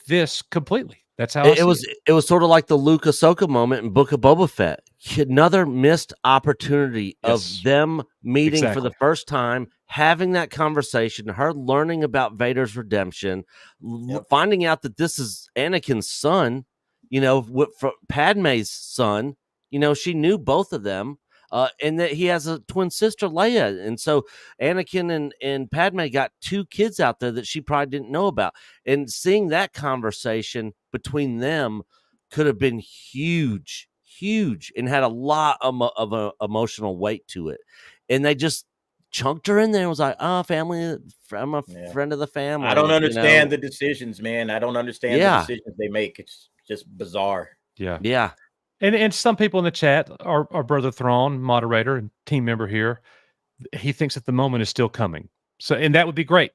this completely. That's how it was. It was sort of like the Luke Ahsoka moment in Book of Boba Fett. Another missed opportunity of them meeting for the first time, having that conversation, her learning about Vader's redemption, finding out that this is Anakin's son, Padme's son. She knew both of them, and that he has a twin sister, Leia. And so Anakin and Padme got 2 kids out there that she probably didn't know about. And seeing that conversation between them could have been huge, and had a lot of emotional weight to it. And they just chunked her in there and was like, family, I'm a friend of the family. I don't understand the decisions, man. I don't understand the decisions they make. It's just bizarre. Yeah. Yeah. And some people in the chat, our brother Thrawn, moderator and team member here, he thinks that the moment is still coming. So, and that would be great.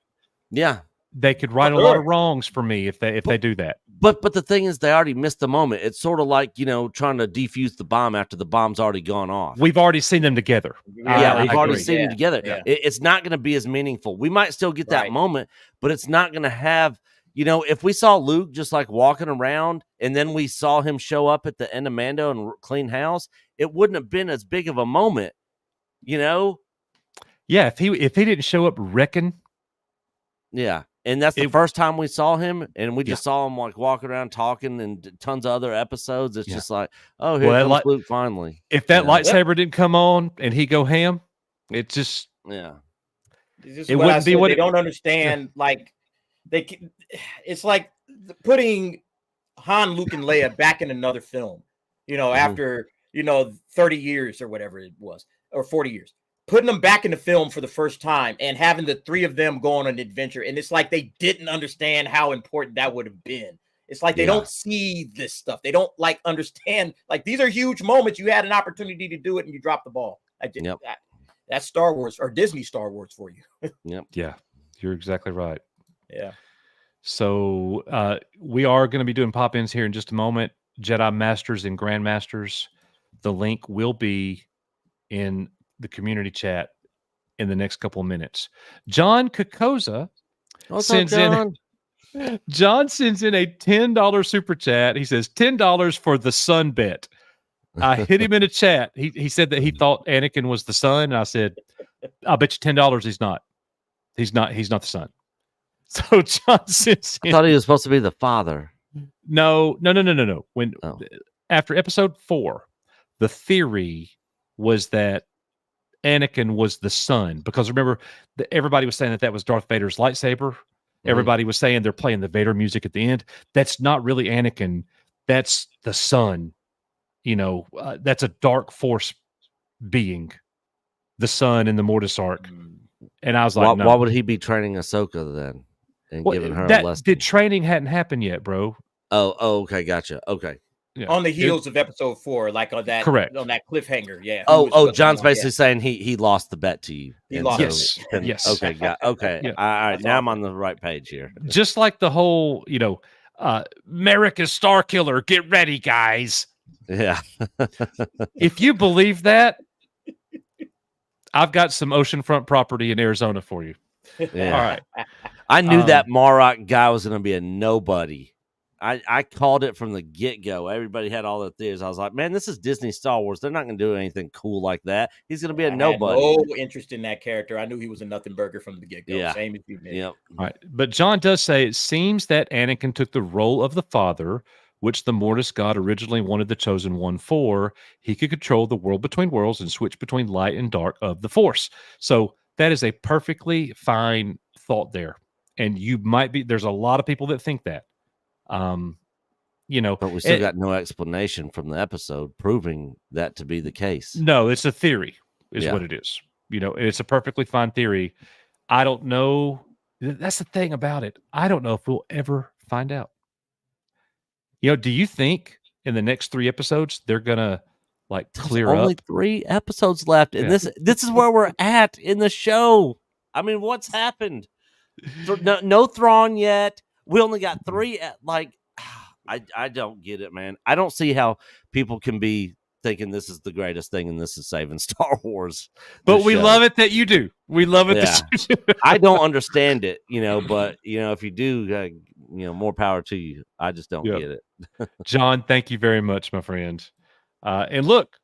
Yeah. They could right a lot of wrongs for me if they do that. But the thing is, they already missed the moment. It's sort of like, trying to defuse the bomb after the bomb's already gone off. We've already seen them together. Yeah, we've already seen them together. Yeah. It's not going to be as meaningful. We might still get that moment, but it's not going to have, if we saw Luke just like walking around and then we saw him show up at the end of Mando and clean house, it wouldn't have been as big of a moment, Yeah, if he didn't show up wrecking. Yeah. And that's the first time we saw him, and we just saw him like walking around talking and tons of other episodes. It's just like, oh, here comes Luke finally. If that lightsaber didn't come on and he go ham, it just it wouldn't be what they don't understand. Like it's like putting Han, Luke, and Leia back in another film. After 30 years or whatever it was, or 40 years. Putting them back in the film for the first time and having the 3 of them go on an adventure. And it's like they didn't understand how important that would have been. It's like they don't see this stuff. They don't understand. Like, these are huge moments. You had an opportunity to do it and you dropped the ball. That's Star Wars or Disney Star Wars for you. Yeah, you're exactly right. Yeah. So we are going to be doing pop-ins here in just a moment. Jedi Masters and Grandmasters. The link will be in the community chat in the next couple of minutes. John Kokoza sends in a $10 super chat. He says $10 for the sun bet. I hit him in the chat. He said that he thought Anakin was the son, and I said, "I'll bet you $10 he's not. He's not. He's not the son." So John sends I thought he was supposed to be the father. No. When Oh. after episode 4, the theory was that Anakin was the son, because remember, everybody was saying that was Darth Vader's lightsaber. Everybody was saying they're playing the Vader music at the end. That's not really Anakin. That's the son. That's a dark force being, the son in the Mortis arc. And I was like, why would he be training Ahsoka then and giving her a lesson? The training hadn't happened yet, bro. Oh, okay, gotcha. Okay. Yeah. On the heels of episode 4, like on that, correct, on that cliffhanger. Yeah. John's basically saying he lost the bet to you. He lost. Yes. Okay. Okay. Yeah. All right. That's now awesome. I'm on the right page here. Just like the whole, America's Star Killer. Get ready, guys. Yeah. If you believe that, I've got some oceanfront property in Arizona for you. Yeah. All right. I knew that Marok guy was going to be a nobody. I called it from the get-go. Everybody had all the theories. I was like, man, this is Disney Star Wars. They're not going to do anything cool like that. He's going to be a nobody. I had no interest in that character. I knew he was a nothing burger from the get-go. Yeah. Same as you did. Yep. All right. But John does say it seems that Anakin took the role of the father, which the Mortis god originally wanted the Chosen One for. He could control the world between worlds and switch between light and dark of the Force. So that is a perfectly fine thought there. And there's a lot of people that think that. But we still got no explanation from the episode proving that to be the case. No, it's a theory, is Yeah. what it is. It's a perfectly fine theory. I don't know. That's the thing about it. I don't know if we'll ever find out. Do you think in the next 3 episodes they're gonna clear Only up? 3 episodes left, and this is where we're at in the show. I mean, what's happened? No Thrawn yet. We only got 3. I don't get it, man. I don't see how people can be thinking this is the greatest thing and this is saving Star Wars. But we love it that you do. We love it that you do. I don't understand it, but if you do, more power to you. I just don't get it. John, thank you very much, my friend. And look,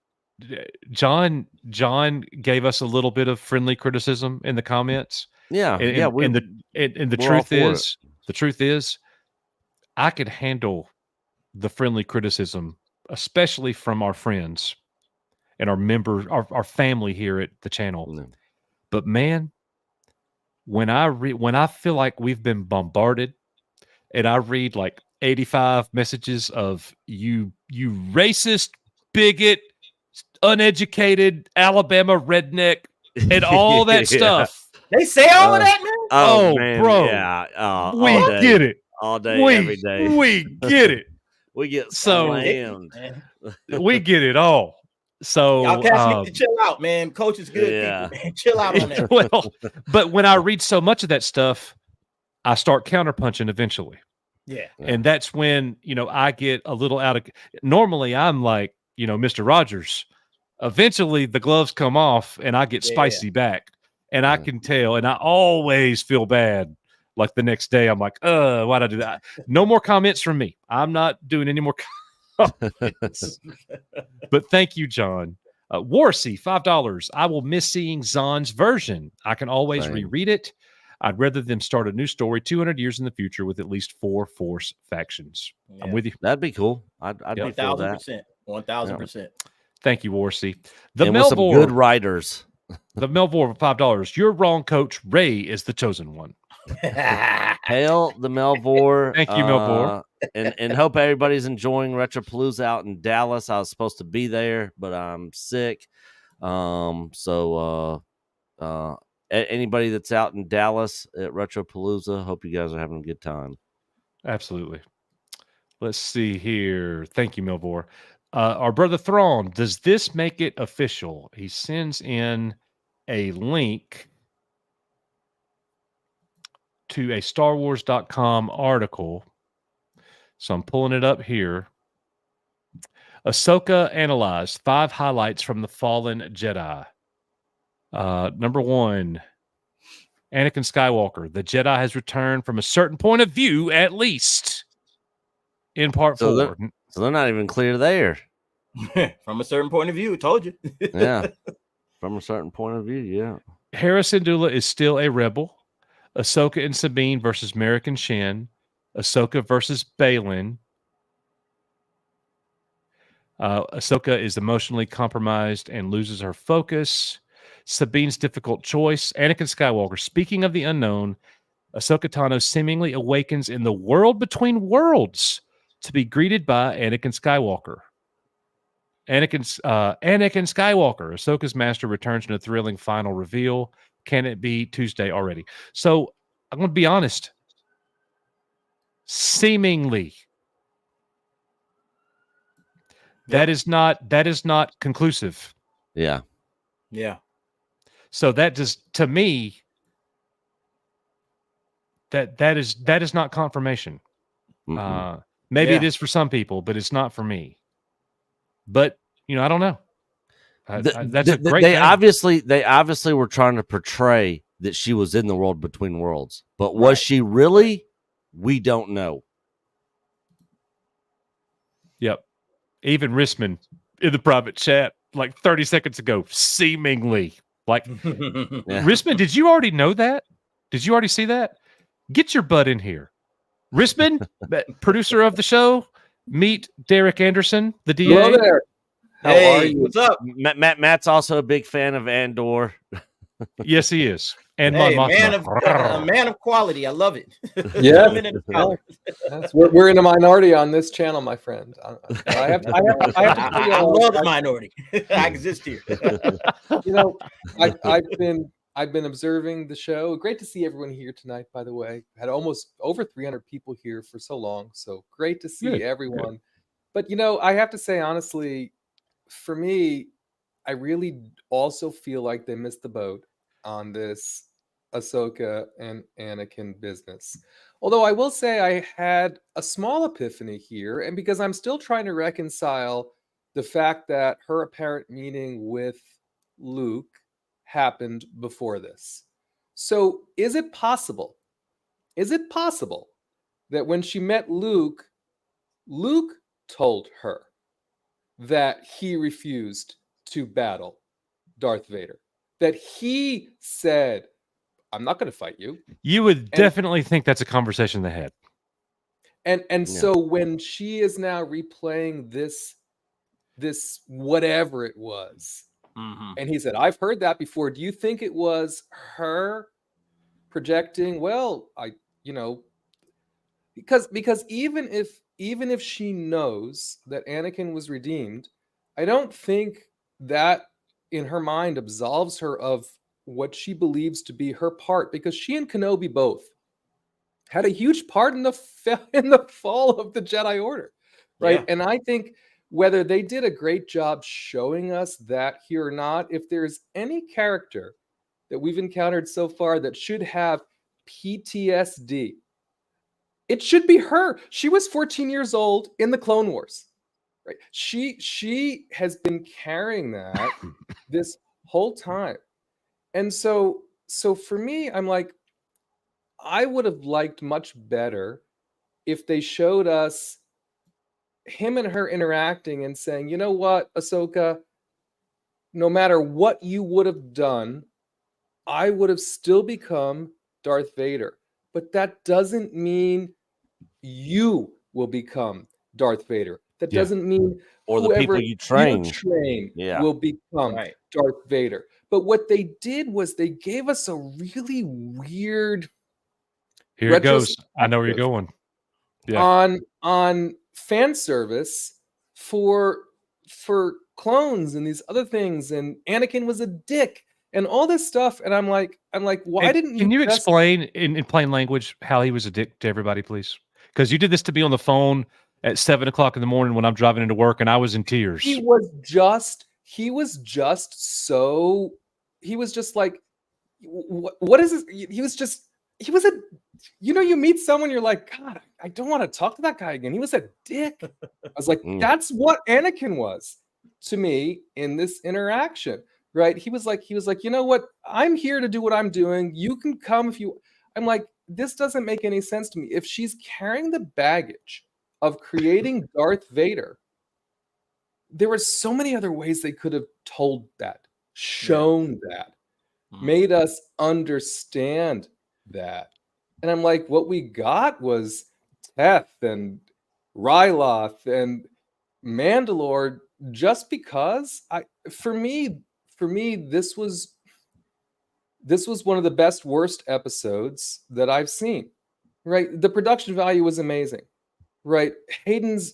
John gave us a little bit of friendly criticism in the comments. Yeah, and the truth is, I could handle the friendly criticism, especially from our friends and our members, our family here at the channel. No. But man, when I feel like we've been bombarded, and I read 85 messages of you racist, bigot, uneducated Alabama redneck, and all that stuff. They say all of that, man. Oh, man, bro. Yeah. We get it. All day, every day. We get it. We get slammed. We get it all. So y'all cats need to chill out, man. Coach is good. Yeah. People, man. Chill out on that. Well, but when I read so much of that stuff, I start counterpunching eventually. Yeah. And that's when, I get a little out of, normally I'm like, Mr. Rogers. Eventually the gloves come off and I get spicy back. And I can tell, and I always feel bad. Like the next day, I'm like, why'd I do that? No more comments from me. I'm not doing any more comments. But thank you, John. Warsey, $5. I will miss seeing Zahn's version. I can always reread it. I'd rather them start a new story 200 years in the future with at least 4 Force factions. Yeah. I'm with you. That'd be cool. I'd be for that. 1,000%. Thank you, Warsey. With some good writers. The Melvor for $5. You're wrong, Coach. Ray is the chosen one. Hail the Melvor. Thank you, Melvor. And hope everybody's enjoying Retropalooza out in Dallas. I was supposed to be there, but I'm sick. Anybody that's out in Dallas at Retropalooza, hope you guys are having a good time. Absolutely. Let's see here. Thank you, Melvor. Our brother Thrawn, does this make it official? He sends in a link to a StarWars.com article. So I'm pulling it up here. Ahsoka analyzed 5 highlights from the Fallen Jedi. Number 1, Anakin Skywalker. The Jedi has returned from a certain point of view, at least in part 4. So they're not even clear there. From a certain point of view, told you. Yeah. From a certain point of view, yeah. Hera Syndulla is still a rebel. Ahsoka and Sabine versus Merrick and Shin. Ahsoka versus Balin. Ahsoka is emotionally compromised and loses her focus. Sabine's difficult choice. Anakin Skywalker. Speaking of the unknown, Ahsoka Tano seemingly awakens in the world between worlds to be greeted by Anakin Skywalker. Anakin Skywalker, Ahsoka's master, returns in a thrilling final reveal. Can it be Tuesday already? So I'm going to be honest. Seemingly, that is not conclusive. Yeah. Yeah. So that just, to me, that is not confirmation. Maybe it is for some people, but it's not for me. But I don't know. That's a great. They obviously were trying to portray that she was in the world between worlds, but was she really? We don't know. Yep. Even Risman in the private chat like 30 seconds ago, seemingly like Risman. Did you already know that? Did you already see that? Get your butt in here, Risman, producer of the show. Meet Derek Anderson, the DA. Hello there. How are you? What's up? Matt's also a big fan of Andor. Yes, he is. And Hey, Mon man Mothma. a man of quality. I love it. Yeah. Women in power. We're in a minority on this channel, my friend. I have to tell you I all, love the minority. I exist here. I've been observing the show. Great to see everyone here tonight, by the way. Had almost over 300 people here for so long. So great to see everyone. But I have to say, honestly, for me, I really also feel like they missed the boat on this Ahsoka and Anakin business. Although I will say I had a small epiphany here, and because I'm still trying to reconcile the fact that her apparent meeting with Luke happened before this. So is it possible that when she met Luke, Luke told her that he refused to battle Darth Vader? That he said, I'm not going to fight you. You would definitely think that's a conversation they had. And so when she is now replaying this whatever it was, and he said, I've heard that before. Do you think it was her projecting? Well, because even if she knows that Anakin was redeemed, I don't think that in her mind absolves her of what she believes to be her part, because she and Kenobi both had a huge part in the fall of the Jedi Order, right? Yeah. And I think whether they did a great job showing us that here or not, if there's any character that we've encountered so far that should have PTSD, it should be her. She was 14 years old in the Clone Wars, right? She has been carrying that this whole time. And so for me, I'm like, I would have liked much better if they showed us him and her interacting and saying, you know what, Ahsoka, no matter what you would have done, I would have still become Darth Vader. But that doesn't mean you will become Darth Vader. That doesn't mean or the people you train will become Darth Vader. But what they did was they gave us a really weird. Here it goes. I know where you're going. Yeah. On fan service for clones and these other things, and Anakin was a dick and all this stuff, and I'm like, why didn't you? Can you explain in plain language how he was a dick to everybody, please? Because you did this to me on the phone at 7:00 in the morning when I'm driving into work, and I was in tears. He was just like, what is this? He was a, you meet someone, you're like, God, I don't want to talk to that guy again. He was a dick. I was like, that's what Anakin was to me in this interaction, right? He was like, you know what? I'm here to do what I'm doing. You can come if you. I'm like, this doesn't make any sense to me. If she's carrying the baggage of creating Darth Vader, there were so many other ways they could have told that, shown that, made us understand that. And I'm like, what we got was Teth and Ryloth and Mandalore, just because for me, this was one of the best worst episodes that I've seen. Right? The production value was amazing. Right? Hayden's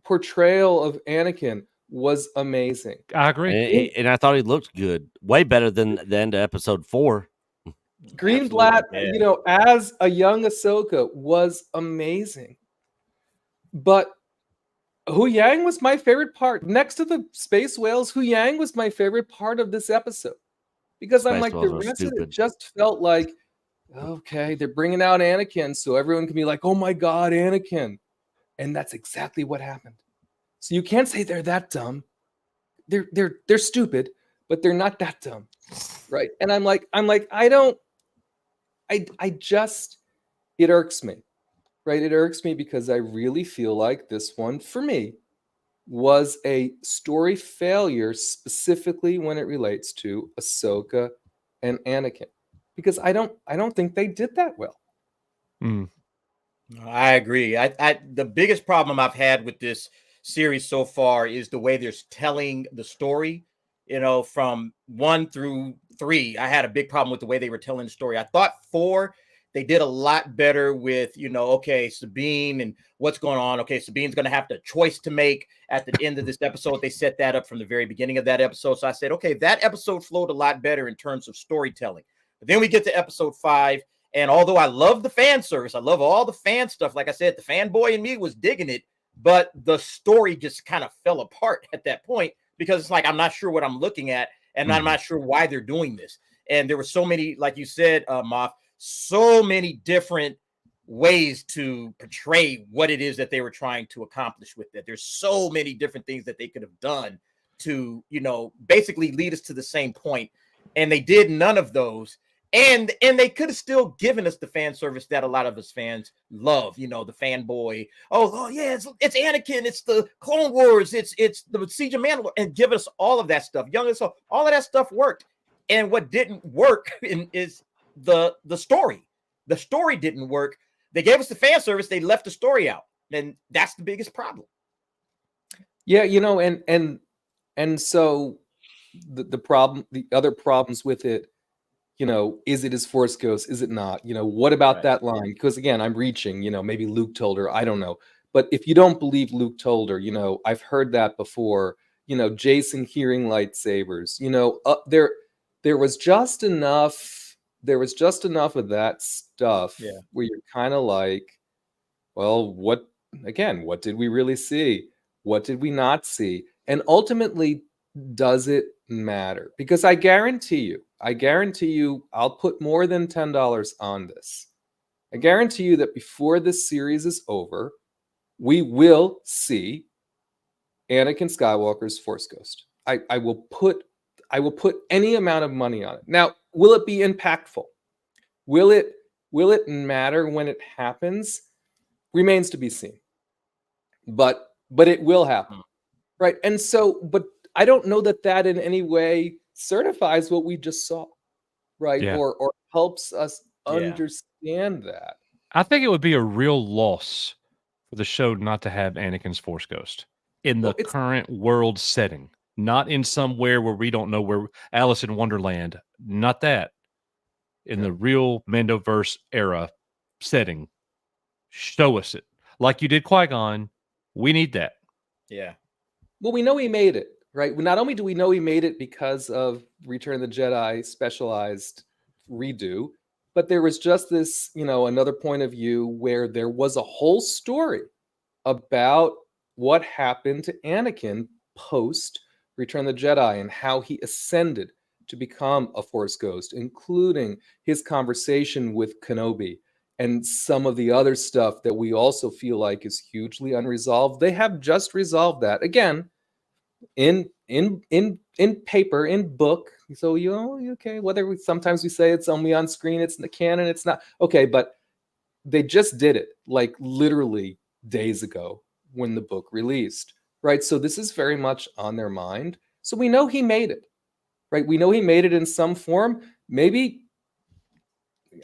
portrayal of Anakin was amazing. I agree. And I thought he looked good, way better than the end of episode 4. Greenblatt, as a young Ahsoka was amazing. But Hu Yang was my favorite part. Next to the space whales, Hu Yang was my favorite part of this episode. Because I'm like, the rest of it just felt like, okay, they're bringing out Anakin so everyone can be like, oh my God, Anakin. And that's exactly what happened. So you can't say they're that dumb. They're stupid, but they're not that dumb. Right? And I'm like, I just, it irks me. Right? It irks me because I really feel like this one, for me, was a story failure, specifically when it relates to Ahsoka and Anakin, because I don't think they did that well. I agree. The biggest problem I've had with this series so far is the way they're telling the story. From 1 through 3, I had a big problem with the way they were telling the story. I thought 4, they did a lot better with, okay, Sabine and what's going on. Okay, Sabine's going to have the choice to make at the end of this episode. They set that up from the very beginning of that episode. So I said, okay, that episode flowed a lot better in terms of storytelling. But then we get to episode 5. And although I love the fan service, I love all the fan stuff. Like I said, the fanboy in me was digging it, but the story just kind of fell apart at that point because it's like, I'm not sure what I'm looking at and I'm not sure why they're doing this. And there were so many, like you said, Moff, so many different ways to portray what it is that they were trying to accomplish with that. There's so many different things that they could have done to, basically lead us to the same point. And they did none of those. And they could have still given us the fan service that a lot of us fans love, the fanboy. Oh yeah, it's Anakin, it's the Clone Wars, it's the Siege of Mandalore, and give us all of that stuff. So all of that stuff worked. And what didn't work is the story. The story didn't work. They gave us the fan service, they left the story out. And that's the biggest problem. Yeah, and so the problem, the other problems with it, is it his Force Ghost? Is it not? What about that line? Because again, I'm reaching, maybe Luke told her, I don't know. But if you don't believe Luke told her, I've heard that before, Jason hearing lightsabers, there was just enough of that stuff where you're kind of like, well, what did we really see? What did we not see? And ultimately, does it matter? Because I guarantee you, I'll put more than $10 on this. I guarantee you that before this series is over, we will see Anakin Skywalker's Force Ghost. I will put any amount of money on it. Now, will it be impactful? Will it matter when it happens? Remains to be seen. But it will happen. Right? And so, but I don't know that in any way certifies what we just saw, right? Yeah. Or helps us understand that. I think it would be a real loss for the show not to have Anakin's Force Ghost in the current world setting, not in somewhere where we don't know, where Alice in Wonderland, not that. In the real Mandoverse era setting, show us it. Like you did Qui-Gon, we need that. Yeah. Well, we know he made it, right? Not only do we know he made it because of Return of the Jedi specialized redo, but there was just this, another point of view where there was a whole story about what happened to Anakin post Return of the Jedi and how he ascended to become a Force Ghost, including his conversation with Kenobi and some of the other stuff that we also feel like is hugely unresolved. They have just resolved that again in paper, in book. So okay, whether sometimes we say it's only on screen, it's in the canon, it's not okay, but they just did it like literally days ago when the book released. right? So this is very much on their mind. So we know he made it, right? We know he made it in some form. Maybe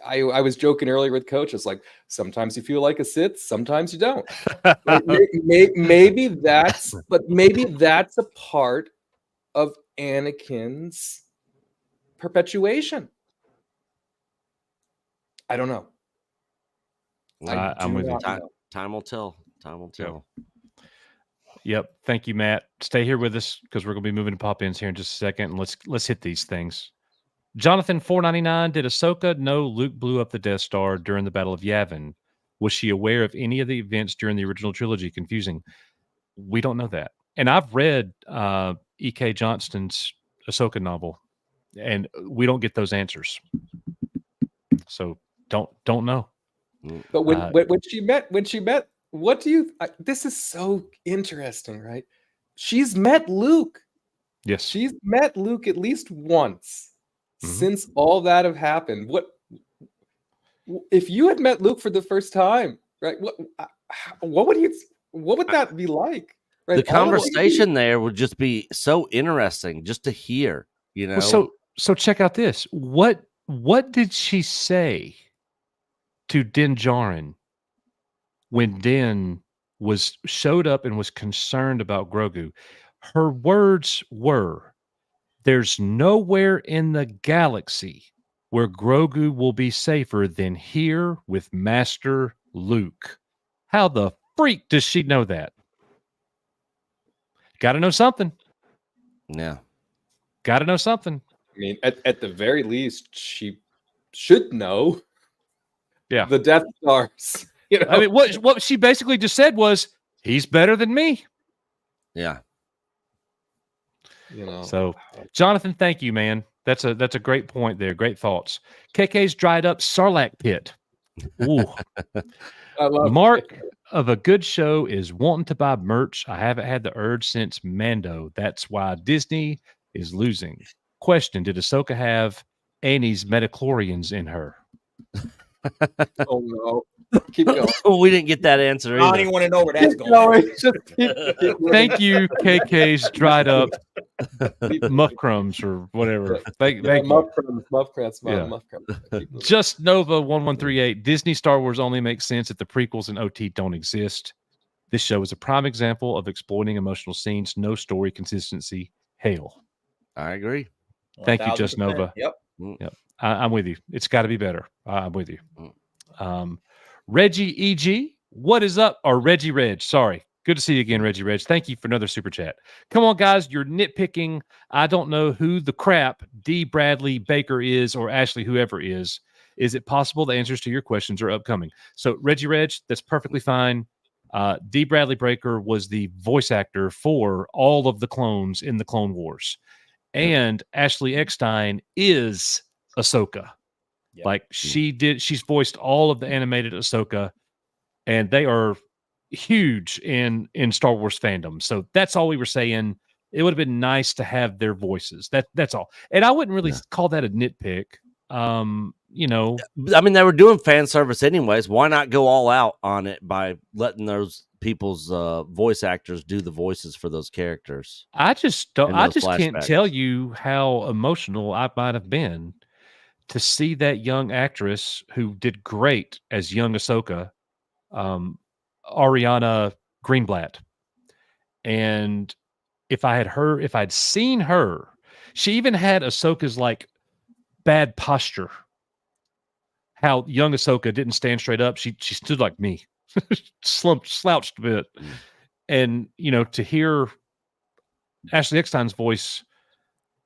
I was joking earlier with Coach. It's like sometimes you feel like a Sith, sometimes you don't. Right? Maybe that's a part of Anakin's perpetuation. I don't know. I'm with you. Time will tell. Time will tell. Yep. Thank you, Matt. Stay here with us because we're going to be moving to pop-ins here in just a second. And let's hit these things. Jonathan 499, did Ahsoka know Luke blew up the Death Star during the Battle of Yavin? Was she aware of any of the events during the original trilogy? Confusing. We don't know that. And I've read E.K. Johnston's Ahsoka novel, and we don't get those answers. So don't know. But when she met, what do you? This is so interesting, right? She's met Luke. Yes, she's met Luke at least once since all that have happened. What if you had met Luke for the first time, right? What would that be like? Right? The conversation there would just be so interesting just to hear. You know. Well, so check out this. What did she say to Din Djarin when Din showed up and was concerned about Grogu? Her words were, "There's nowhere in the galaxy where Grogu will be safer than here with Master Luke." How the freak does she know that? Got to know something. Yeah. Got to know something. I mean, at the very least, she should know. Yeah. The Death Stars. You know? I mean, what she basically just said was, he's better than me. Yeah. You know. So, Jonathan, thank you, man. That's a great point there. Great thoughts. KK's dried up Sarlacc pit. Ooh. I love Mark of a good show is wanting to buy merch. I haven't had the urge since Mando. That's why Disney is losing. Question: did Ahsoka have Annie's metachlorians in her? Oh no. Keep going. We didn't get that answer I don't either. even want to know where that's going. Thank you, KK's dried up muff crumbs or whatever. Thank you. Muff crumbs. Just Nova 1138. Disney Star Wars only makes sense if the prequels and OT don't exist. This show is a prime example of exploiting emotional scenes. No story consistency. Hail. I agree. Thank you, Just Nova. Yep. I'm with you. It's got to be better. I'm with you. Reggie EG, what is up? Or Reggie Reg, sorry. Good to see you again, Reggie Reg. Thank you for another super chat. Come on, guys. You're nitpicking. I don't know who the crap D. Bradley Baker is or Ashley, whoever is. Is it possible the answers to your questions are upcoming? So, Reggie Reg, that's perfectly fine. D. Bradley Baker was the voice actor for all of the clones in the Clone Wars. And Ashley Eckstein is Ahsoka. Yep. Like she's voiced all of the animated Ahsoka, and they are huge in Star Wars fandom. So that's all we were saying. It would have been nice to have their voices. That's all. And I wouldn't really call that a nitpick. You know, I mean, they were doing fan service anyways. Why not go all out on it by letting those people's voice actors do the voices for those characters? I just can't tell you how emotional I might have been to see that young actress who did great as young Ahsoka, Ariana Greenblatt. And if I'd seen her, she even had Ahsoka's like bad posture. How young Ahsoka didn't stand straight up. She stood like me, slouched a bit. And, you know, to hear Ashley Eckstein's voice,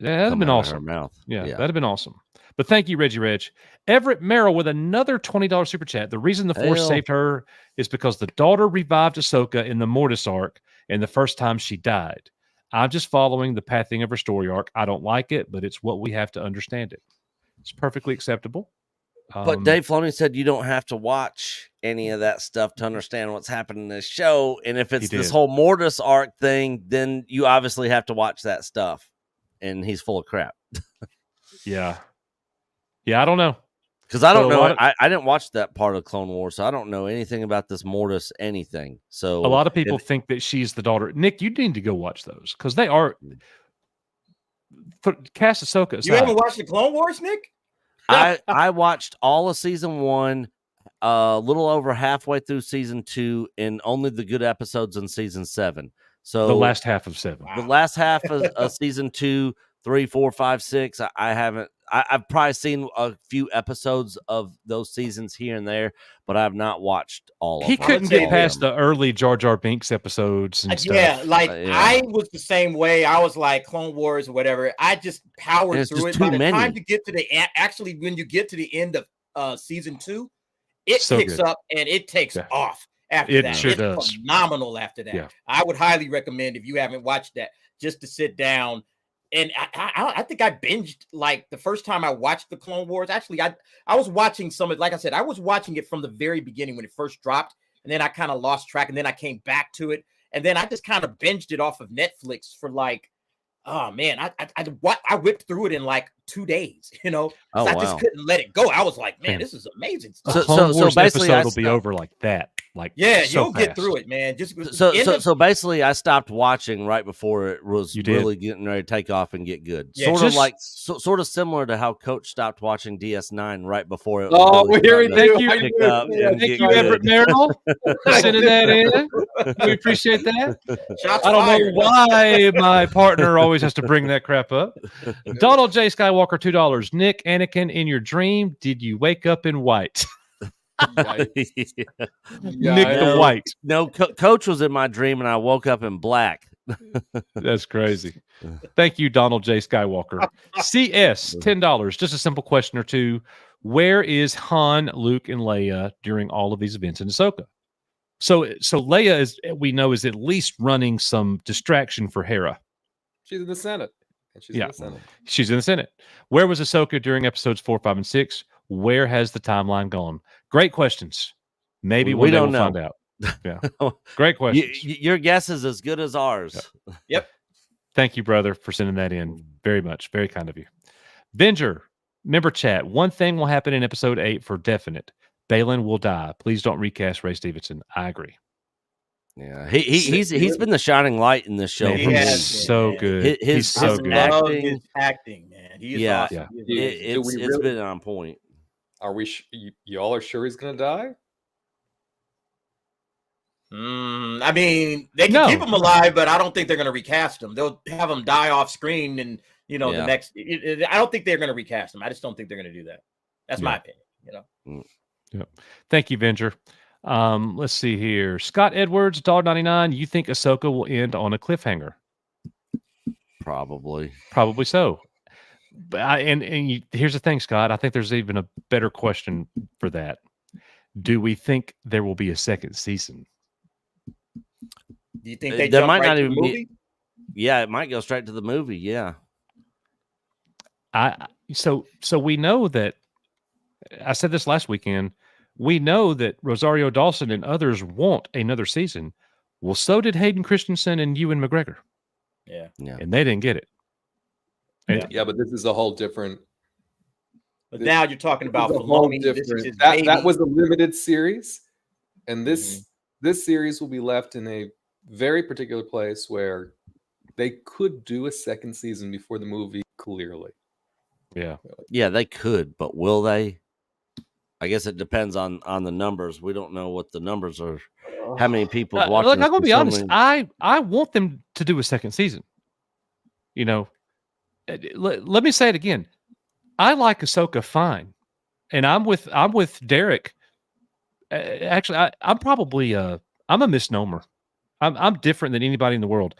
that'd have been awesome. Yeah, that'd have been awesome. But thank you, Reggie Reg. Everett Merrill with another $20 super chat. The reason the Force saved her is because the daughter revived Ahsoka in the Mortis arc and the first time she died. I'm just following the pathing of her story arc. I don't like it, but it's what we have to understand it. It's perfectly acceptable. But Dave Filoni said you don't have to watch any of that stuff to understand what's happening in this show. And if it's this whole Mortis arc thing, then you obviously have to watch that stuff. And he's full of crap. Yeah, I don't know. Because I So don't a know. lot of- I didn't watch that part of Clone Wars, so I don't know anything about this Mortis anything. So A lot of people think that she's the daughter. Nick, you need to go watch those because they are. For cast Ahsoka You haven't aside, watched the Clone Wars, Nick? I watched all of season 1, a little over halfway through season 2, and only the good episodes in season 7. So the last half of 7. the last half of season 2, 3, 4, 5, 6. I haven't. I've probably seen a few episodes of those seasons here and there, but I have not watched all of He them. couldn't say get past the early Jar Jar Binks episodes and stuff. Yeah, like Yeah. I was the same way. I was like Clone Wars or whatever. I just powered There's through just it. By too the time many. you get to actually when you get to the end of season 2, it So picks good. up and it takes Yeah. off after It that. sure It's does. phenomenal after that. Yeah. I would highly recommend if you haven't watched that just to sit down. And I think I binged like the first time I watched the Clone Wars. Actually, I was watching some of, like I said, I was watching it from the very beginning when it first dropped, and then I kind of lost track, and then I came back to it, and then I just kind of binged it off of Netflix for like, oh man, I whipped through it in like 2 days, you know. 'Cause Oh, I just wow. couldn't let it go. I was like, man, Man. this is amazing A stuff. Clone Wars basically, episode will be over like that. Like Yeah, so you'll get fast. through it, man. Just So basically, I stopped watching right before it was You did. really getting ready to take off and get good. Yeah, Sort just- of like sort of similar to how Coach stopped watching DS9 right before it. Oh, was here we really go. starting to Thank pick up Yeah, and Thank get you, good. Everett Merrill, for sending that in. We appreciate that. shots I don't fired. know why my partner always has to bring that crap up. Donald J. Skywalker, $2. Nick, Anakin, in your dream, did you wake up in white? Yikes. Nick the No. White. No, Coach was in my dream, and I woke up in black. That's crazy. Thank you, Donald J. Skywalker. CS, $10. Just a simple question or two. Where is Han, Luke, and Leia during all of these events in Ahsoka? So Leia is, we know, is at least running some distraction for Hera. She's in the Senate. And she's Yeah. in the Senate. She's in the Senate. Where was Ahsoka during episodes 4, 5, and 6? Where has the timeline gone? Great questions. Maybe We one day don't we'll know. find out. Yeah. Great questions. Your guess is as good as ours. Thank you, brother, for sending that in. Very much. Very kind of you. Venger, member chat. One thing will happen in episode 8 for definite. Balin will die. Please don't recast Ray Stevenson. I agree. Yeah, he's been the shining light in this show. Man, for me. has he's been, so man. good. His- He's so his good. I love acting- his acting, man. He is Yeah. awesome. Yeah. He is. It's Do we been on point. Are we? Y'all are sure he's gonna die? I mean, they can No. keep him alive, but I don't think they're going to recast him. They'll have him die off screen, and you know, Yeah. the next. I don't think they're going to recast him. I just don't think they're going to do that. That's my opinion. You know, Thank you, Venger. Let's see here. Scott Edwards, $1.99. You think Ahsoka will end on a cliffhanger? Probably. Probably so. But here's the thing, Scott. I think there's even a better question for that. Do we think there will be a second season? do you think they There jump might right not to the even be- movie? Yeah, it might go straight to the movie. Yeah. So we know that. I said this last weekend. We know that Rosario Dawson and others want another season. Well, so did Hayden Christensen and Ewan McGregor, Yeah. and they didn't get it. And Yeah, but this is a whole different. But now you're talking about This is a whole Filoni. This is different. his That baby. was a limited series, and this series will be left in a very particular place where they could do a second season before the movie. Clearly, Yeah, they could, but will they? I guess it depends on the numbers. We don't know what the numbers are. How many people watching? look, I'm this, gonna be so honest. many- I want them to do a second season. You know, let me say it again. I like Ahsoka fine, and I'm with Derek. Actually, I'm probably I'm a misnomer. I'm different than anybody in the world.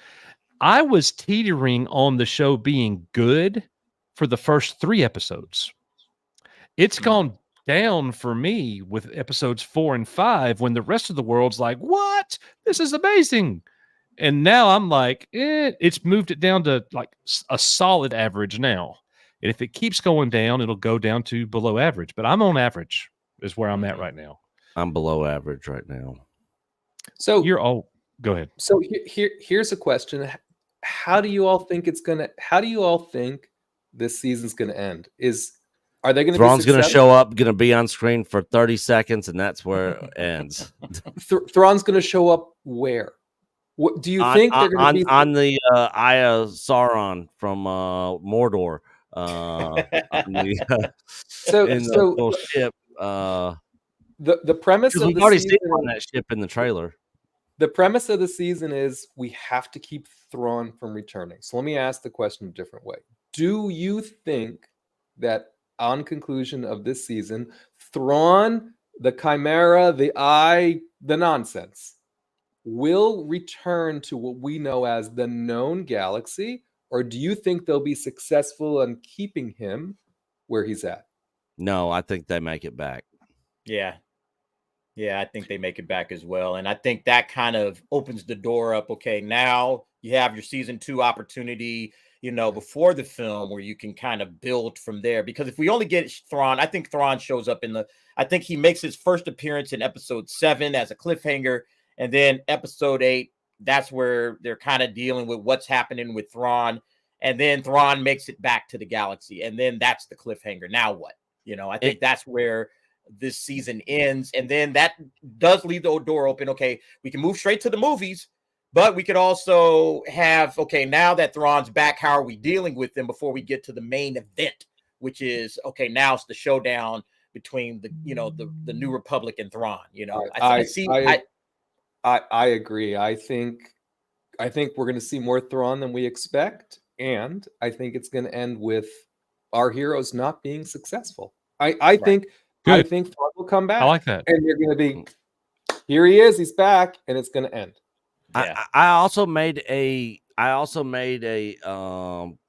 I was teetering on the show being good for the first 3 episodes. It's gone down for me with episodes 4 and 5 when the rest of the world's like, what? This is amazing. And now I'm like, it's moved it down to like a solid average now. And if it keeps going down, it'll go down to below average. But I'm on average is where I'm at right now. I'm below average right now. so You're all go ahead. So here's a question: How do you all think it's gonna? How do you all think this season's gonna end? Is Are they going to be Thrawn's going to successful? show up, going to be on screen for 30 seconds, and that's where it ends. Thrawn's going to show up where? What do you think they're going to be on the Eye of Sauron from Mordor? On the, in the little ship. The premise of we've the already season seen on that ship in the trailer. The premise of the season is we have to keep Thrawn from returning. So let me ask the question a different way. Do you think that on conclusion of this season, Thrawn, the Chimera, the Eye, the nonsense, will return to what we know as the known galaxy? Or do you think they'll be successful in keeping him where he's at? No, I think they make it back. Yeah. Yeah, I think they make it back as well. And I think that kind of opens the door up. Okay, now you have your season 2 opportunity, before the film where you can kind of build from there. Because if we only get Thrawn, I think Thrawn shows up I think he makes his first appearance in episode 7 as a cliffhanger. And then episode 8, that's where they're kind of dealing with what's happening with Thrawn. And then Thrawn makes it back to the galaxy. And then that's the cliffhanger. Now what? I think that's where this season ends. And then that does leave the door open. Okay, we can move straight to the movies, but we could also have, okay, now that Thrawn's back, how are we dealing with them before we get to the main event, which is, okay, now it's the showdown between the New Republic and Thrawn. I agree. I think we're going to see more Thrawn than we expect, and I think it's going to end with our heroes not being successful. I think Thrawn will come back. I like that. And you're going to be, here he is, he's back, and it's going to end. Yeah. I also made a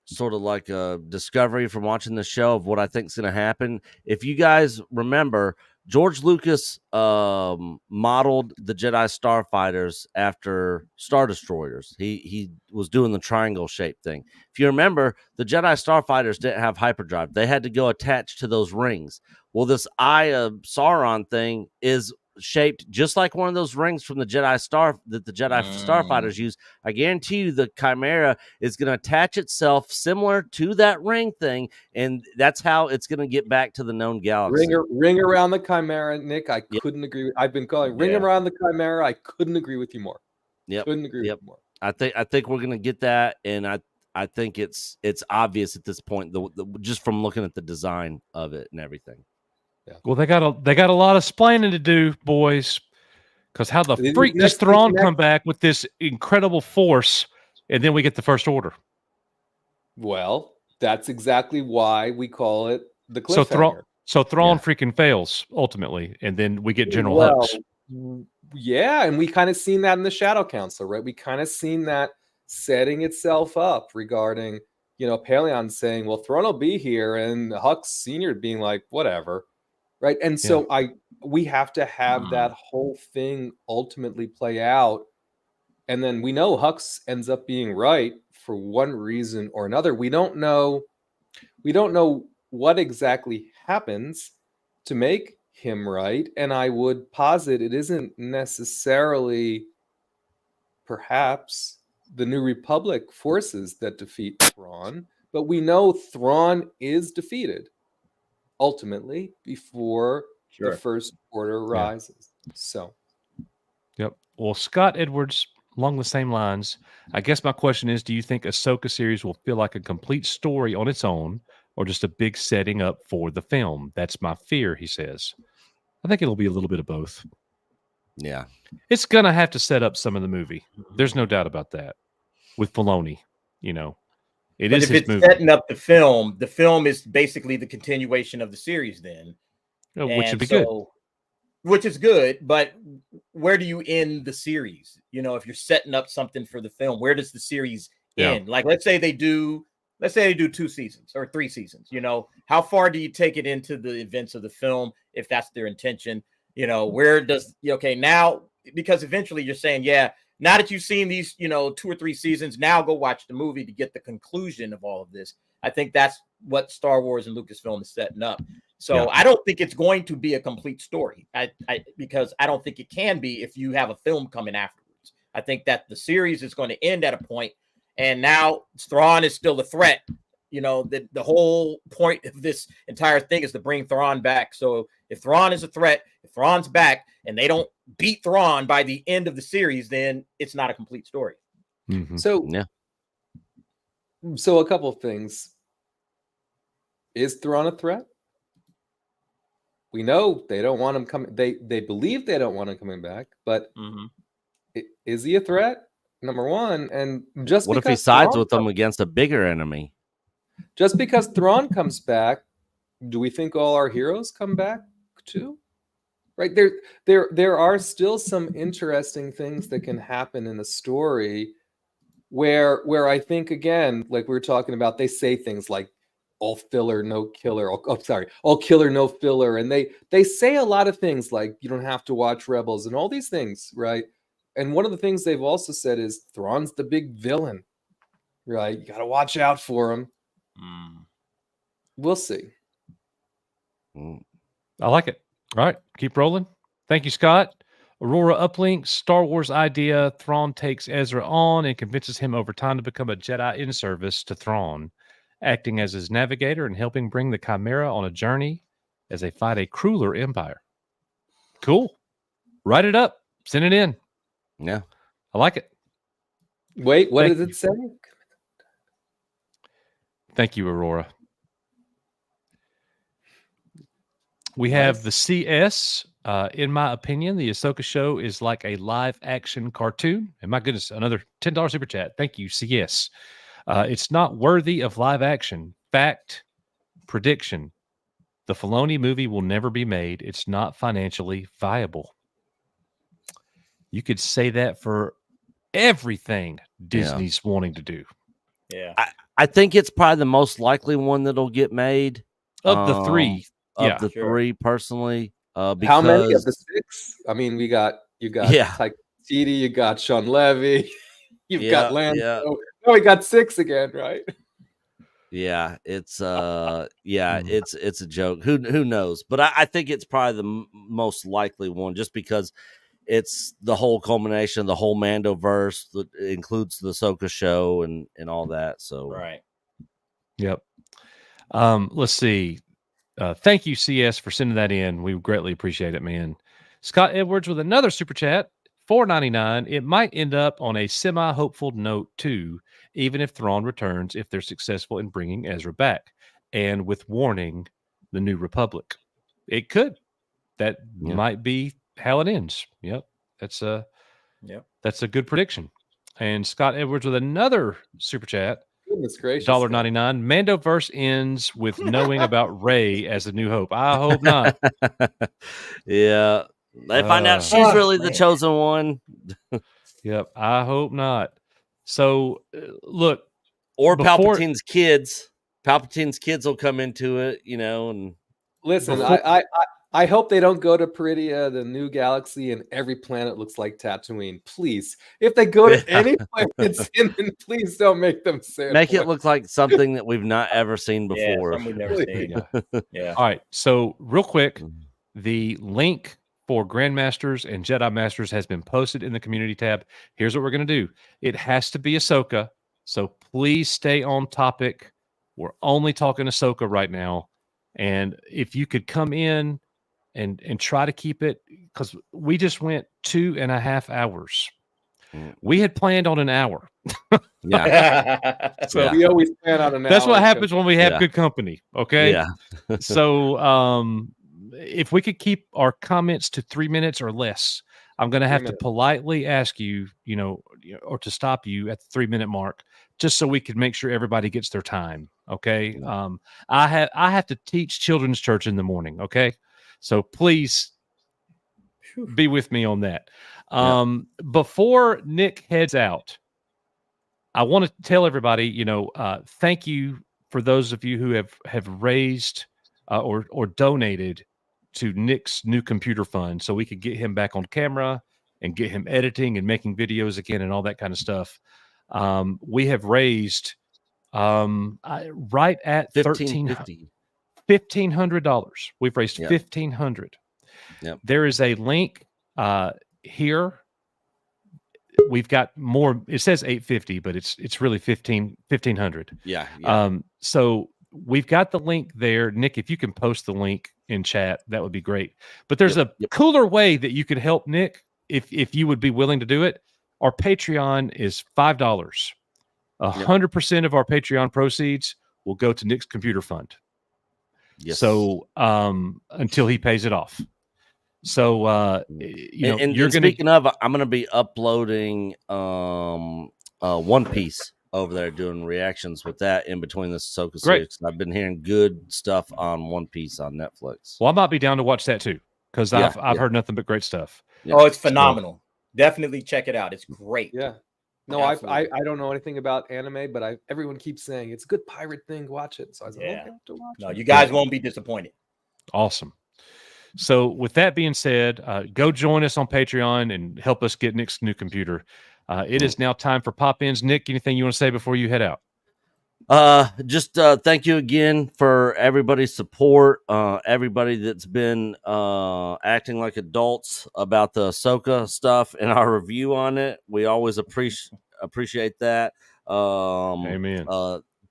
sort of like a discovery from watching the show of what I think is going to happen. If you guys remember, George Lucas modeled the Jedi starfighters after Star Destroyers. He was doing the triangle shape thing. If you remember, the Jedi starfighters didn't have hyperdrive. They had to go attach to those rings. Well, this Eye of Sauron thing is shaped just like one of those rings from the Jedi starfighters use. I guarantee you the Chimera is going to attach itself similar to that ring thing, and that's how it's going to get back to the known galaxy. Ring around the Chimera, Nick. I couldn't agree. I've been calling ring around the Chimera. I couldn't agree with you more. Couldn't agree with you more. I think we're going to get that, and I think it's obvious at this point, just from looking at the design of it and everything. Yeah. Well, they got a lot of splaining to do, boys. Because how the freak does Thrawn come back with this incredible force, and then we get the First Order? Well, that's exactly why we call it the cliffhanger. So Thrawn freaking fails ultimately, and then we get General Hux. Yeah, and we kind of seen that in the Shadow Council, right? We kind of seen that setting itself up regarding, Paleon saying, well, Thrawn will be here, and Hux Sr. being like, whatever. Right. And so we have to have that whole thing ultimately play out. And then we know Hux ends up being right for one reason or another. We don't know what exactly happens to make him right. And I would posit it isn't necessarily perhaps the New Republic forces that defeat Thrawn, but we know Thrawn is defeated ultimately before the First Order rises. So Well, Scott Edwards, along the same lines, I guess my question is, do you think Ahsoka series will feel like a complete story on its own, or just a big setting up for the film? That's my fear, he says. I think it'll be a little bit of both. Yeah. It's gonna have to set up some of the movie. There's no doubt about that. With Filoni, But if it's movie. Setting up the film is basically the continuation of the series then. Which would be good. Which is good, but where do you end the series? If you're setting up something for the film, where does the series end? Like, let's say they do 2 seasons or 3 seasons. How far do you take it into the events of the film if that's their intention? Where does now, because eventually you're saying, now that you've seen these, 2 or 3 seasons, now go watch the movie to get the conclusion of all of this. I think that's what Star Wars and Lucasfilm is setting up. So I don't think it's going to be a complete story. Because I don't think it can be if you have a film coming afterwards. I think that the series is going to end at a point, and now Thrawn is still a threat, You know, the whole point of this entire thing is to bring Thrawn back. So if Thrawn is a threat, if Thrawn's back and they don't beat Thrawn by the end of the series, then it's not a complete story. Mhm. So a couple of things. Is Thrawn a threat? We know they don't want him coming. They believe they don't want him coming back, but is he a threat? Number one, and just What if he because sides Thrawn with them against a bigger enemy? Just because Thrawn comes back, do we think all our heroes come back too? Right, there are still some interesting things that can happen in a story where I think, again, like we were talking about, they say things like all filler, no killer. All killer, no filler, and they say a lot of things like you don't have to watch Rebels and all these things, right? And one of the things they've also said is Thrawn's the big villain, right? You got to watch out for him. We'll see. I like it. All right, keep rolling. Thank you, Scott. Aurora uplinks Star Wars idea. Thrawn takes Ezra on and convinces him over time to become a Jedi in service to Thrawn, acting as his navigator and helping bring the Chimera on a journey as they fight a crueler empire. Cool. Write it up. Send it in. Yeah. I like it. Wait, what Thank does it say? Thank you, Aurora. We have the CS. In my opinion, the Ahsoka show is like a live-action cartoon. And my goodness, another $10 super chat. Thank you, CS. It's not worthy of live action. Fact, prediction. The Filoni movie will never be made. It's not financially viable. You could say that for everything Disney's wanting to do. Yeah. I think it's probably the most likely one that'll get made. Of the three. Of the three, personally. Because... How many of the six? I mean, you got Taika Waititi, you got Sean Levy, you've got Lando. Yeah. No, we got six again, right? Yeah, it's it's a joke. Who knows? But I think it's probably the most likely one, just because it's the whole culmination of the whole Mandoverse that includes the Ahsoka show and all that. So right. Yep. Let's see. Thank you, CS, for sending that in. We greatly appreciate it, man. Scott Edwards with another super chat, $4.99. It might end up on a semi-hopeful note too, even if Thrawn returns, if they're successful in bringing Ezra back, and with warning the New Republic. It could. That might be how it ends. Yep, that's a good prediction. And Scott Edwards with another super chat. Goodness gracious. $1.99. Mandoverse ends with knowing about Rey as a New Hope. I hope not. Yeah. They find out she's really the chosen one. Yep. I hope not. So, look. Or Palpatine's kids. Palpatine's kids will come into it, and... Listen, I hope they don't go to Peridia, the new galaxy, and every planet looks like Tatooine. Please, if they go to any planets, then please don't make them sad. Make it look like something that we've not ever seen before. Something we've never seen. Yeah. All right. So, real quick, the link for Grandmasters and Jedi Masters has been posted in the community tab. Here's what we're going to do. It has to be Ahsoka. So please stay on topic. We're only talking Ahsoka right now. And if you could come in and try to keep it, because we just went 2.5 hours. We had planned on an hour. So we always plan on an hour. That's what happens when we have good company. Okay. Yeah. So if we could keep our comments to 3 minutes or less, I'm going to have to politely ask you, or to stop you at the 3-minute mark, just so we can make sure everybody gets their time. Okay. I have to teach children's church in the morning. Okay. So please be with me on that. Before Nick heads out, I want to tell everybody, thank you for those of you who have raised or donated to Nick's new computer fund so we could get him back on camera and get him editing and making videos again and all that kind of stuff. We have raised right at $1,500. We've raised $1,500. Yep. There is a link here. we've got more. It says 850, but it's really 1500. Yeah. Yeah. So we've got the link there. Nick, if you can post the link in chat, that would be great. But there's a cooler way that you could help Nick if you would be willing to do it. Our Patreon is $5. 100% of our Patreon proceeds will go to Nick's computer fund. Yes. So until he pays it off. So you're and speaking of, I'm gonna be uploading One Piece over there, doing reactions with that in between the Ahsoka series. I've been hearing good stuff on One Piece on Netflix. Well, I might be down to watch that too, because I've heard nothing but great stuff. Yeah. Oh, it's phenomenal. Definitely check it out. It's great. Yeah. No, I don't know anything about anime, but everyone keeps saying it's a good pirate thing. Watch it. So I was like, okay, I have to watch it. You guys won't be disappointed. Awesome. So with that being said, go join us on Patreon and help us get Nick's new computer. It is now time for pop-ins. Nick, anything you want to say before you head out? Just thank you again for everybody's support. Everybody that's been acting like adults about the Ahsoka stuff and our review on it. We always appreciate that. Amen.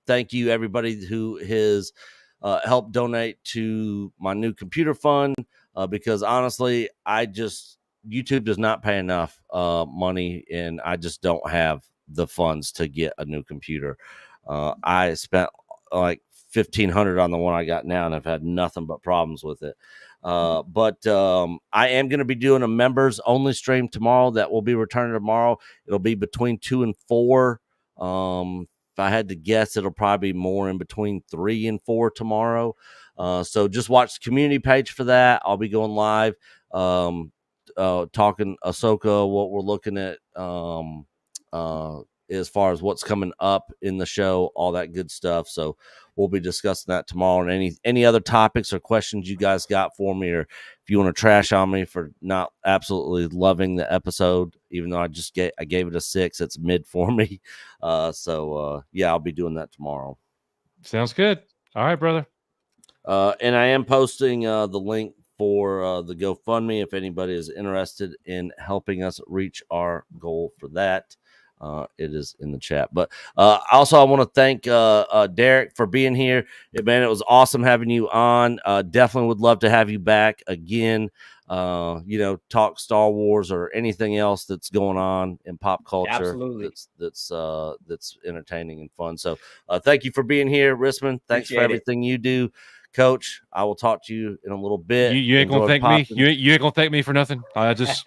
Thank you everybody who has helped donate to my new computer fund, because honestly, YouTube does not pay enough money, and I just don't have the funds to get a new computer. I spent like $1,500 on the one I got now, and I've had nothing but problems with it. But I am going to be doing a members only stream tomorrow that will be returning tomorrow. It'll be between 2 and 4. If I had to guess, it'll probably be more in between 3 and 4 tomorrow. So just watch the community page for that. I'll be going live, talking Ahsoka, what we're looking at, as far as what's coming up in the show, all that good stuff. So we'll be discussing that tomorrow, and any other topics or questions you guys got for me, or if you want to trash on me for not absolutely loving the episode, even though I gave it a 6, it's mid for me. So I'll be doing that tomorrow. Sounds good. All right, brother. And I am posting the link for the GoFundMe if anybody is interested in helping us reach our goal for that. It is in the chat. But also, I want to thank Derek for being here. Man, it was awesome having you on. Definitely would love to have you back again. Talk Star Wars or anything else that's going on in pop culture. Absolutely. That's entertaining and fun. So thank you for being here, Risman. Thanks for everything you do. Coach, I will talk to you in a little bit. You ain't gonna thank me. You ain't gonna thank me for nothing. I just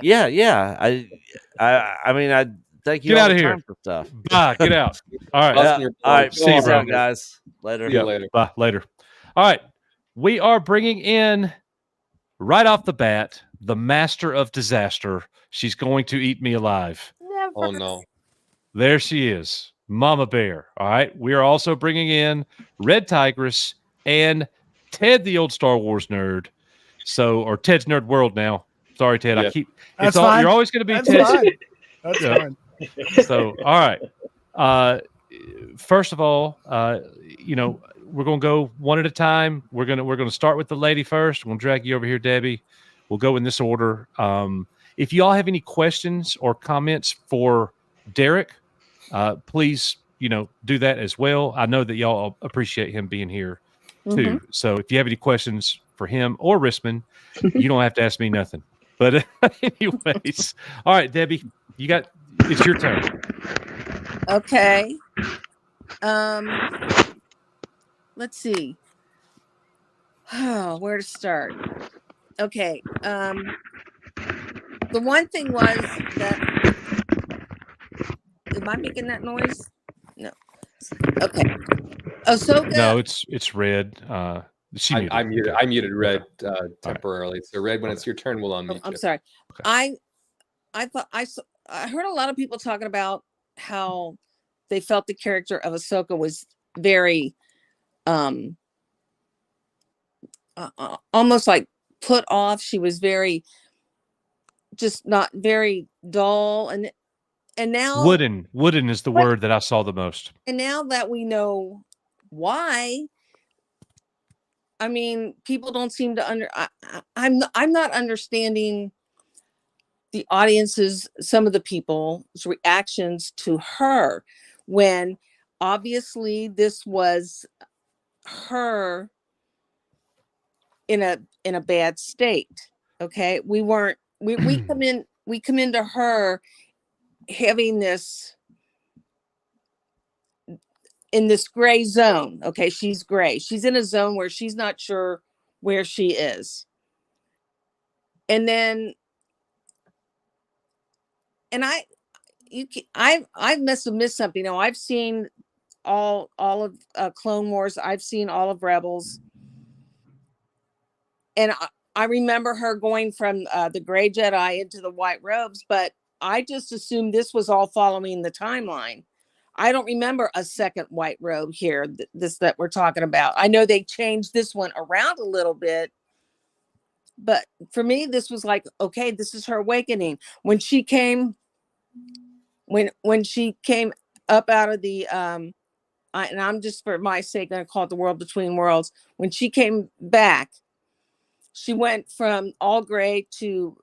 yeah. I mean, I thank you. Get all out of the here. time for stuff. Bye. Get out. All right. All right. See you, guys. Later. See you later. Bye. Later. All right. We are bringing in right off the bat the master of disaster. She's going to eat me alive. Never. Oh no. There she is. Mama Bear. All right. We are also bringing in Red Tigress and Ted, the old Star Wars nerd. Or Ted's Nerd World now. Sorry, Ted. Yeah. You're always going to be That's Ted. fine. That's fine. So, all right. First of all, we're going to go one at a time. We're going to start with the lady first. We'll drag you over here, Debbie. We'll go in this order. If you all have any questions or comments for Derek, please, do that as well. I know that y'all appreciate him being here too. Mm-hmm. So if you have any questions for him or Risman, you don't have to ask me nothing. But anyways, all right, Debbie, it's your turn. Okay. Let's see. Where to start? Okay. The one thing was that. Am I making that noise? No. Okay. Ahsoka. No, it's Red. I muted Red temporarily. So Red, when it's your turn, we'll unmute. I'm sorry. Okay. I heard a lot of people talking about how they felt the character of Ahsoka was very almost like put off. She was very just not very dull, and now wooden is the word that I saw the most. And now that we know why, I mean, people don't seem to I'm not understanding the audience's, some of the people's reactions to her, when obviously this was her in a bad state. Okay, we weren't, we come into her having this, in this gray zone. Okay, she's gray, she's in a zone where she's not sure where she is. And then, and I must have missed something. Now, I've seen all of Clone Wars, I've seen all of Rebels, and I remember her going from the gray Jedi into the white robes, but I just assumed this was all following the timeline. I don't remember a second white robe here, this that we're talking about. I know they changed this one around a little bit, but for me, this was like, okay, this is her awakening. When she came, when she came up out of the, and I'm just, for my sake, going to call it the world between worlds. When she came back, she went from all gray to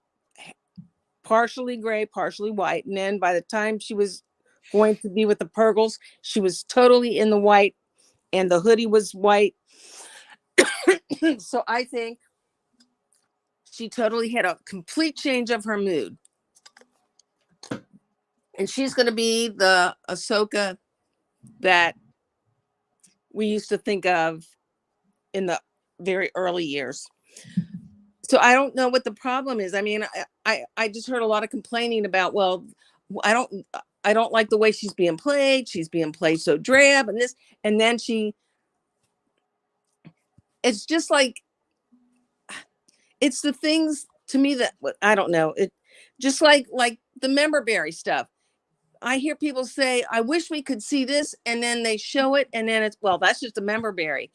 partially gray, partially white. And then by the time she was going to be with the Purgles, she was totally in the white, and the hoodie was white. So I think she totally had a complete change of her mood. And she's going to be the Ahsoka that we used to think of in the very early years. So I don't know what the problem is. I mean, I just heard a lot of complaining about, well, I don't like the way she's being played. She's being played so drab and this, and then it's just like, it's the things to me that, I don't know. It just like the memberberry stuff. I hear people say, I wish we could see this, and then they show it, and then it's, well, that's just a memberberry.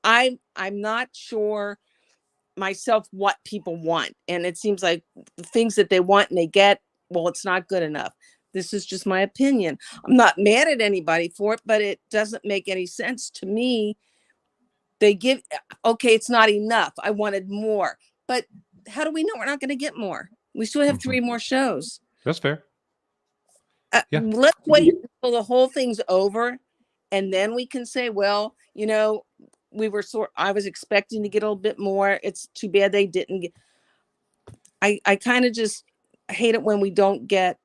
I'm not sure myself what people want, and it seems like the things that they want and they get, well, it's not good enough. This is just my opinion. I'm not mad at anybody for it, but it doesn't make any sense to me. They give, okay, it's not enough, I wanted more, but how do we know we're not going to get more? We still have 3 more shows. That's fair. Yeah. Let's wait until the whole thing's over, and then we can say, well, you know, I was expecting to get a little bit more. It's too bad they didn't get. I kind of just hate it when we don't get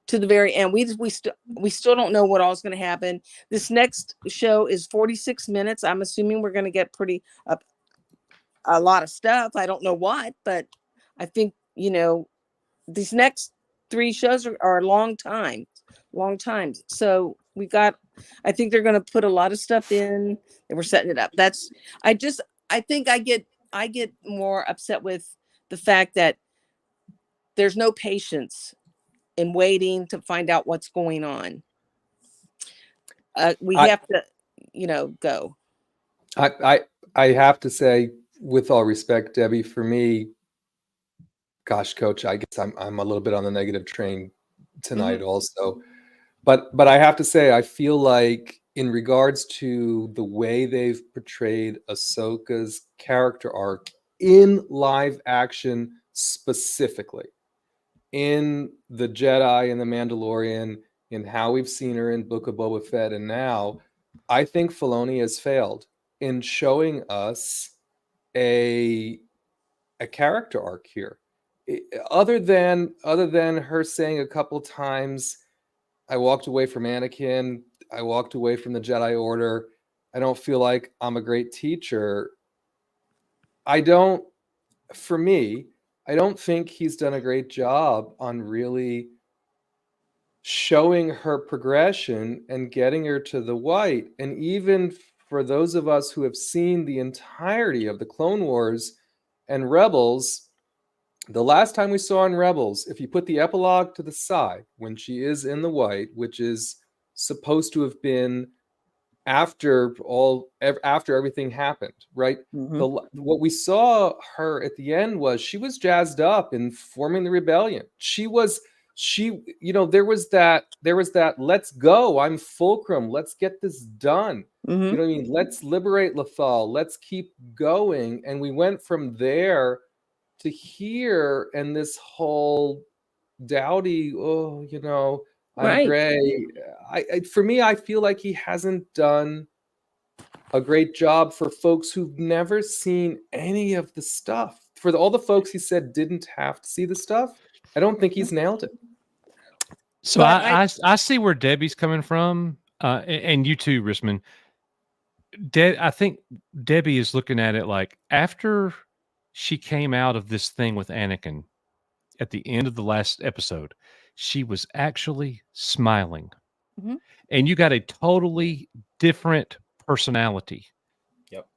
to the very end. We still don't know what all is going to happen. This next show is 46 minutes. I'm assuming we're going to get a lot of stuff. I don't know what, but I think, you know, these next 3 shows are a long time. So I think they're going to put a lot of stuff in, and we're setting it up. I think I get more upset with the fact that there's no patience in waiting to find out what's going on. We have to, you know, go. I have to say, with all respect, Debbie, for me, gosh, Coach, I guess I'm a little bit on the negative train tonight also. But I have to say, I feel like in regards to the way they've portrayed Ahsoka's character arc in live action, specifically in The Jedi and The Mandalorian, in how we've seen her in Book of Boba Fett, and now, I think Filoni has failed in showing us a character arc here. Other than her saying a couple times, I walked away from Anakin, I walked away from the Jedi Order, I don't feel like I'm a great teacher. For me, I don't think he's done a great job on really showing her progression and getting her to the white. And even for those of us who have seen the entirety of the Clone Wars and Rebels, the last time we saw in Rebels, if you put the epilogue to the side, when she is in the white, which is supposed to have been after everything happened, right? What we saw her at the end was she was jazzed up in forming the rebellion. There was that let's go, I'm Fulcrum, let's get this done. You know what I mean? Let's liberate Lothal, let's keep going. And we went from there to hear, and this whole dowdy, oh, you know, I'm Right. gray. For me, I feel like he hasn't done a great job for folks who've never seen any of the stuff. For all the folks he said didn't have to see the stuff, I don't think he's nailed it. So But I see where Debbie's coming from, and you too, Risman. I think Debbie is looking at it like after she came out of this thing with Anakin at the end of the last episode, she was actually smiling. Mhm. And you got a totally different personality. Yep.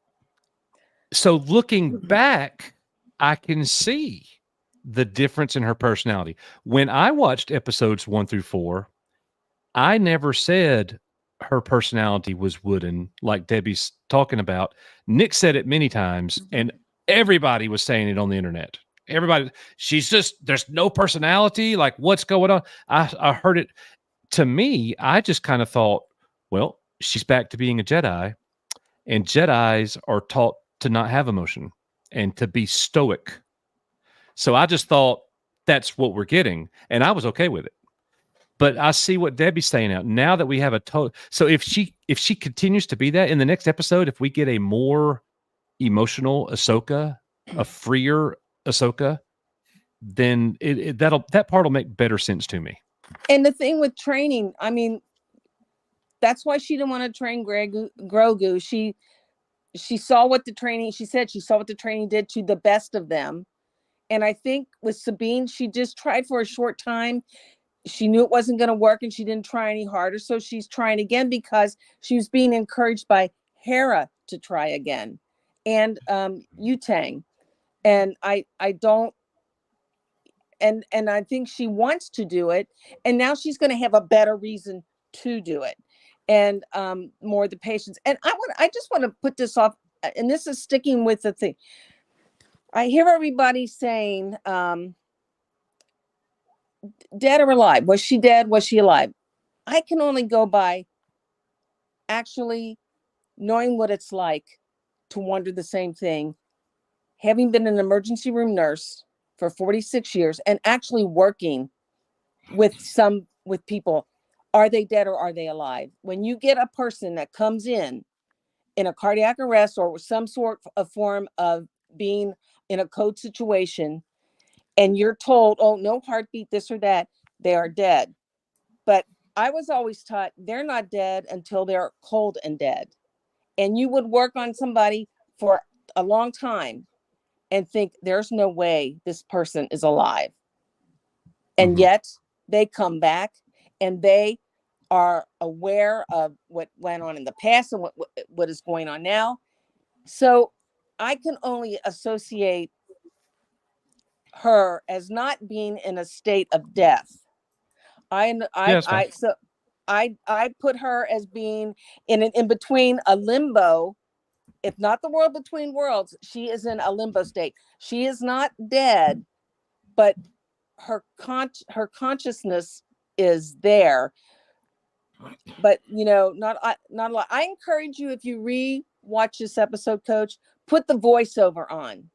So looking back, I can see the difference in her personality. When I watched episodes 1 through 4, I never said her personality was wooden like Debbie's talking about. Nick said it many times, and everybody was saying it on the internet. Everybody, she's just, there's no personality. Like, what's going on? I heard it. To me, I just kind of thought, well, she's back to being a Jedi, and Jedis are taught to not have emotion and to be stoic. So I just thought that's what we're getting, and I was okay with it. But I see what Debbie's saying now that we have a total. So if she continues to be that in the next episode, if we get a more emotional Ahsoka, a freer Ahsoka, then that part will make better sense to me. And the thing with training, I mean, that's why she didn't want to train Grogu. She saw what the training, she said she saw what the training did to the best of them. And I think with Sabine, she just tried for a short time. She knew it wasn't going to work and she didn't try any harder. So she's trying again because she was being encouraged by Hera to try again and Yutang. And I don't, and I think she wants to do it. And now she's going to have a better reason to do it. And more the patience. And I just want to put this off, and this is sticking with the thing. I hear everybody saying, dead or alive? Was she dead? Was she alive? I can only go by actually knowing what it's like to wonder the same thing, having been an emergency room nurse for 46 years and actually working with people. Are they dead or are they alive? When you get a person that comes in a cardiac arrest or some sort of form of being in a code situation, and you're told, oh, no heartbeat, this or that, they are dead. But I was always taught they're not dead until they're cold and dead. And you would work on somebody for a long time and think there's no way this person is alive. And yet they come back and they are aware of what went on in the past and what is going on now. So I can only associate her as not being in a state of death. I put her as being in between a limbo, if not the world between worlds. She is in a limbo state. She is not dead, but her consciousness is there. But not a lot. I encourage you, if you re-watch this episode, Coach, put the voiceover on.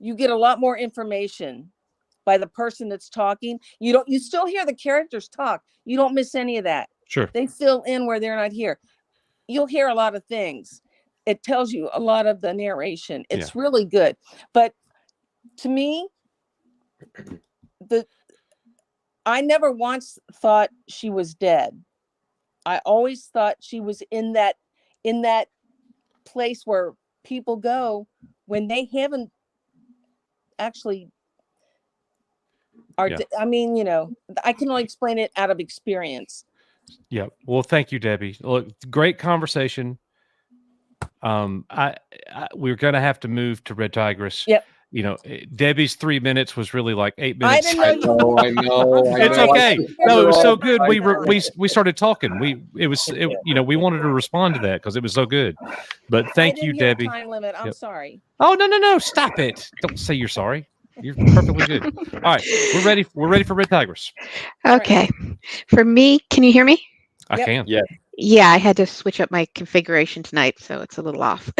You get a lot more information by the person that's talking. You still hear the characters talk. You don't miss any of that. Sure. They fill in where they're not here. You'll hear a lot of things. It tells you a lot of the narration. It's really good. But to me, I never once thought she was dead. I always thought she was in that place where people go when they haven't actually are. I mean, I can only explain it out of experience. Yeah. Well, thank you, Debbie. Look, great conversation. We're going to have to move to Red Tigress. Yep. Debbie's 3 minutes was really like 8 minutes. I know. I know. It's okay. No, it was so good. We started talking. We wanted to respond to that because it was so good. But thank you, Debbie. Time limit. I'm sorry. Oh, no. Stop it. Don't say you're sorry. You're perfectly good. All right. We're ready. We're ready for Red Tigress. Okay. For me, can you hear me? I can. Yeah. Yeah, I had to switch up my configuration tonight, so it's a little off.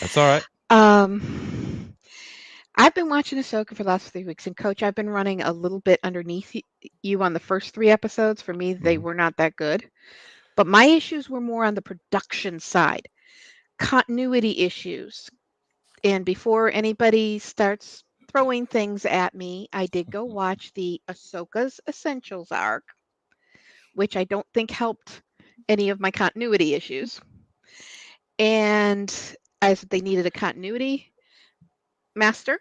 That's all right. I've been watching Ahsoka for the last 3 weeks, and Coach, I've been running a little bit underneath you on the first 3 episodes. For me, they were not that good. But my issues were more on the production side, continuity issues. And before anybody starts throwing things at me, I did go watch the Ahsoka's Essentials arc, which I don't think helped any of my continuity issues. And as they needed a continuity master,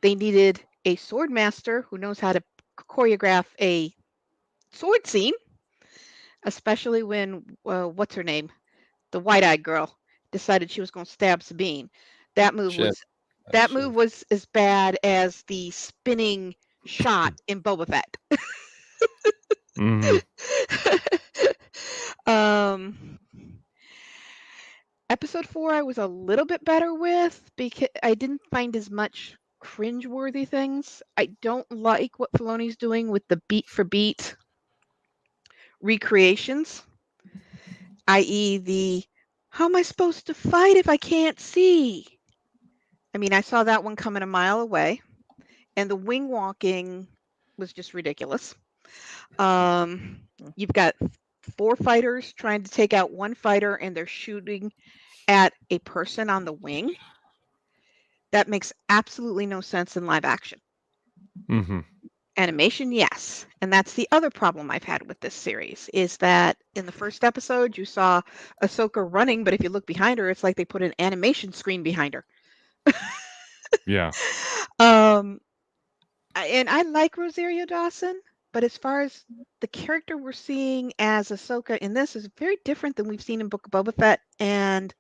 they needed a sword master who knows how to choreograph a sword scene, especially when what's her name, the white-eyed girl, decided she was going to stab Sabine. That move Shit. was as bad as the spinning shot in Boba Fett. Episode 4 I was a little bit better with because I didn't find as much cringeworthy things. I don't like what Filoni's doing with the beat for beat recreations, i.e. the how am I supposed to fight if I can't see? I mean, I saw that one coming a mile away, and the wing walking was just ridiculous. You've got 4 fighters trying to take out 1 fighter, and they're shooting at a person on the wing. That makes absolutely no sense in live action. Animation, yes. And that's the other problem I've had with this series, is that in the first episode, you saw Ahsoka running, but if you look behind her, it's like they put an animation screen behind her. Yeah. And I like Rosario Dawson, but as far as the character we're seeing as Ahsoka in this is very different than we've seen in Book of Boba Fett and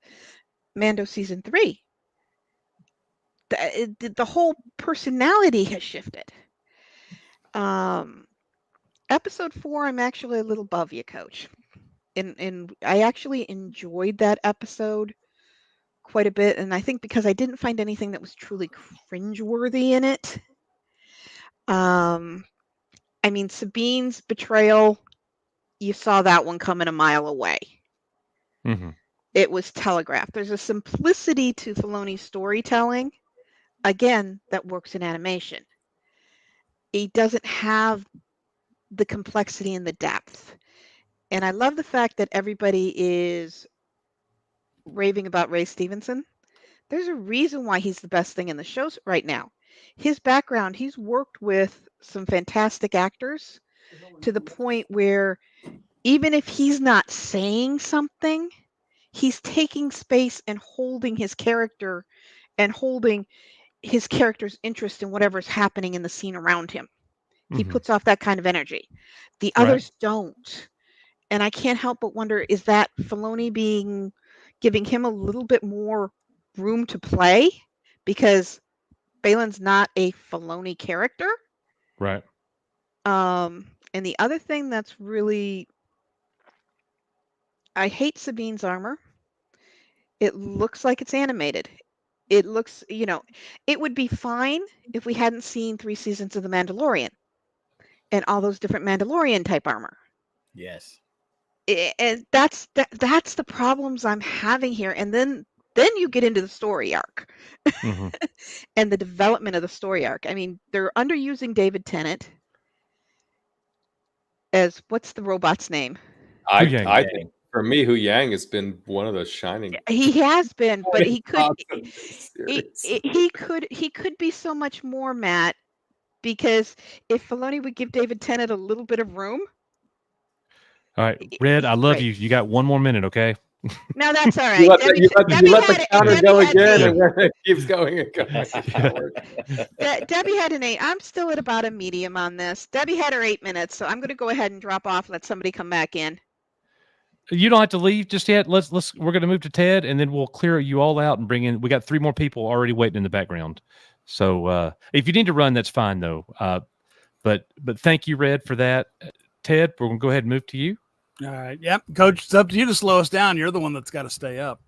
Mando Season 3. The whole personality has shifted. Episode 4, I'm actually a little above you, Coach. And I actually enjoyed that episode quite a bit, and I think because I didn't find anything that was truly cringeworthy in it. I mean, Sabine's betrayal, you saw that one coming a mile away. It was telegraphed. There's a simplicity to Filoni's storytelling, again, that works in animation. He doesn't have the complexity and the depth. And I love the fact that everybody is raving about Ray Stevenson. There's a reason why he's the best thing in the show right now. His background, he's worked with some fantastic actors to the point where even if he's not saying something, he's taking space and holding his character and holding his character's interest in whatever's happening in the scene around him. He puts off that kind of energy. The others don't. And I can't help but wonder, is that Filoni giving him a little bit more room to play because Balin's not a Filoni character? Right. And the other thing that's really, I hate Sabine's armor. It looks like it's animated. It looks, it would be fine if we hadn't seen 3 seasons of The Mandalorian and all those different Mandalorian type armor. Yes. And that's the problems I'm having here. And then you get into the story arc and the development of the story arc. I mean, they're underusing David Tennant as, what's the robot's name? I think for me, Hu Yang has been one of the shining. He has been, but he could series. he could be so much more, Matt, because if Filoni would give David Tennant a little bit of room. All right, Red, I love you. You got 1 more minute, okay? No, that's all right. You let the counter go again, and then it keeps going and going. Debbie had an 8. I'm still at about a medium on this. Debbie had her 8 minutes, so I'm going to go ahead and drop off. Let somebody come back in. You don't have to leave just yet. We're going to move to Ted, and then we'll clear you all out and bring in. We got 3 more people already waiting in the background. So if you need to run, that's fine though. But thank you, Red, for that. Ted, we're going to go ahead and move to you. All right. Yep. Coach, it's up to you to slow us down. You're the one that's got to stay up.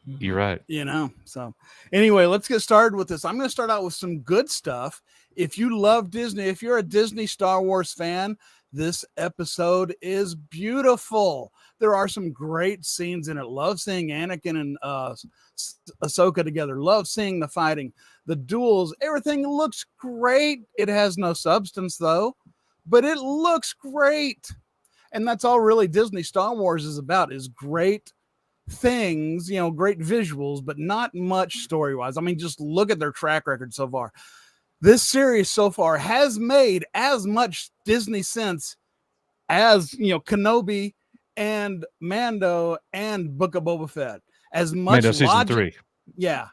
You're right. So anyway, let's get started with this. I'm going to start out with some good stuff. If you love Disney, if you're a Disney Star Wars fan, this episode is beautiful. There are some great scenes in it. Love seeing Anakin and Ahsoka together. Love seeing the fighting, the duels. Everything looks great. It has no substance though, but it looks great. And that's all really Disney Star Wars is about, is great things, great visuals, but not much story-wise. I mean, just look at their track record so far. This series so far has made as much Disney sense as, Kenobi and Mando and Book of Boba Fett. As much Mando season 3. Yeah.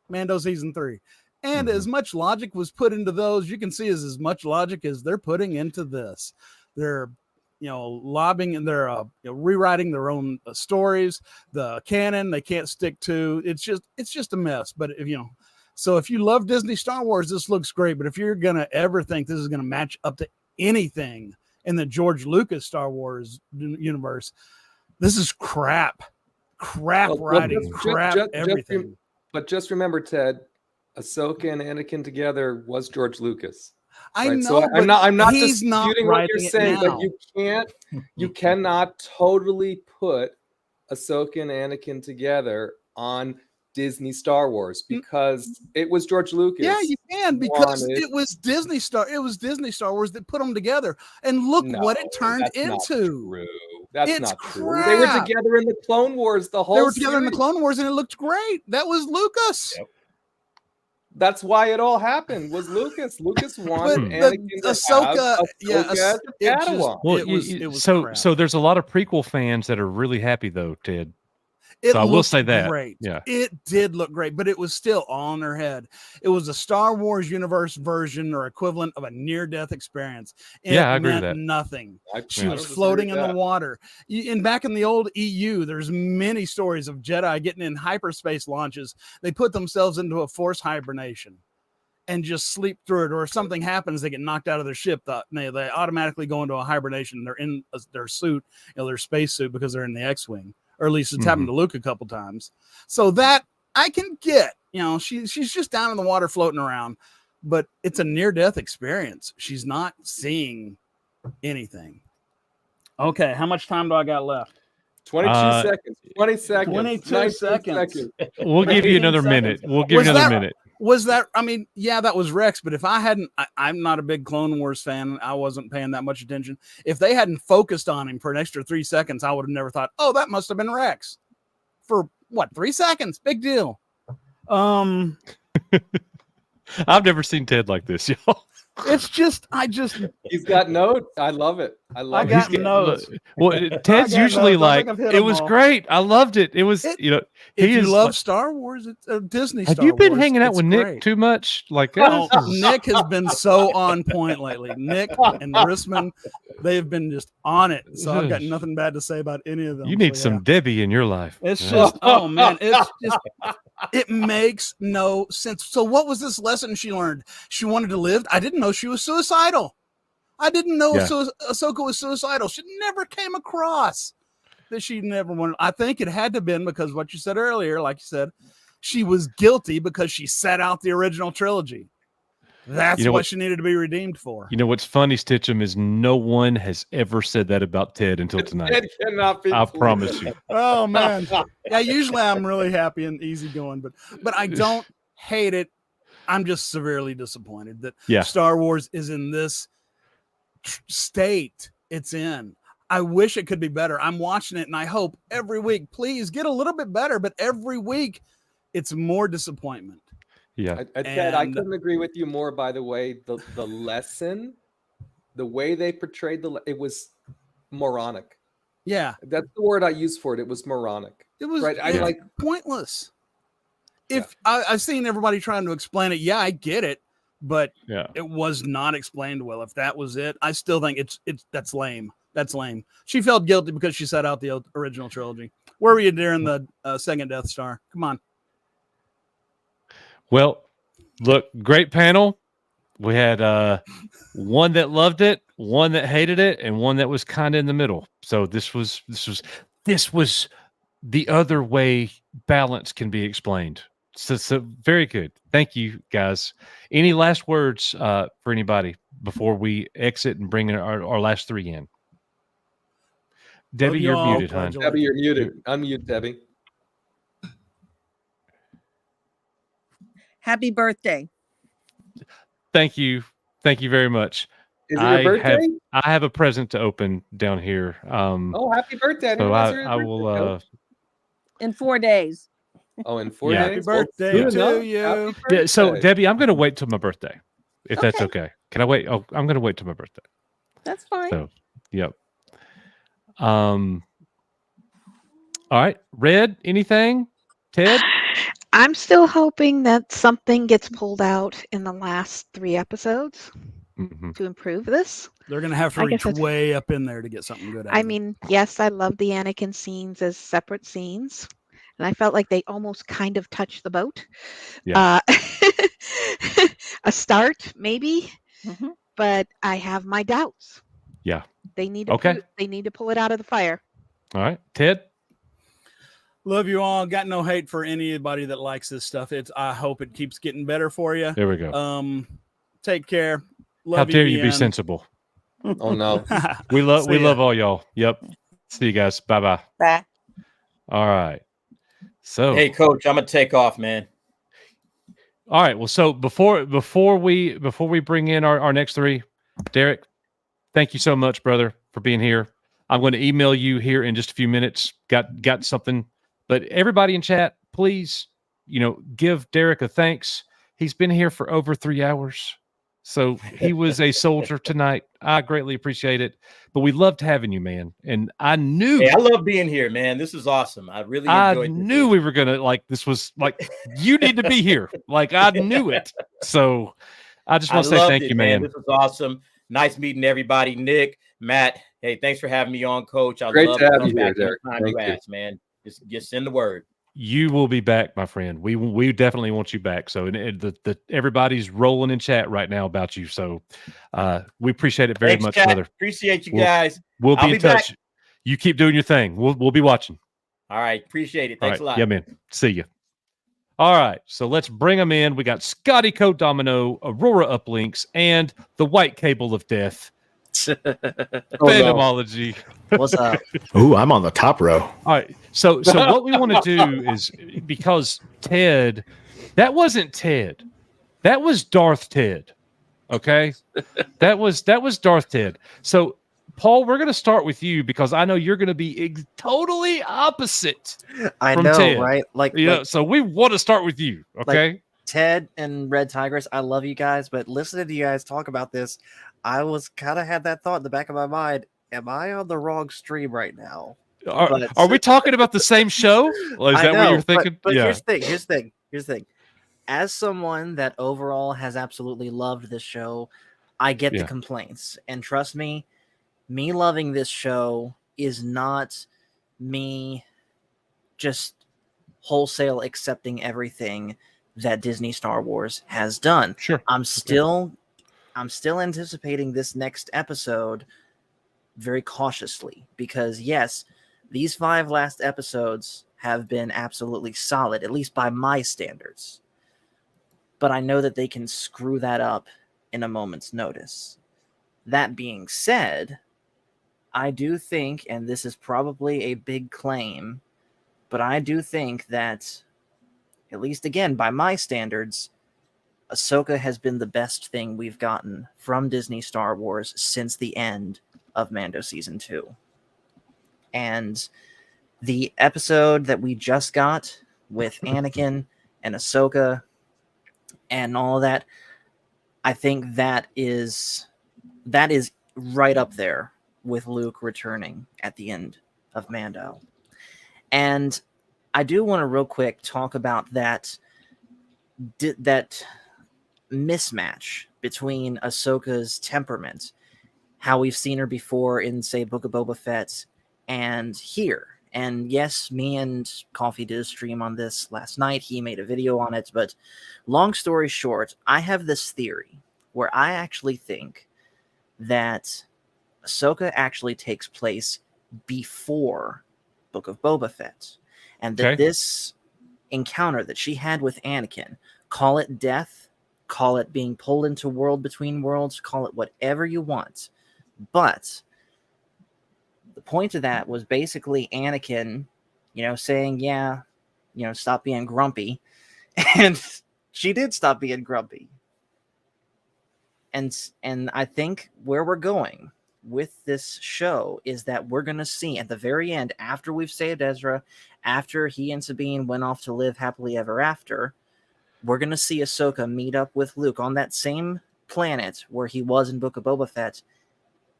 Mando season 3. And Mm-hmm. as much logic was put into those, you can see is as much logic as they're putting into this. They're lobbying and they're rewriting their own stories. The canon they can't stick to. It's just a mess. But so if you love Disney Star Wars, this looks great. But if you're gonna ever think this is gonna match up to anything in the George Lucas Star Wars universe, this is crap writing, crap everything. But just remember, Ted, Ahsoka and Anakin together was George Lucas. I right? know, So I'm not he's disputing not what you're saying, but you cannot totally put Ahsoka and Anakin together on Disney Star Wars because it was George Lucas. Yeah, you can, because it was Disney Star Wars that put them together, and look what it turned into. That's not true. They were together in the Clone Wars. They were together in the Clone Wars, and it looked great. That was Lucas. Yep. That's why it all happened. Was Lucas? Lucas wanted Anakin to Ahsoka, as a Padawan. It was so there's a lot of prequel fans that are really happy though, Ted. So I will say that. Great. Yeah. It did look great, but it was still all in her head. It was a Star Wars universe version or equivalent of a near-death experience. I agree with that. Nothing. She was floating in the water. And back in the old EU, there's many stories of Jedi getting in hyperspace launches. They put themselves into a force hibernation and just sleep through it, or if something happens, they get knocked out of their ship. They automatically go into a hibernation. They're in their suit, their space suit, because they're in the X-Wing. Or at least it's happened to Luke a couple times. So that I can get, she's just down in the water floating around, but it's a near-death experience. She's not seeing anything. Okay, how much time do I got left? 22 seconds. 20 seconds. 22 seconds. We'll give you another minute. We'll give you another minute. Was that, that was Rex, but if I hadn't, I'm not a big Clone Wars fan. I wasn't paying that much attention. If they hadn't focused on him for an extra 3 seconds, I would have never thought, oh, that must have been Rex. For what, 3 seconds? Big deal. I've never seen Ted like this, y'all. It's just, he's got notes. I love it. I got notes. Well, Ted's usually like, it was great. I loved it. It was, if you love Star Wars, it's Disney Star Wars. Have you been hanging out with Nick too much? Like, Nick has been so on point lately. Nick and Rissman, they have been just on it. So I've got nothing bad to say about any of them. You need some Debbie in your life. It's just, oh man, it's just, it makes no sense. So what was this lesson she learned? She wanted to live. I didn't know she was suicidal. I didn't know Ahsoka was suicidal. She never came across that she never wanted. I think it had to have been because what you said earlier, like you said, she was guilty because she sat out the original trilogy. That's what she needed to be redeemed for. You know what's funny, Stitchem, is no one has ever said that about Ted until tonight. Ted cannot be. I promise you. Oh man, yeah. Usually I'm really happy and easygoing, but I don't hate it. I'm just severely disappointed that Star Wars is in this state it's in. I wish it could be better. I'm watching it and I hope every week, please get a little bit better, but every week it's more disappointment. Yeah. Ted, I couldn't agree with you more, by the way. The lesson, the way they portrayed it was moronic. Yeah. That's the word I used for it. It was moronic. It was right. Pointless. I've seen everybody trying to explain it. Yeah, I get it, but it was not explained well. If that was it, I still think that's lame. That's lame. She felt guilty because she set out the original trilogy. Where were you during the second Death Star? Come on. Well, look, great panel. We had one that loved it, one that hated it, and one that was kind of in the middle. So this was the other way balance can be explained. So very good. Thank you, guys. Any last words for anybody before we exit and bring in our last three in? Debbie, you're muted, hon. Debbie, you're muted. Unmute, Debbie. Happy birthday. Thank you. Thank you very much. Is it your birthday? I have a present to open down here. Oh, happy birthday. So I will in 4 days. Oh, in 4 Yeah. days? Happy birthday Well, to you. So birthday. Debbie, I'm going to wait till my birthday, if that's Okay. okay. Can I wait? Oh, I'm going to wait till my birthday. That's fine. So, yep. All right, Red. Anything? Ted? I'm still hoping that something gets pulled out in the last 3 episodes to improve this. They're going to have to I guess reach that's- way up in there to get something good out I of it. mean, yes, I love the Anakin scenes as separate scenes, and I felt like they almost kind of touched the boat. Yeah. A start, maybe, Mhm. but I have my doubts. Yeah. They need to Okay. they need to pull it out of the fire. All right, Ted. Love you all. Got no hate for anybody that likes this stuff. I hope it keeps getting better for you. There we go. Take care. Love How dare you be Ian. sensible? Oh no. We See ya. love all y'all. Yep. See you guys. Bye. Bye. All right. So Hey, Coach, I'm gonna take off, man. all right. Well, so before we bring in our next three, Derek, thank you so much, brother, for being here. I'm going to email you here in just a few minutes. Got something, but everybody in chat, please, give Derek a thanks. He's been here for over 3 hours. So he was a soldier tonight. I greatly appreciate it. But we loved having you, man. And I knew Hey, I love being here, man. This is awesome. I really enjoyed knew we were gonna this was you need to be here. I knew it. So I just want to say loved thank it, you, man. This was awesome. Nice meeting everybody. Nick, Matt. Hey, thanks for having me on, Coach. I Great love to have come you here, back Derek. anytime Thank you you. ask, man. Just send the word. You will be back, my friend. We definitely want you back. So the everybody's rolling in chat right now about you. So we appreciate it very Thanks, much, chat. brother. Appreciate you guys. We'll be I'll in be back. touch. You keep doing your thing. We'll be watching. All right. Appreciate it. All Thanks right. a lot. Yeah, man. See you. All right. So let's bring them in. We got Scotty Code Domino, Aurora Uplinks, and the White Cable of Death. Phantomology. What's up? Ooh, I'm on the top row. All right. So what we want to do is, because Ted, that wasn't Ted. That was Darth Ted. Okay? That was Darth Ted. So Paul, we're going to start with you because I know you're going to be totally opposite I from know, Ted. right? So we want to start with you, okay? Ted and Red Tigress, I love you guys, but listening to you guys talk about this, I was kind of had that thought in the back of my mind. Am I on the wrong stream right now? Are we talking about the same show? Is that what you're thinking? But yeah. here's the thing. As someone that overall has absolutely loved this show, I get the complaints. And trust me loving this show is not me just wholesale accepting everything that Disney Star Wars has done. Sure. I'm still anticipating this next episode very cautiously because yes, these 5 last episodes have been absolutely solid, at least by my standards. But I know that they can screw that up in a moment's notice. That being said, I do think, and this is probably a big claim, but I do think that, at least again, by my standards, Ahsoka has been the best thing we've gotten from Disney Star Wars since the end of Mando Season 2. And the episode that we just got with Anakin and Ahsoka and all that, I think that is right up there with Luke returning at the end of Mando. And I do want to real quick talk about that mismatch between Ahsoka's temperament, how we've seen her before in, say, Book of Boba Fett, and here. And yes, me and Coffee did a stream on this last night. He made a video on it. But long story short, I have this theory where I actually think that Ahsoka actually takes place before Book of Boba Fett. And that this encounter that she had with Anakin, call it death, call it being pulled into world between worlds, call it whatever you want. But the point of that was basically Anakin, saying, yeah, stop being grumpy. And she did stop being grumpy. And I think where we're going with this show is that we're going to see at the very end, after we've saved Ezra, after he and Sabine went off to live happily ever after, we're going to see Ahsoka meet up with Luke on that same planet where he was in Book of Boba Fett.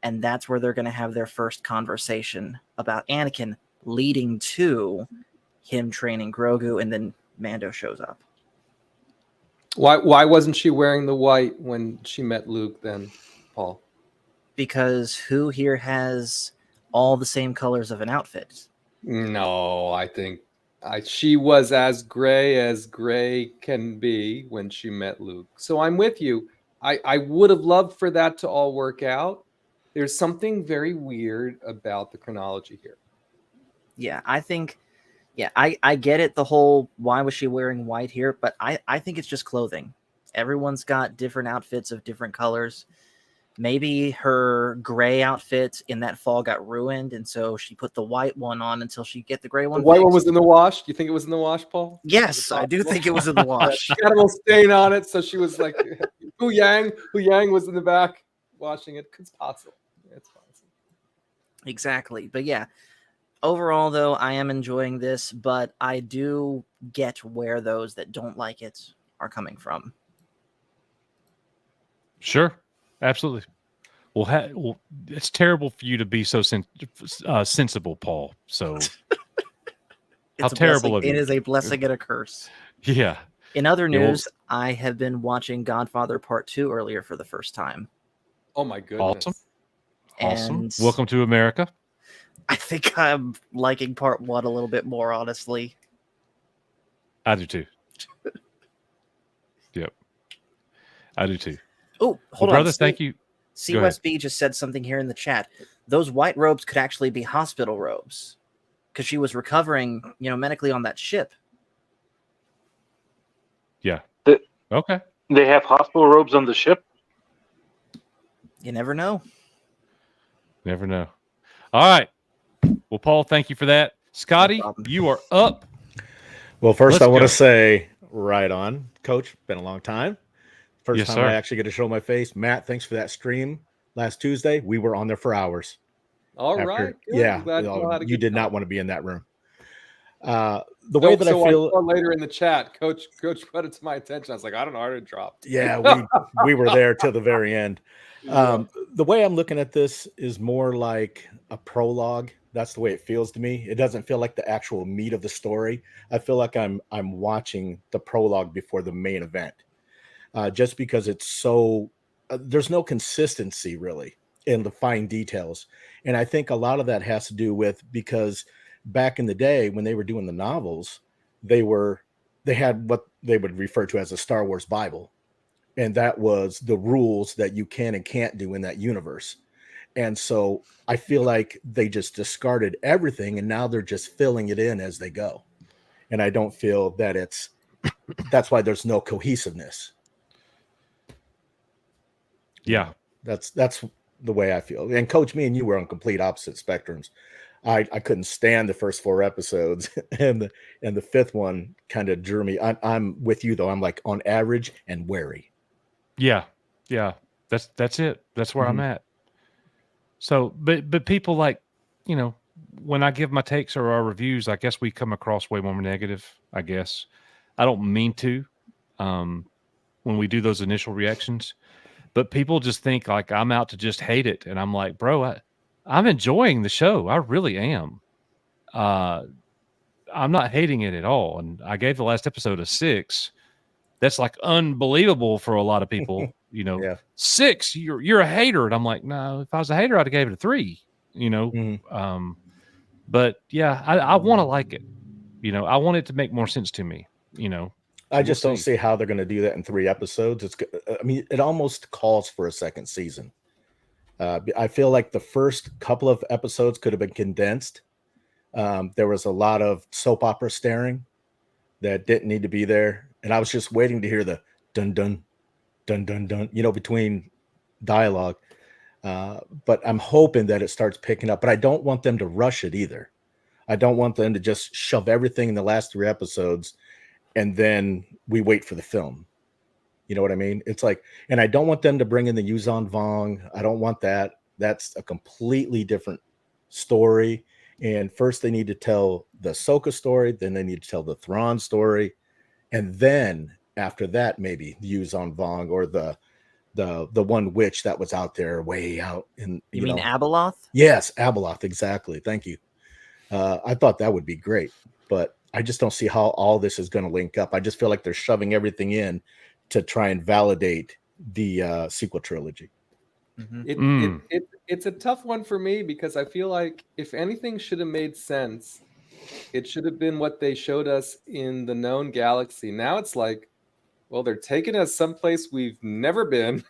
And that's where they're going to have their first conversation about Anakin, leading to him training Grogu, and then Mando shows up. Why wasn't she wearing the white when she met Luke then, Paul? Because who here has all the same colors of an outfit? No, I think she was as gray can be when she met Luke. So I'm with you. I would have loved for that to all work out. There's something very weird about the chronology here. Yeah, I think, I get it, the whole why was she wearing white here, but I think it's just clothing. Everyone's got different outfits of different colors. Maybe her gray outfit in that fall got ruined, and so she put the white one on until she get the gray one. The white one fixed. was in the wash? Do you think it was in the wash, Paul? Yes, I do think it was in the wash. She got a little stain on it, so she was like, Hu Yang was in the back washing it. It's possible. It's possible. Exactly. But yeah, overall, though, I am enjoying this, but I do get where those that don't like it are coming from. Sure. Absolutely. Well, it's terrible for you to be so sensible, Paul. So how terrible of you. It is a blessing and a curse. Yeah. In other news, I have been watching Godfather Part 2 earlier for the first time. Oh my goodness. Awesome. And Welcome to America. I think I'm liking Part 1 a little bit more, honestly. I do too. Yep. I do too. Oh, hold on. Brother, thank you. CWestB just said something here in the chat. Those white robes could actually be hospital robes because she was recovering, medically on that ship. Yeah. Okay. They have hospital robes on the ship? You never know. Never know. All right. Well, Paul, thank you for that. Scotty, you are up. Well, first I want to say, right on, Coach. Been a long time. First time I actually get to show my face. Matt, thanks for that stream last Tuesday. We were on there for hours. All right. Yeah. You did not want to be in that room. The way that I feel later in the chat, Coach brought it to my attention. I was like, I don't know how to drop. Yeah, we were there till the very end. The way I'm looking at this is more like a prologue. That's the way it feels to me. It doesn't feel like the actual meat of the story. I feel like I'm watching the prologue before the main event. Just because it's so there's no consistency really in the fine details. And I think a lot of that has to do with because back in the day when they were doing the novels, they had what they would refer to as a Star Wars Bible. And that was the rules that you can and can't do in that universe. And so I feel like they just discarded everything and now they're just filling it in as they go. And I don't feel that that's why there's no cohesiveness. Yeah. That's the way I feel. And Coach, me and you were on complete opposite spectrums. I couldn't stand the first 4 episodes and the fifth one kind of drew me. I'm with you though. I'm like on average and wary. Yeah. Yeah. That's it. That's where I'm at. So, but people like, when I give my takes or our reviews, I guess we come across way more negative, I guess. I don't mean to, when we do those initial reactions, but people just think like I'm out to just hate it. And I'm like, bro, I'm enjoying the show. I really am. I'm not hating it at all. And I gave the last episode a 6. That's like unbelievable for a lot of people, 6, you're a hater. And I'm like, no, if I was a hater, I'd have gave it a 3, but yeah, I want to like it. I want it to make more sense to me, I just don't see how they're going to do that in 3 episodes. It almost calls for a second season. I feel like the first couple of episodes could have been condensed. There was a lot of soap opera staring. that didn't need to be there. And I was just waiting to hear the dun dun dun dun dun, between dialogue. But I'm hoping that it starts picking up. But I don't want them to rush it either. I don't want them to just shove everything in the last 3 episodes and then we wait for the film. You know what I mean? It's like, and I don't want them to bring in the Yuzhan Vong. I don't want that. That's a completely different story. And first they need to tell the Ahsoka story, then they need to tell the Thrawn story, and then after that, maybe the Yuzhan Vong or the one witch that was out there way out in You mean Abeloth? Yes, Abeloth, exactly. Thank you. I thought that would be great, but I just don't see how all this is going to link up. I just feel like they're shoving everything in to try and validate the sequel trilogy. It's a tough one for me because I feel like if anything should have made sense, it should have been what they showed us in the known galaxy. Now it's like, well, they're taking us someplace we've never been.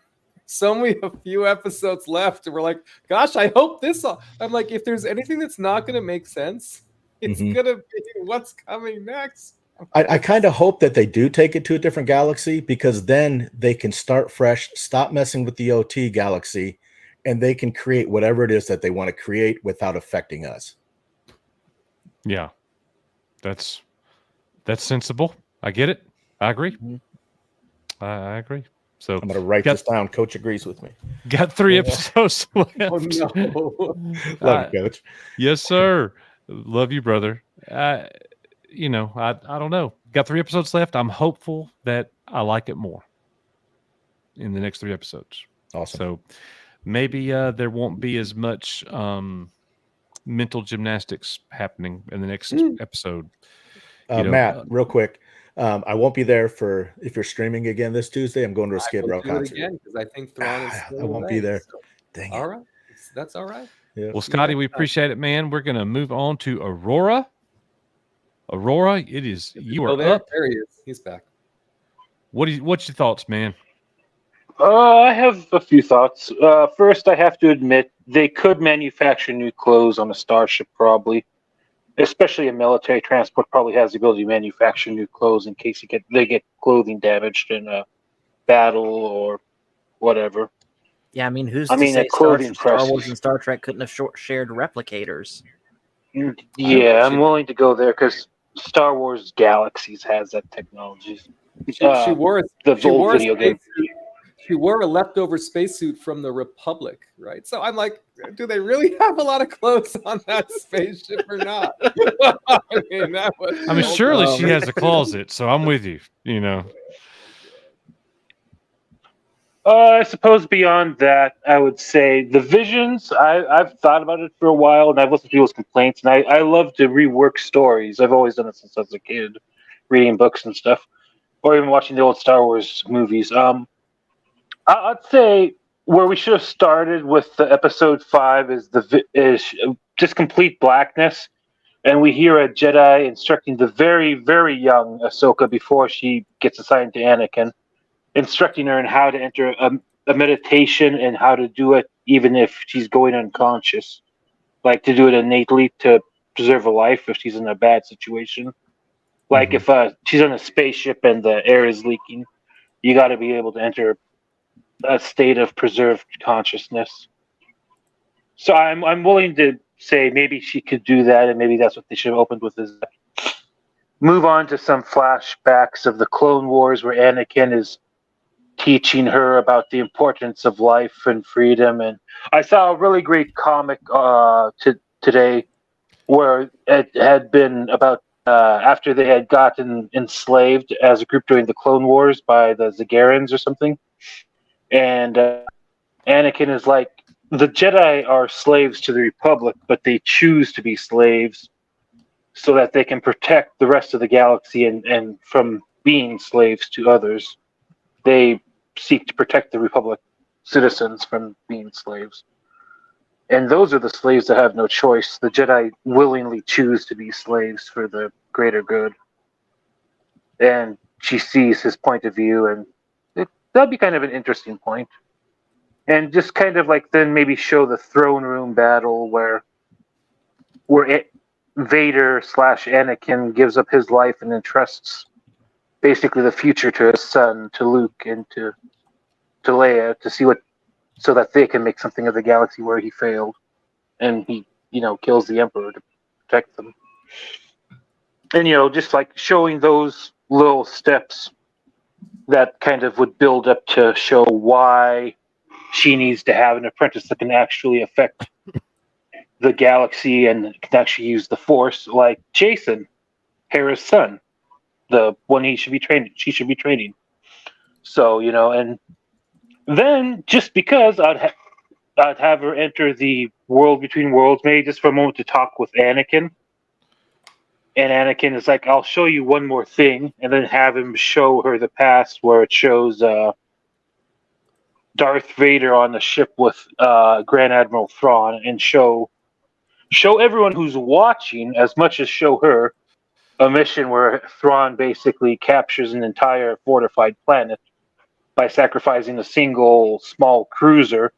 So only a few episodes left, and we're like, gosh, I hope this. I'm like, if there's anything that's not going to make sense, it's going to be what's coming next. I kind of hope that they do take it to a different galaxy, because then they can start fresh, stop messing with the OT galaxy, and they can create whatever it is that they want to create without affecting us. Yeah, that's sensible. I get it. I agree. I agree. So I'm going to write this down. Coach agrees with me. Got 3 episodes left. Oh, no. Love you, Coach. Yes, sir. Love you, brother. I don't know. Got 3 episodes left. I'm hopeful that I like it more in the next 3 episodes. Awesome. So maybe there won't be as much mental gymnastics happening in the next episode. Matt, real quick. I won't be there if you're streaming again this Tuesday. I'm going to a Skid Row concert. Because I think Thrawn is I won't be there. Dang it. All right. That's all right. Yeah. Well, Scotty, we appreciate it, man. We're going to move on to Aurora. Aurora, it is you are up. There he is. He's back. What's your thoughts, man? I have a few thoughts. First, I have to admit they could manufacture new clothes on a starship, probably. Especially a military transport probably has the ability to manufacture new clothes in case they get clothing damaged in a battle or whatever. Yeah, I mean, who's to say Star Wars and Star Trek couldn't have shared replicators? Yeah, I'm willing to go there because Star Wars Galaxies has that technology. She wore video game. She wore a leftover spacesuit from the Republic, right? So I'm like, do they really have a lot of clothes on that spaceship or not? Surely she has a closet, so I'm with you. I suppose beyond that, I would say the visions. I've thought about it for a while, and I've listened to people's complaints, and I love to rework stories. I've always done it since I was a kid, reading books and stuff, or even watching the old Star Wars movies. I'd say where we should have started with the episode 5 is just complete blackness, and we hear a Jedi instructing the very, very young Ahsoka before she gets assigned to Anakin, instructing her on how to enter a meditation and how to do it even if she's going unconscious, like to do it innately to preserve a life if she's in a bad situation. Like if she's on a spaceship and the air is leaking, you got to be able to enter a state of preserved consciousness. So I'm willing to say maybe she could do that, and maybe that's what they should have opened with. Is move on to some flashbacks of the Clone Wars where Anakin is teaching her about the importance of life and freedom. And I saw a really great comic today where it had been about after they had gotten enslaved as a group during the Clone Wars by the Zagarans or something. And Anakin is like, the Jedi are slaves to the Republic, but they choose to be slaves so that they can protect the rest of the galaxy and from being slaves to others. They seek to protect the Republic citizens from being slaves. And those are the slaves that have no choice. The Jedi willingly choose to be slaves for the greater good. And she sees his point of view, and that'd be kind of an interesting point. And just kind of like then maybe show the throne room battle where Vader / Anakin gives up his life and entrusts basically the future to his son, to Luke, and to Leia, to see what, so that they can make something of the galaxy where he failed, and he, kills the Emperor to protect them. And just like showing those little steps that kind of would build up to show why she needs to have an apprentice that can actually affect the galaxy and can actually use the Force, like Jason, Hera's son, the one she should be training. So, and then just because I'd have her enter the world between worlds, maybe just for a moment to talk with Anakin. And Anakin is like, I'll show you one more thing, and then have him show her the past where it shows Darth Vader on the ship with Grand Admiral Thrawn, and show everyone who's watching, as much as show her, a mission where Thrawn basically captures an entire fortified planet by sacrificing a single small cruiser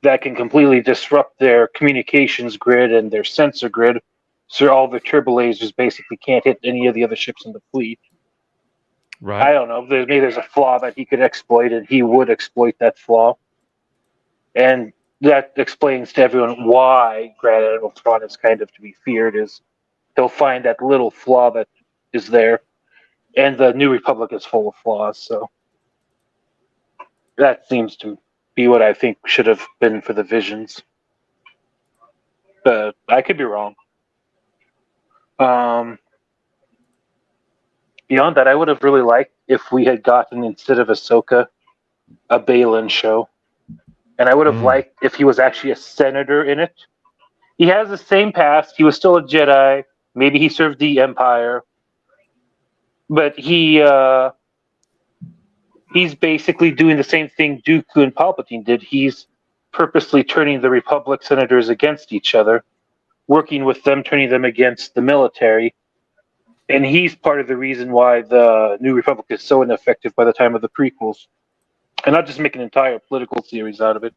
that can completely disrupt their communications grid and their sensor grid, so all the turbo lasers basically can't hit any of the other ships in the fleet. Right. I don't know. Maybe there's a flaw that he could exploit, and he would exploit that flaw. And that explains to everyone why Grand Admiral Thrawn is kind of to be feared, is he'll find that little flaw that is there. And the New Republic is full of flaws, so that seems to be what I think should have been for the visions. But I could be wrong. Beyond that, I would have really liked if we had gotten, instead of Ahsoka, a Balin show. And I would have liked if he was actually a senator in it. He has the same past. He was still a Jedi. Maybe he served the Empire. But he's basically doing the same thing Dooku and Palpatine did. He's purposely turning the Republic senators against each other, working with them, turning them against the military. And he's part of the reason why the New Republic is so ineffective by the time of the prequels. And not just make an entire political series out of it.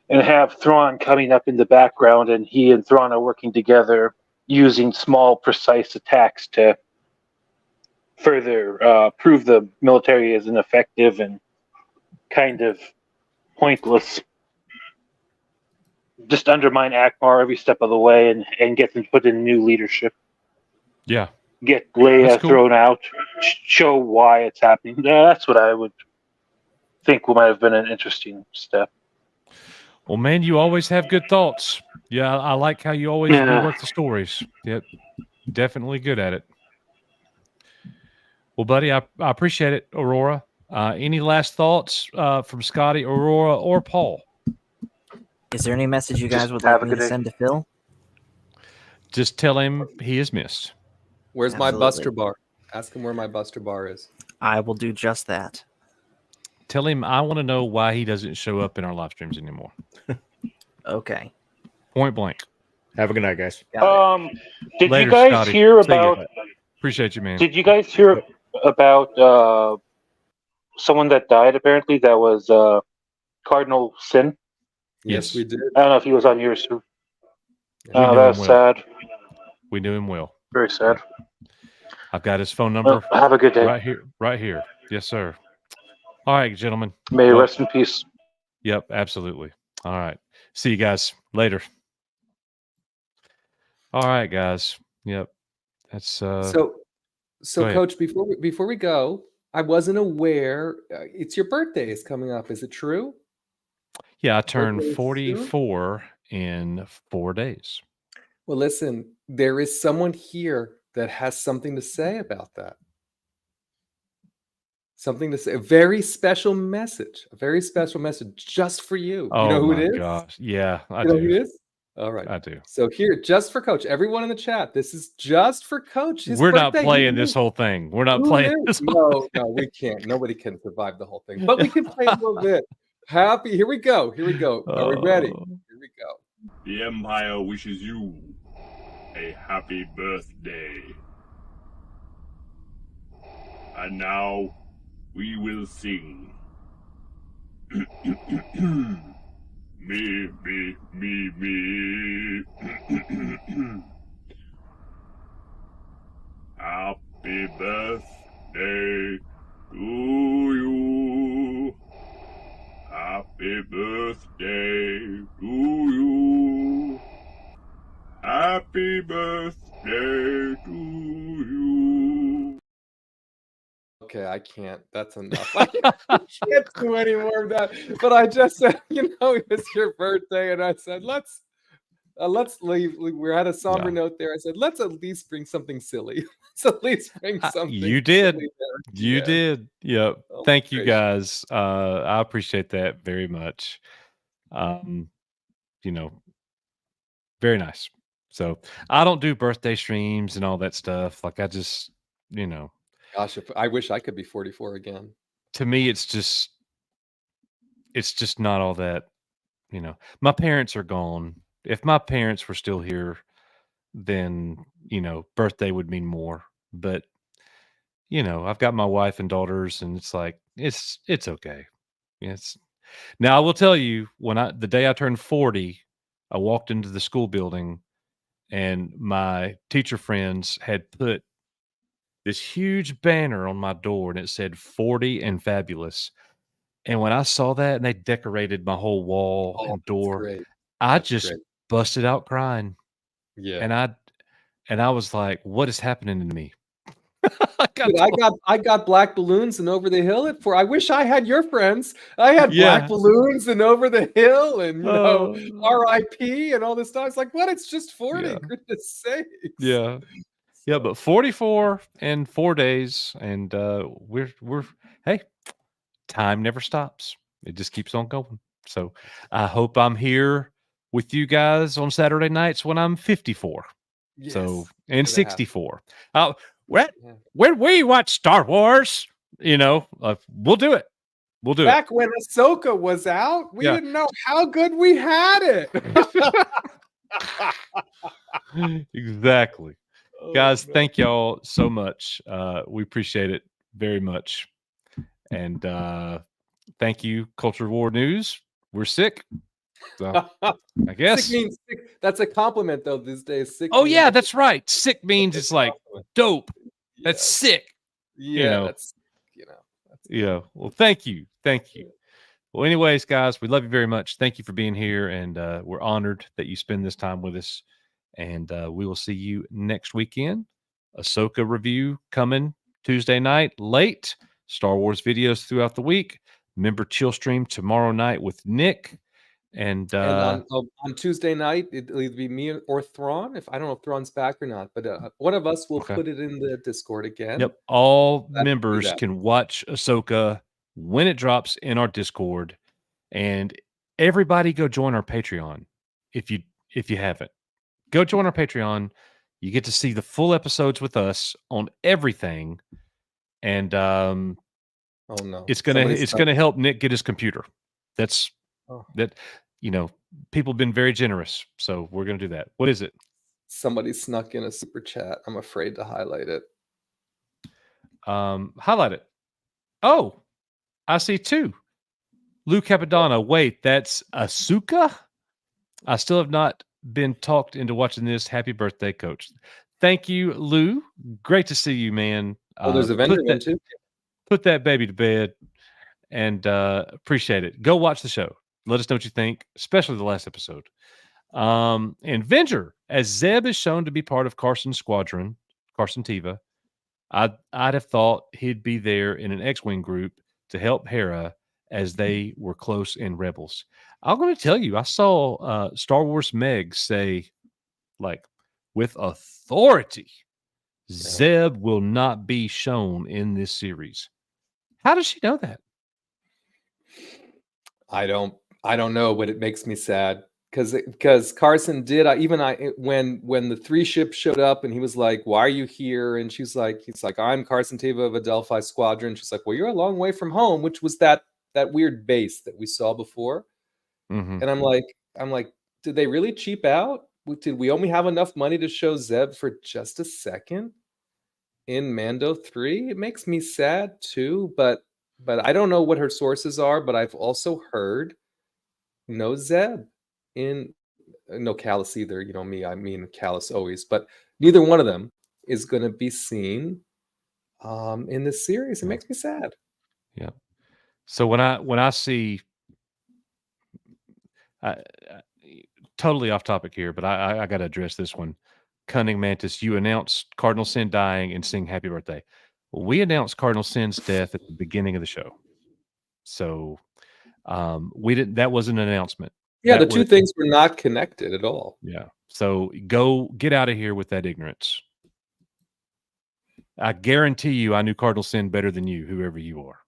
And have Thrawn coming up in the background, and he and Thrawn are working together using small, precise attacks to further prove the military is ineffective and kind of pointless. Just undermine Akbar every step of the way and get them put in new leadership. Yeah. Get Leia thrown out, show why it's happening. That's what I would think might have been an interesting step. Well, man, you always have good thoughts. Yeah, I like how you always rework the stories. Yep, definitely good at it. Well, buddy, I appreciate it, Aurora. Any last thoughts from Scotty, Aurora, or Paul? Is there any message you guys would like me to send to Phil? Just tell him he is missed. Where's my Buster Bar? Ask him where my Buster Bar is. I will do just that. Tell him I want to know why he doesn't show up in our live streams anymore. Okay. Point blank. Have a good night, guys. Did Later, you guys Scotty. hear See you. about... Appreciate you, man. Did you guys hear about someone that died, apparently, that was Cardinal Sin? Yes, we did. I don't know if he was on yours. We Oh, knew that was him well. sad. We knew him well. Very sad. I've got his phone number. Have a good day. Right here. Yes, sir. All right, gentlemen. May he Well, rest in peace. Yep, absolutely. All right. See you guys later. All right, guys. Yep. That's So go ahead. Coach, before we go, I wasn't aware. It's your birthday is coming up. Is it true? Yeah, I turned Birthday is soon? 44 in 4 days. Well, listen, there is someone here that has something to say about that. Something to say. A very special message. A very special message just for you. Oh You know who my it is? gosh. Yeah, I You know who do. it is? All right. I do. So here, just for Coach, everyone in the chat, this is just for Coach. His We're not birthday. playing this whole thing. We're not playing this whole No, we can't. Nobody can survive the whole thing, but we can play a little bit. Happy. Here we go. Here we go. Are we ready? Oh. Here we go. The Empire wishes you a happy birthday. And now we will sing. Me, me, me, me. Happy birthday to you. Happy birthday to you. Happy birthday to you. Okay, I can't. That's enough. I can't do any more of that. But I just said, it's your birthday, and I said, let's leave. We're at a somber note there. I said, let's at least bring something silly. Let's at least bring something. You did. silly there. You Yeah. did. Yep. Oh, Thank you gracious. guys. I appreciate that very much. Very nice. So I don't do birthday streams and all that stuff. Like I just, Gosh, if I wish I could be 44 again. to me, it's just not all that, my parents are gone. If my parents were still here, then, birthday would mean more. But, I've got my wife and daughters, and it's like, it's okay. Now I will tell you, the day I turned 40, I walked into the school building and my teacher friends had put this huge banner on my door and it said 40 and fabulous. And when I saw that and they decorated my whole wall and door, Great. I That's just great. busted out crying. Yeah. And I was like, what is happening to me? Dude, I got black balloons and over the hill at 4. I wish I had your friends. I had black balloons and over the hill and RIP and all this stuff. It's like, what? It's just 40. Goodness sakes. Yeah. Yeah, but 44 and 4 days, and we're hey, time never stops. It just keeps on going. So I hope I'm here with you guys on Saturday nights when I'm 54. Yes, so and gonna happen. 64. When we watch Star Wars, we'll do it. We'll do Back when Ahsoka was out, we didn't know how good we had it. it. Exactly. Guys, thank y'all so much. We appreciate it very much. And thank you, Culture War News. We're sick. So, I guess. Sick means sick. That's a compliment, though, these days. Sick yeah, that's right. Sick means it's like dope. That's sick. Yeah, that's yeah. Well, thank you. Thank you. Well, anyways, guys, we love you very much. Thank you for being here. And we're honored that you spend this time with us. And we will see you next weekend. Ahsoka review coming Tuesday night late. Star Wars videos throughout the week. Remember Chill Stream tomorrow night with Nick. And on Tuesday night, it'll either be me or Thrawn. I don't know if Thrawn's back or not, but one of us will put it in the Discord again. Yep. All members can watch Ahsoka when it drops in our Discord. And everybody go join our Patreon if you haven't. Go join our Patreon. You get to see the full episodes with us on everything. And oh no, it's gonna help Nick get his computer. That people have been very generous, so we're gonna do that. What is it? Somebody snuck in a super chat. I'm afraid to highlight it. Highlight it. Oh, I see two. Lou Capadonna. Wait, that's Ahsoka? I still have not been talked into watching this. Happy birthday, Coach. Thank you, Lou. Great to see you, man. Oh, there's a vendor one too. Put that baby to bed, and appreciate it. Go watch the show. Let us know what you think, especially the last episode. And Venger, as Zeb is shown to be part of Carson's squadron, Carson Teva, I'd have thought he'd be there in an X-Wing group to help Hera as they were close in Rebels. I'm going to tell you, I saw Star Wars Meg say, like, with authority, Zeb will not be shown in this series. How does she know that? I don't know, but it makes me sad because Carson did. When the 3 ships showed up and he was like, "Why are you here?" and he's like, "I'm Carson Teva of Adelphi Squadron." She's like, "Well, you're a long way from home," which was that weird base that we saw before. Mm-hmm. And I'm like, did they really cheap out? Did we only have enough money to show Zeb for just a second in Mando 3? It makes me sad too, but I don't know what her sources are, but I've also heard no Zeb no Callus either. You know me, I mean Callus always, but neither one of them is going to be seen in this series. It makes me sad. Yeah. So when I see, totally off topic here, but I got to address this one. Cunning Mantis, you announced Cardinal Sin dying and sing happy birthday. We announced Cardinal Sin's death at the beginning of the show. So we didn't, that was an announcement. Yeah, That the two was- things were not connected at all. Yeah. So go get out of here with that ignorance. I guarantee you I knew Cardinal Sin better than you, whoever you are.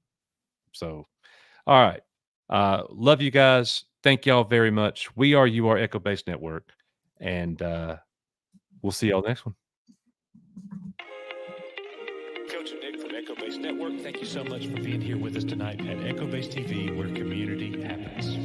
So, all right. Love you guys. Thank y'all very much. We are You Are Echo Base Network. And we'll see y'all next one. Coach and Nick from Echo Base Network. Thank you so much for being here with us tonight at Echo Base TV, where community happens.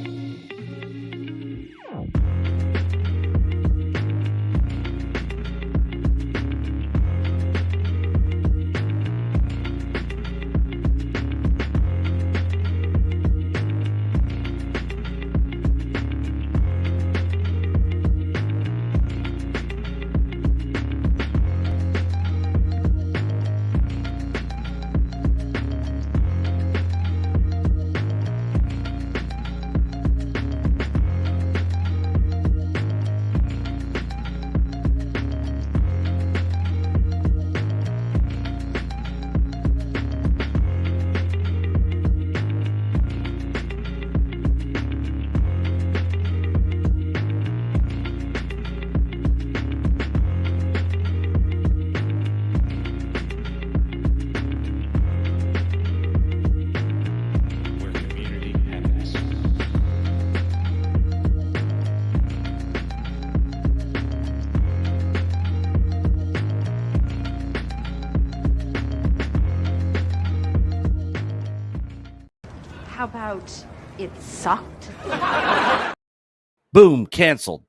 How about it sucked? Boom, canceled.